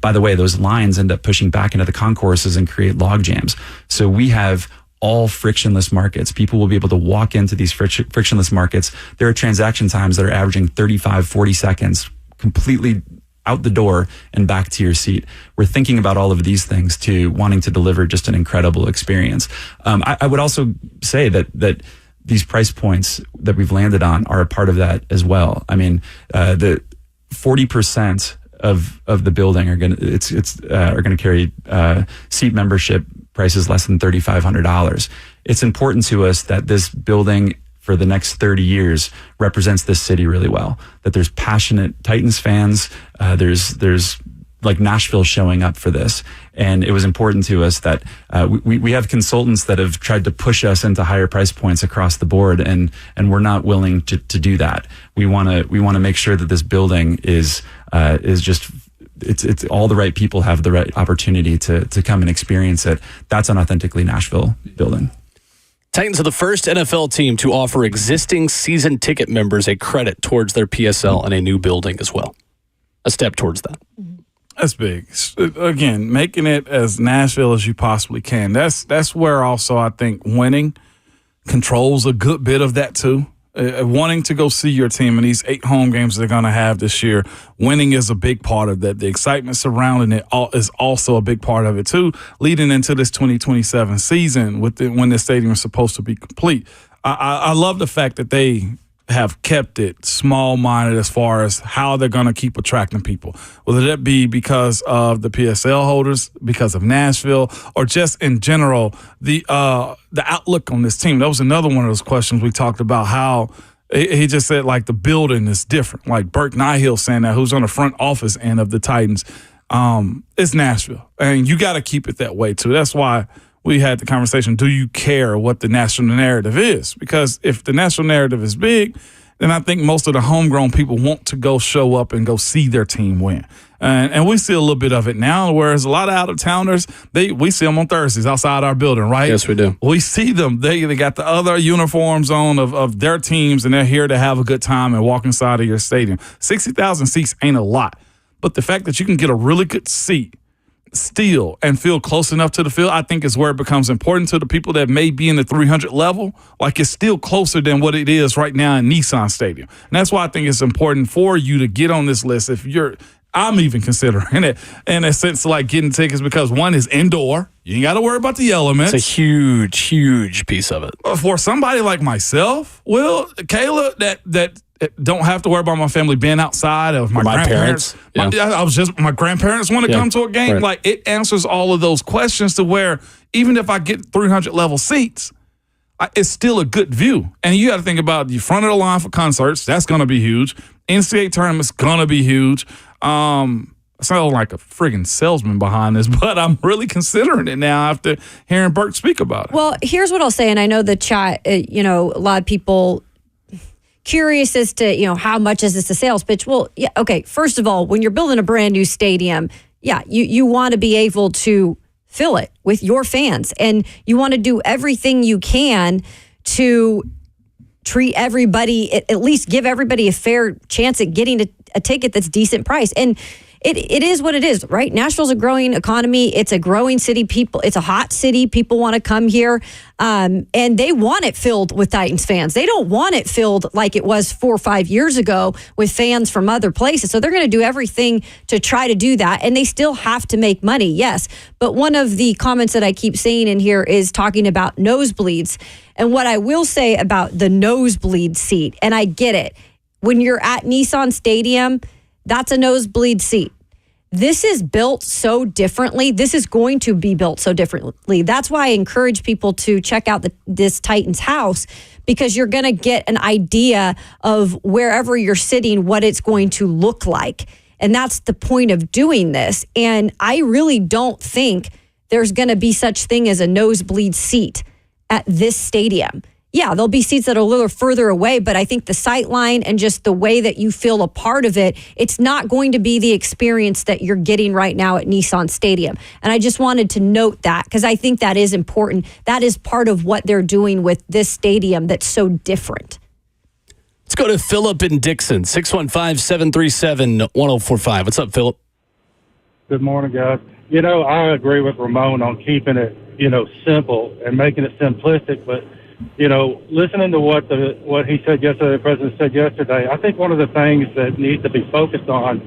By the way, those lines end up pushing back into the concourses and create log jams. So we have all frictionless markets. People will be able to walk into these frictionless markets. There are transaction times that are averaging 35, 40 seconds, completely out the door and back to your seat. We're thinking about all of these things to wanting to deliver just an incredible experience. I would also say that these price points that we've landed on are a part of that as well. I mean, the 40% of the building are going to carry seat membership prices less than $3,500. It's important to us that this building for the next 30 years represents this city really well, that there's passionate Titans fans. There's like Nashville showing up for this. And it was important to us that we have consultants that have tried to push us into higher price points across the board, and we're not willing to do that. We want to make sure that this building is just, it's all the right people have the right opportunity to come and experience it. That's an authentically Nashville building. Titans are the first NFL team to offer existing season ticket members a credit towards their PSL in a new building as well. A step towards that. That's big. Again, making it as Nashville as you possibly can. That's where also I think winning controls a good bit of that too. Wanting to go see your team in these 8 home games they're going to have this year, winning is a big part of that. The excitement surrounding it is also a big part of it too, leading into this 2027 season when the stadium is supposed to be complete. I love the fact that they have kept it small-minded as far as how they're going to keep attracting people, whether that be because of the PSL holders, because of Nashville, or just in general, the outlook on this team. That was another one of those questions we talked about, how he just said, like, the building is different. Like Burke Nihill saying that, who's on the front office end of the Titans. It's Nashville, and you got to keep it that way, too. That's why we had the conversation, do you care what the national narrative is? Because if the national narrative is big, then I think most of the homegrown people want to go show up and go see their team win. And we see a little bit of it now, whereas a lot of out-of-towners, we see them on Thursdays outside our building, right? Yes, we do. We see them. They got the other uniforms on of their teams, and they're here to have a good time and walk inside of your stadium. 60,000 seats ain't a lot. But the fact that you can get a really good seat still and feel close enough to the field, I think is where it becomes important to the people that may be in the 300 level. Like, it's still closer than what it is right now in Nissan Stadium. And that's why I think it's important for you to get on this list. I'm even considering it in a sense, like getting tickets, because one is indoor. You ain't got to worry about the elements. It's a huge, huge piece of it. For somebody like myself, Kayla, that don't have to worry about my family being outside of my grandparents. My grandparents want to come to a game. Right. Like, it answers all of those questions to where even if I get 300 level seats, it's still a good view. And you got to think about the front of the line for concerts. That's going to be huge. NCAA tournament's going to be huge. I sound like a friggin' salesman behind this, but I'm really considering it now after hearing Burke speak about it. Well, here's what I'll say, and I know the chat, a lot of people curious as to, how much is this a sales pitch? Well, yeah, okay, first of all, when you're building a brand new stadium, you want to be able to fill it with your fans, and you want to do everything you can to treat everybody, at least give everybody a fair chance at getting a ticket that's decent price. And it is what it is, right? Nashville's a growing economy. It's a growing city. It's a hot city. People want to come here. And they want it filled with Titans fans. They don't want it filled like it was 4 or 5 years ago with fans from other places. So they're going to do everything to try to do that. And they still have to make money, yes. But one of the comments that I keep saying in here is talking about nosebleeds. And what I will say about the nosebleed seat, and I get it, when you're at Nissan Stadium, that's a nosebleed seat. This is built so differently. This is going to be built so differently. That's why I encourage people to check out this Titans house, because you're going to get an idea of wherever you're sitting, what it's going to look like. And that's the point of doing this. And I really don't think there's going to be such thing as a nosebleed seat at this stadium. Yeah, there'll be seats that are a little further away, but I think the sight line and just the way that you feel a part of it, it's not going to be the experience that you're getting right now at Nissan Stadium. And I just wanted to note that, because I think that is important. That is part of what they're doing with this stadium that's so different. Let's go to Philip in Dixon, 615-737-1045. What's up, Philip? Good morning, guys. I agree with Ramon on keeping it, simple and making it simplistic, but listening to what he said yesterday, the president said yesterday, I think one of the things that needs to be focused on,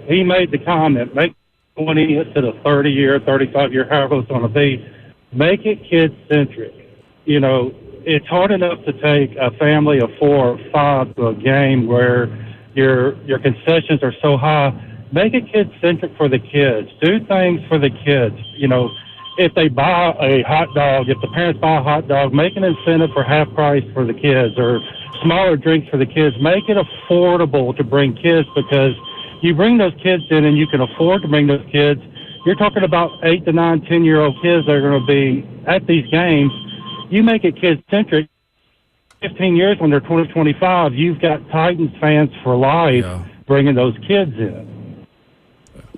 he made the comment, make 20 to the 30-year, 35-year, however it's going to be, make it kid-centric. It's hard enough to take a family of 4 or 5 to a game where your concessions are so high. Make it kid-centric for the kids. Do things for the kids. If they buy a hot dog, if the parents buy a hot dog, make an incentive for half price for the kids or smaller drinks for the kids. Make it affordable to bring kids, because you bring those kids in and you can afford to bring those kids. You're talking about 8 to 9, 10-year-old kids that are going to be at these games. You make it kid-centric. 15 years when they're 20, 25, you've got Titans fans for life bringing those kids in.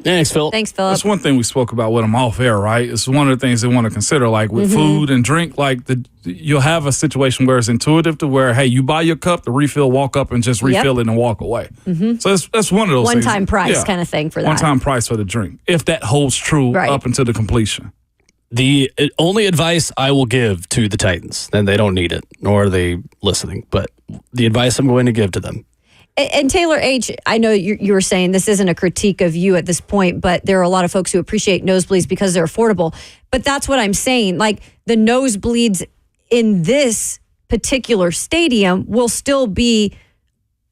Thanks, Phil. Thanks, Philip. That's one thing we spoke about with them off air, right? It's one of the things they want to consider, like with food and drink. Like you'll have a situation where it's intuitive to where, hey, you buy your cup, the refill, walk up and just refill it and walk away. So that's one of those one-time price kind of thing for that. One-time price for the drink, if that holds true up until the completion. The only advice I will give to the Titans, and they don't need it, nor are they listening, but the advice I'm going to give to them. And Taylor H., I know you were saying this isn't a critique of you at this point, but there are a lot of folks who appreciate nosebleeds because they're affordable. But that's what I'm saying. Like, the nosebleeds in this particular stadium will still be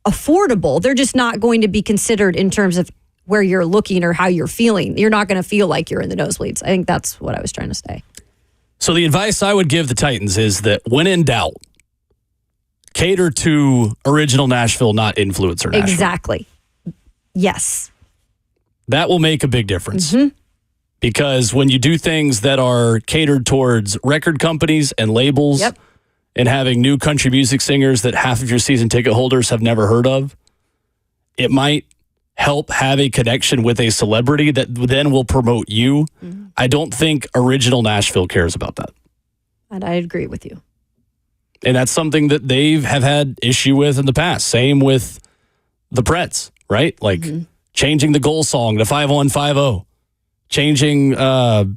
affordable. They're just not going to be considered in terms of where you're looking or how you're feeling. You're not going to feel like you're in the nosebleeds. I think that's what I was trying to say. So the advice I would give the Titans is that when in doubt, cater to original Nashville, not influencer Nashville. Exactly. Yes. That will make a big difference. Because when you do things that are catered towards record companies and labels and having new country music singers that half of your season ticket holders have never heard of, it might help have a connection with a celebrity that then will promote you. Mm-hmm. I don't think original Nashville cares about that. And I agree with you. And that's something that they have had issue with in the past. Same with the Preds, right? Like changing the goal song to 5150. Changing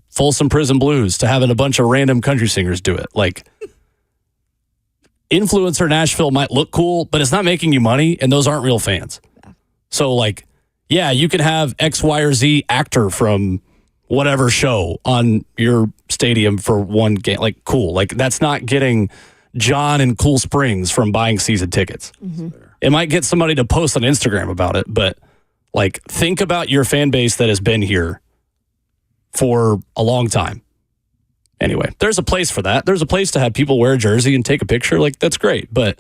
Folsom Prison Blues to having a bunch of random country singers do it. Like, influencer Nashville might look cool, but it's not making you money, and those aren't real fans. Yeah. So, like, yeah, you can have X, Y, or Z actor from whatever show on your stadium for one game. Like, cool. Like, that's not getting John in Cool Springs from buying season tickets. Mm-hmm. It might get somebody to post on Instagram about it, but, like, think about your fan base that has been here for a long time. Anyway, there's a place for that. There's a place to have people wear a jersey and take a picture. Like, that's great. But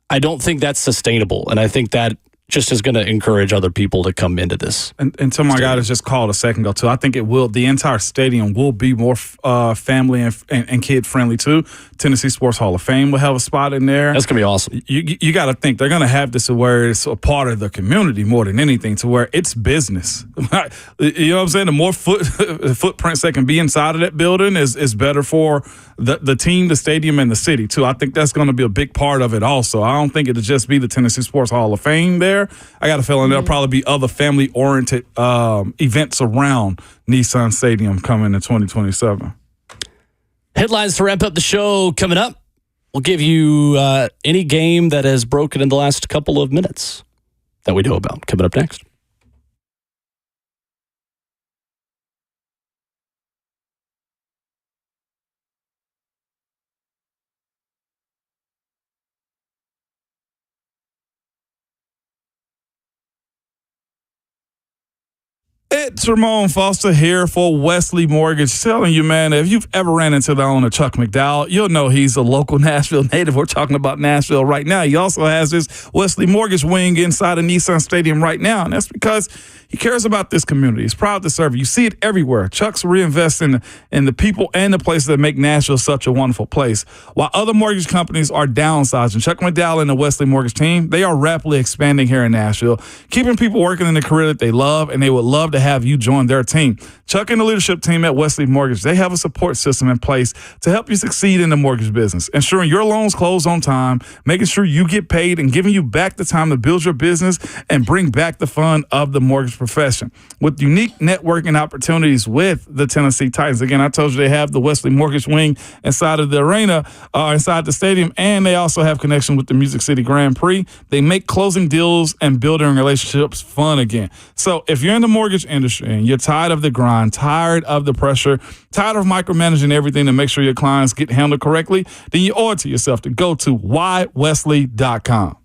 I don't think that's sustainable. And I think that just is going to encourage other people to come into this. And to my guy that just called a second ago, too, I think it will, the entire stadium will be more family and kid friendly, too. Tennessee Sports Hall of Fame will have a spot in there. That's going to be awesome. You got to think they're going to have this where it's a part of the community more than anything, to where it's business. You know what I'm saying? The more footprints that can be inside of that building is better for the team, the stadium, and the city, too. I think that's going to be a big part of it also. I don't think it'll just be the Tennessee Sports Hall of Fame there. I got a feeling there'll probably be other family-oriented events around Nissan Stadium coming in 2027. Headlines to wrap up the show coming up. We'll give you any game that has broken in the last couple of minutes that we know about. Coming up next. It's Ramon Foster here for Wesley Mortgage, telling you, man, if you've ever ran into the owner, Chuck McDowell, you'll know he's a local Nashville native. We're talking about Nashville right now. He also has this Wesley Mortgage wing inside of Nissan Stadium right now, and that's because he cares about this community. He's proud to serve. You see it everywhere. Chuck's reinvesting in the people and the places that make Nashville such a wonderful place. While other mortgage companies are downsizing, Chuck McDowell and the Wesley Mortgage team, they are rapidly expanding here in Nashville, keeping people working in the career that they love, and they would love to have you join their team. Chuck and the leadership team at Wesley Mortgage, they have a support system in place to help you succeed in the mortgage business, ensuring your loans close on time, making sure you get paid, and giving you back the time to build your business and bring back the fun of the mortgage profession. With unique networking opportunities with the Tennessee Titans. Again, I told you they have the Wesley Mortgage wing inside of the arena, inside the stadium, and they also have connection with the Music City Grand Prix. They make closing deals and building relationships fun again. So if you're in the mortgage industry and you're tired of the grind, tired of the pressure, tired of micromanaging everything to make sure your clients get handled correctly, then you owe it to yourself to go to whywesley.com.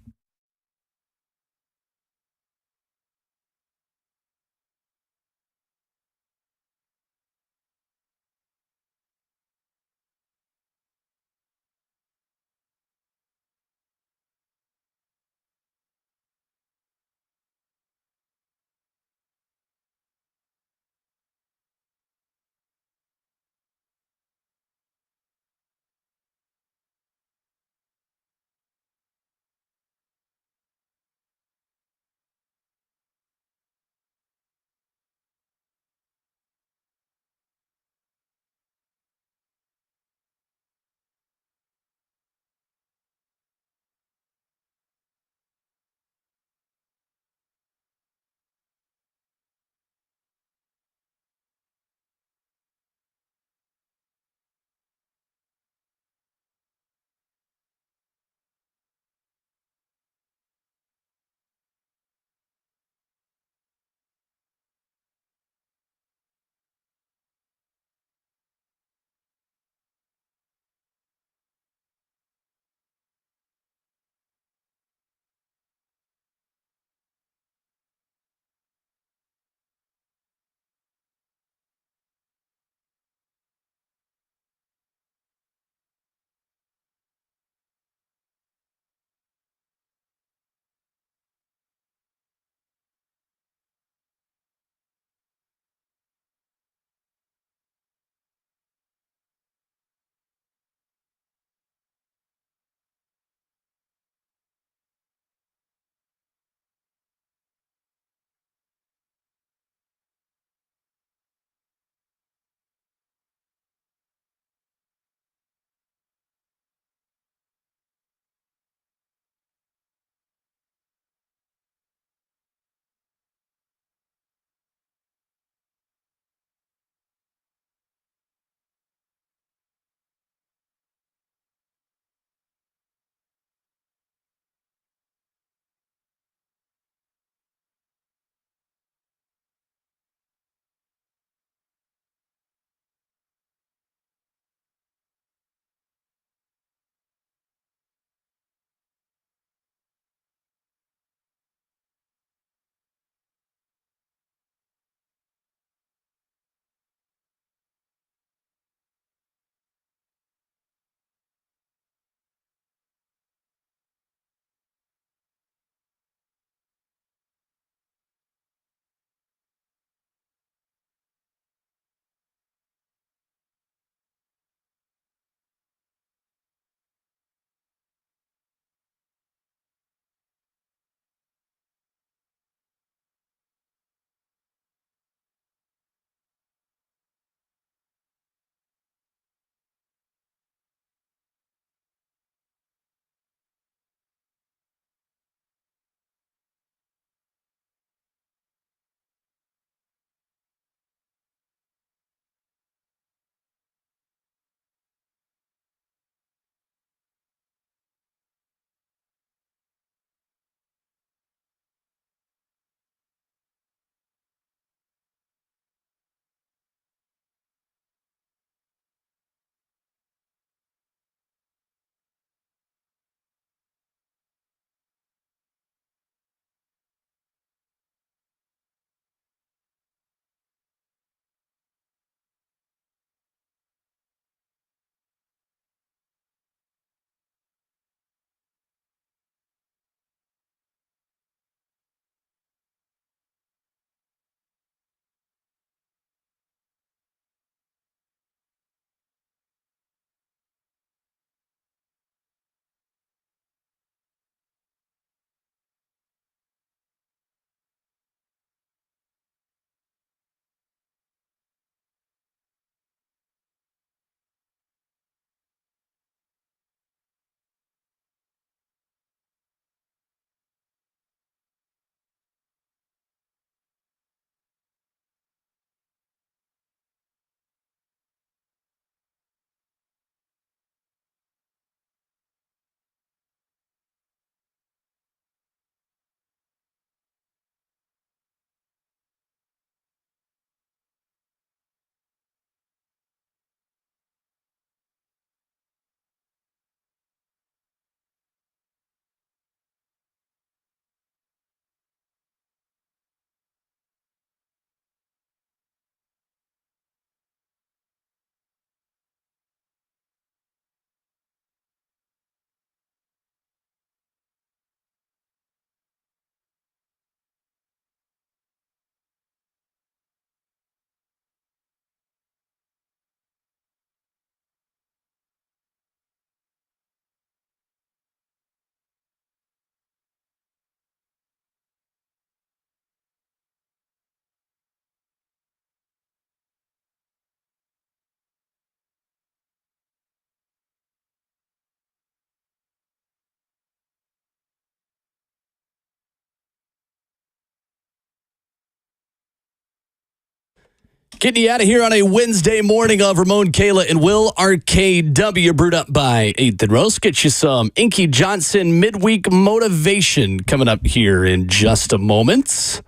Getting you out of here on a Wednesday morning of Ramon, Kayla, and Will. RKW brewed up by 8th and Roast. Get you some Inky Johnson midweek motivation coming up here in just a moment.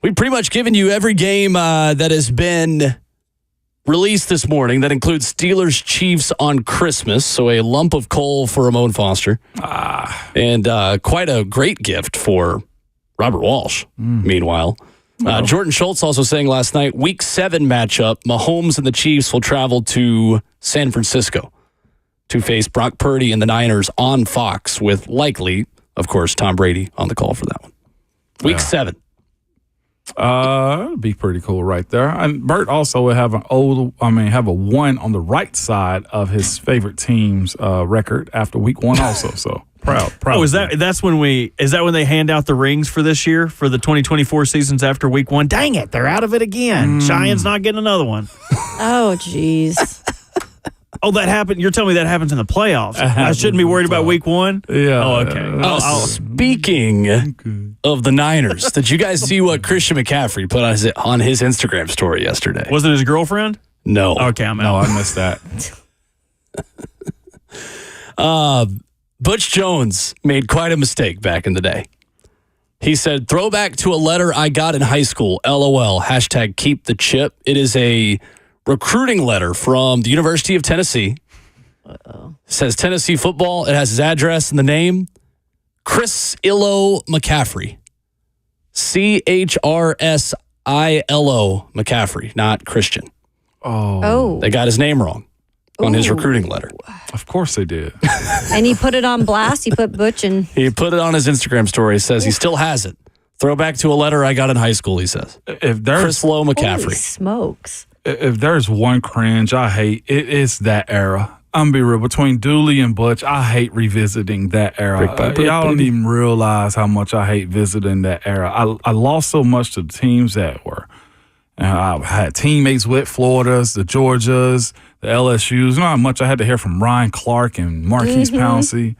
We've pretty much given you every game that has been released this morning. That includes Steelers Chiefs on Christmas. So a lump of coal for Ramon Foster. And quite a great gift for Robert Walsh, meanwhile. Jordan Schultz also saying last night, Week 7 matchup, Mahomes and the Chiefs will travel to San Francisco to face Brock Purdy and the Niners on Fox with likely, of course, Tom Brady on the call for that one. Week 7. It'd be pretty cool right there. And Bert also would have have a 1 on the right side of his favorite team's record after Week 1 also. So proud. Oh, is that when they hand out the rings for this year for the 2024 seasons after Week 1? Dang it, they're out of it again. Cheyenne's not getting another one. Oh, jeez. Oh, that happened. You're telling me that happens in the playoffs. I shouldn't be worried about Week 1? Yeah. Oh, okay. Speaking of the Niners, did you guys see what Christian McCaffrey put on his Instagram story yesterday? Was it his girlfriend? No. Okay, I'm out. No, I missed that. Butch Jones made quite a mistake back in the day. He said, throwback to a letter I got in high school, LOL, hashtag keep the chip. It is a recruiting letter from the University of Tennessee. It says Tennessee football. It has his address and the name. Chris Illo McCaffrey. CHRSILO McCaffrey, not Christian. Oh. They got his name wrong on his recruiting letter. Of course they did. And he put it on blast. He put Butch in. He put it on his Instagram story. He says he still has it. Throwback to a letter I got in high school, he says. If there's Chris Lowe McCaffrey. Holy smokes. If there's one cringe I hate, it's that era. I'm be real. Between Dooley and Butch, I hate revisiting that era. Y'all don't even realize how much I hate visiting that era. I lost so much to the teams that were. I had teammates with Floridas, the Georgias, the LSUs. You know how much I had to hear from Ryan Clark and Marquise Pouncey.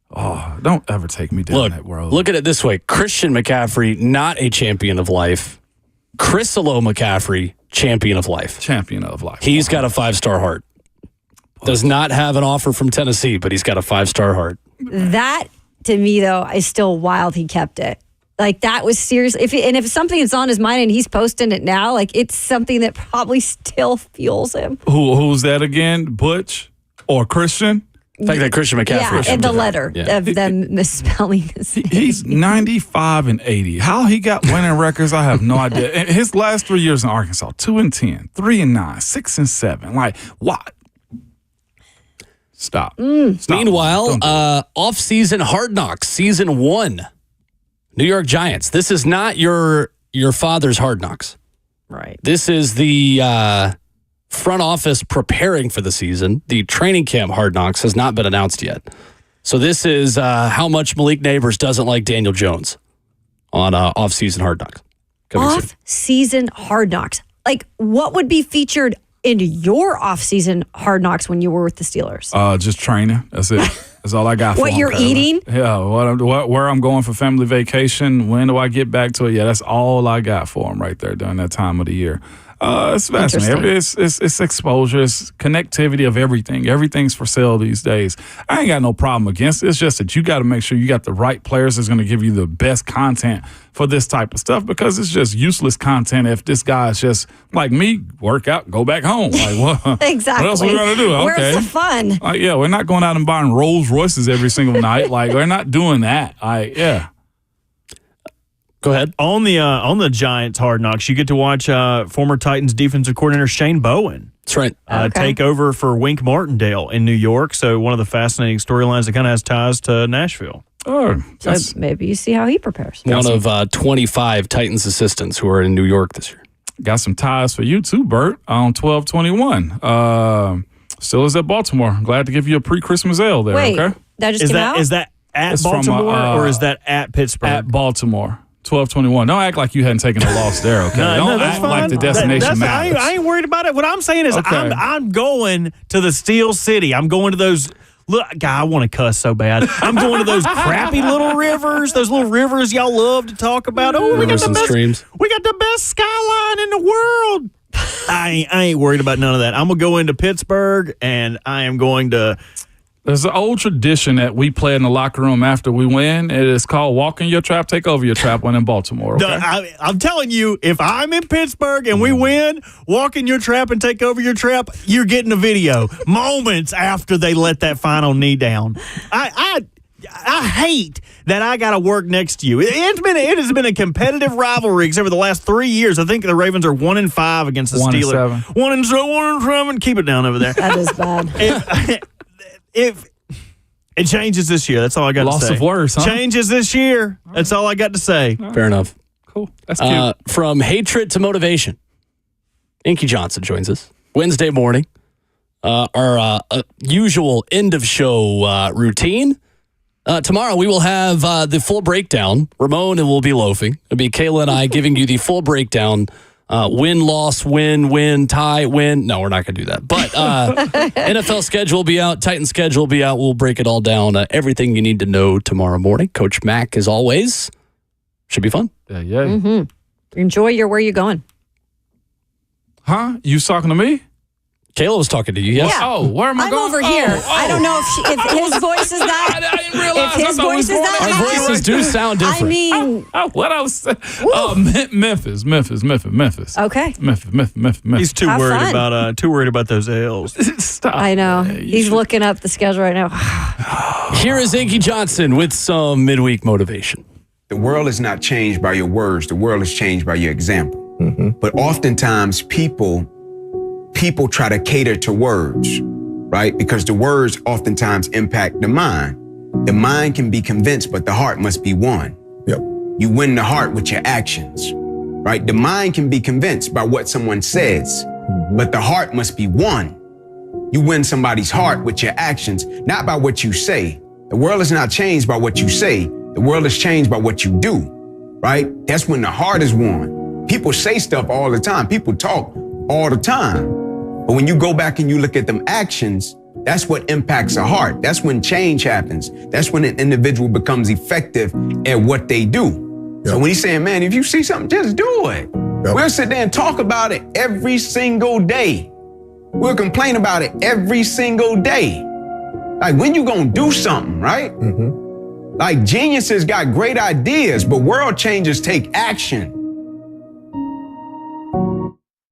Oh, don't ever take me down that road. Look at it this way. Christian McCaffrey, not a champion of life. Chris Lowe McCaffrey, champion of life. Champion of life. He's got a 5-star heart. Does not have an offer from Tennessee, but he's got a 5-star heart. That, to me, though, is still wild he kept it. Like, that was serious. If something is on his mind and he's posting it now, like, it's something that probably still fuels him. Who's that again? Butch or Christian? In fact, that Christian McCaffrey. Yeah, and the letter of them misspelling his name. He's 95 and 80. How he got winning records, I have no idea. And his last 3 years in Arkansas, 2-10, 3-9, 6-7. Like, what? Stop. Meanwhile, off-season Hard Knocks, season 1. New York Giants. This is not your father's Hard Knocks. Right. This is the front office preparing for the season. The training camp Hard Knocks has not been announced yet. So this is how much Malik Neighbors doesn't like Daniel Jones on off-season Hard Knocks. Off-season Hard Knocks. Like, what would be featured in your off-season Hard Knocks when you were with the Steelers? Just training. That's it. That's all I got for what you're eating? Yeah, where I'm going for family vacation. When do I get back to it? Yeah, that's all I got for them right there during that time of the year. It's fascinating. It's exposure. It's connectivity of everything. Everything's for sale these days. I ain't got no problem against it. It's just that you got to make sure you got the right players that's going to give you the best content for this type of stuff, because it's just useless content if this guy's just like me, work out, go back home. Like, what? Exactly. What else are we going to do? Where's the fun? Yeah, we're not going out and buying Rolls Royces every single night. Like, we're not doing that. Yeah. Go ahead. On the Giants Hard Knocks, you get to watch former Titans defensive coordinator Shane Bowen. That's right. Take over for Wink Martindale in New York. So one of the fascinating storylines that kind of has ties to Nashville. Oh, so maybe you see how he prepares. One of 25 Titans assistants who are in New York this year. Got some ties for you too, Bert, on 12/21. Still is at Baltimore. Glad to give you a pre-Christmas ale there. Wait, okay? that just came out? Is that at Baltimore or is that at Pittsburgh? At Baltimore. 12/21. Don't act like you hadn't taken a loss there, okay? Don't act like the destination matters. I ain't worried about it. What I'm saying is I'm going to the Steel City. I'm going to those. Look, God, I want to cuss so bad. I'm going to those crappy little rivers, those little rivers y'all love to talk about. Oh, we got the best skyline in the world. I ain't worried about none of that. I'm going to go into Pittsburgh, and I am going to... There's an old tradition that we play in the locker room after we win. It is called walk in your trap, take over your trap when in Baltimore. Okay? I'm telling you, if I'm in Pittsburgh and we win, walk in your trap and take over your trap, you're getting a video moments after they let that final knee down. I hate that I got to work next to you. It has been a competitive rivalry except for the last 3 years. I think the Ravens are 1-5 against the Steelers. 1-7. Keep it down over there. That is bad. If it changes this year, that's all I got to say. Loss of words, huh? Changes this year. That's all I got to say. Fair enough. Cool. That's cute. From hatred to motivation, Inky Johnson joins us Wednesday morning. Our usual end of show routine. Tomorrow we will have the full breakdown. Ramon will be loafing. It'll be Kayla and I giving you the full breakdown. Win, loss, win, tie, win. No, we're not going to do that. But NFL schedule will be out. Titans schedule will be out. We'll break it all down. Everything you need to know tomorrow morning. Coach Mack, as always. Should be fun. Yeah. Mm-hmm. Enjoy where you going? Huh? You talking to me? Kayla was talking to you, yes? Yeah. Oh, where am I going? I'm over here. I don't know if his voice is that. I didn't realize. If his voice is that. Our voices do sound different. I mean. What I was saying. Memphis. Okay. Memphis. He's too Have worried about those L's. Stop. I know. He's looking up the schedule right now. Here is Inky Johnson with some midweek motivation. The world is not changed by your words. The world is changed by your example. Mm-hmm. But oftentimes people try to cater to words, right? Because the words oftentimes impact the mind. The mind can be convinced, but the heart must be won. Yep. You win the heart with your actions, right? The mind can be convinced by what someone says, but the heart must be won. You win somebody's heart with your actions, not by what you say. The world is not changed by what you say. The world is changed by what you do, right? That's when the heart is won. People say stuff all the time. People talk all the time. But when you go back and you look at them actions, that's what impacts a heart. That's when change happens. That's when an individual becomes effective at what they do. Yep. So when he's saying, man, if you see something, just do it. Yep. We'll sit there and talk about it every single day. We'll complain about it every single day. Like, when you gonna do something, right? Mm-hmm. Like, geniuses got great ideas, but world changers take action.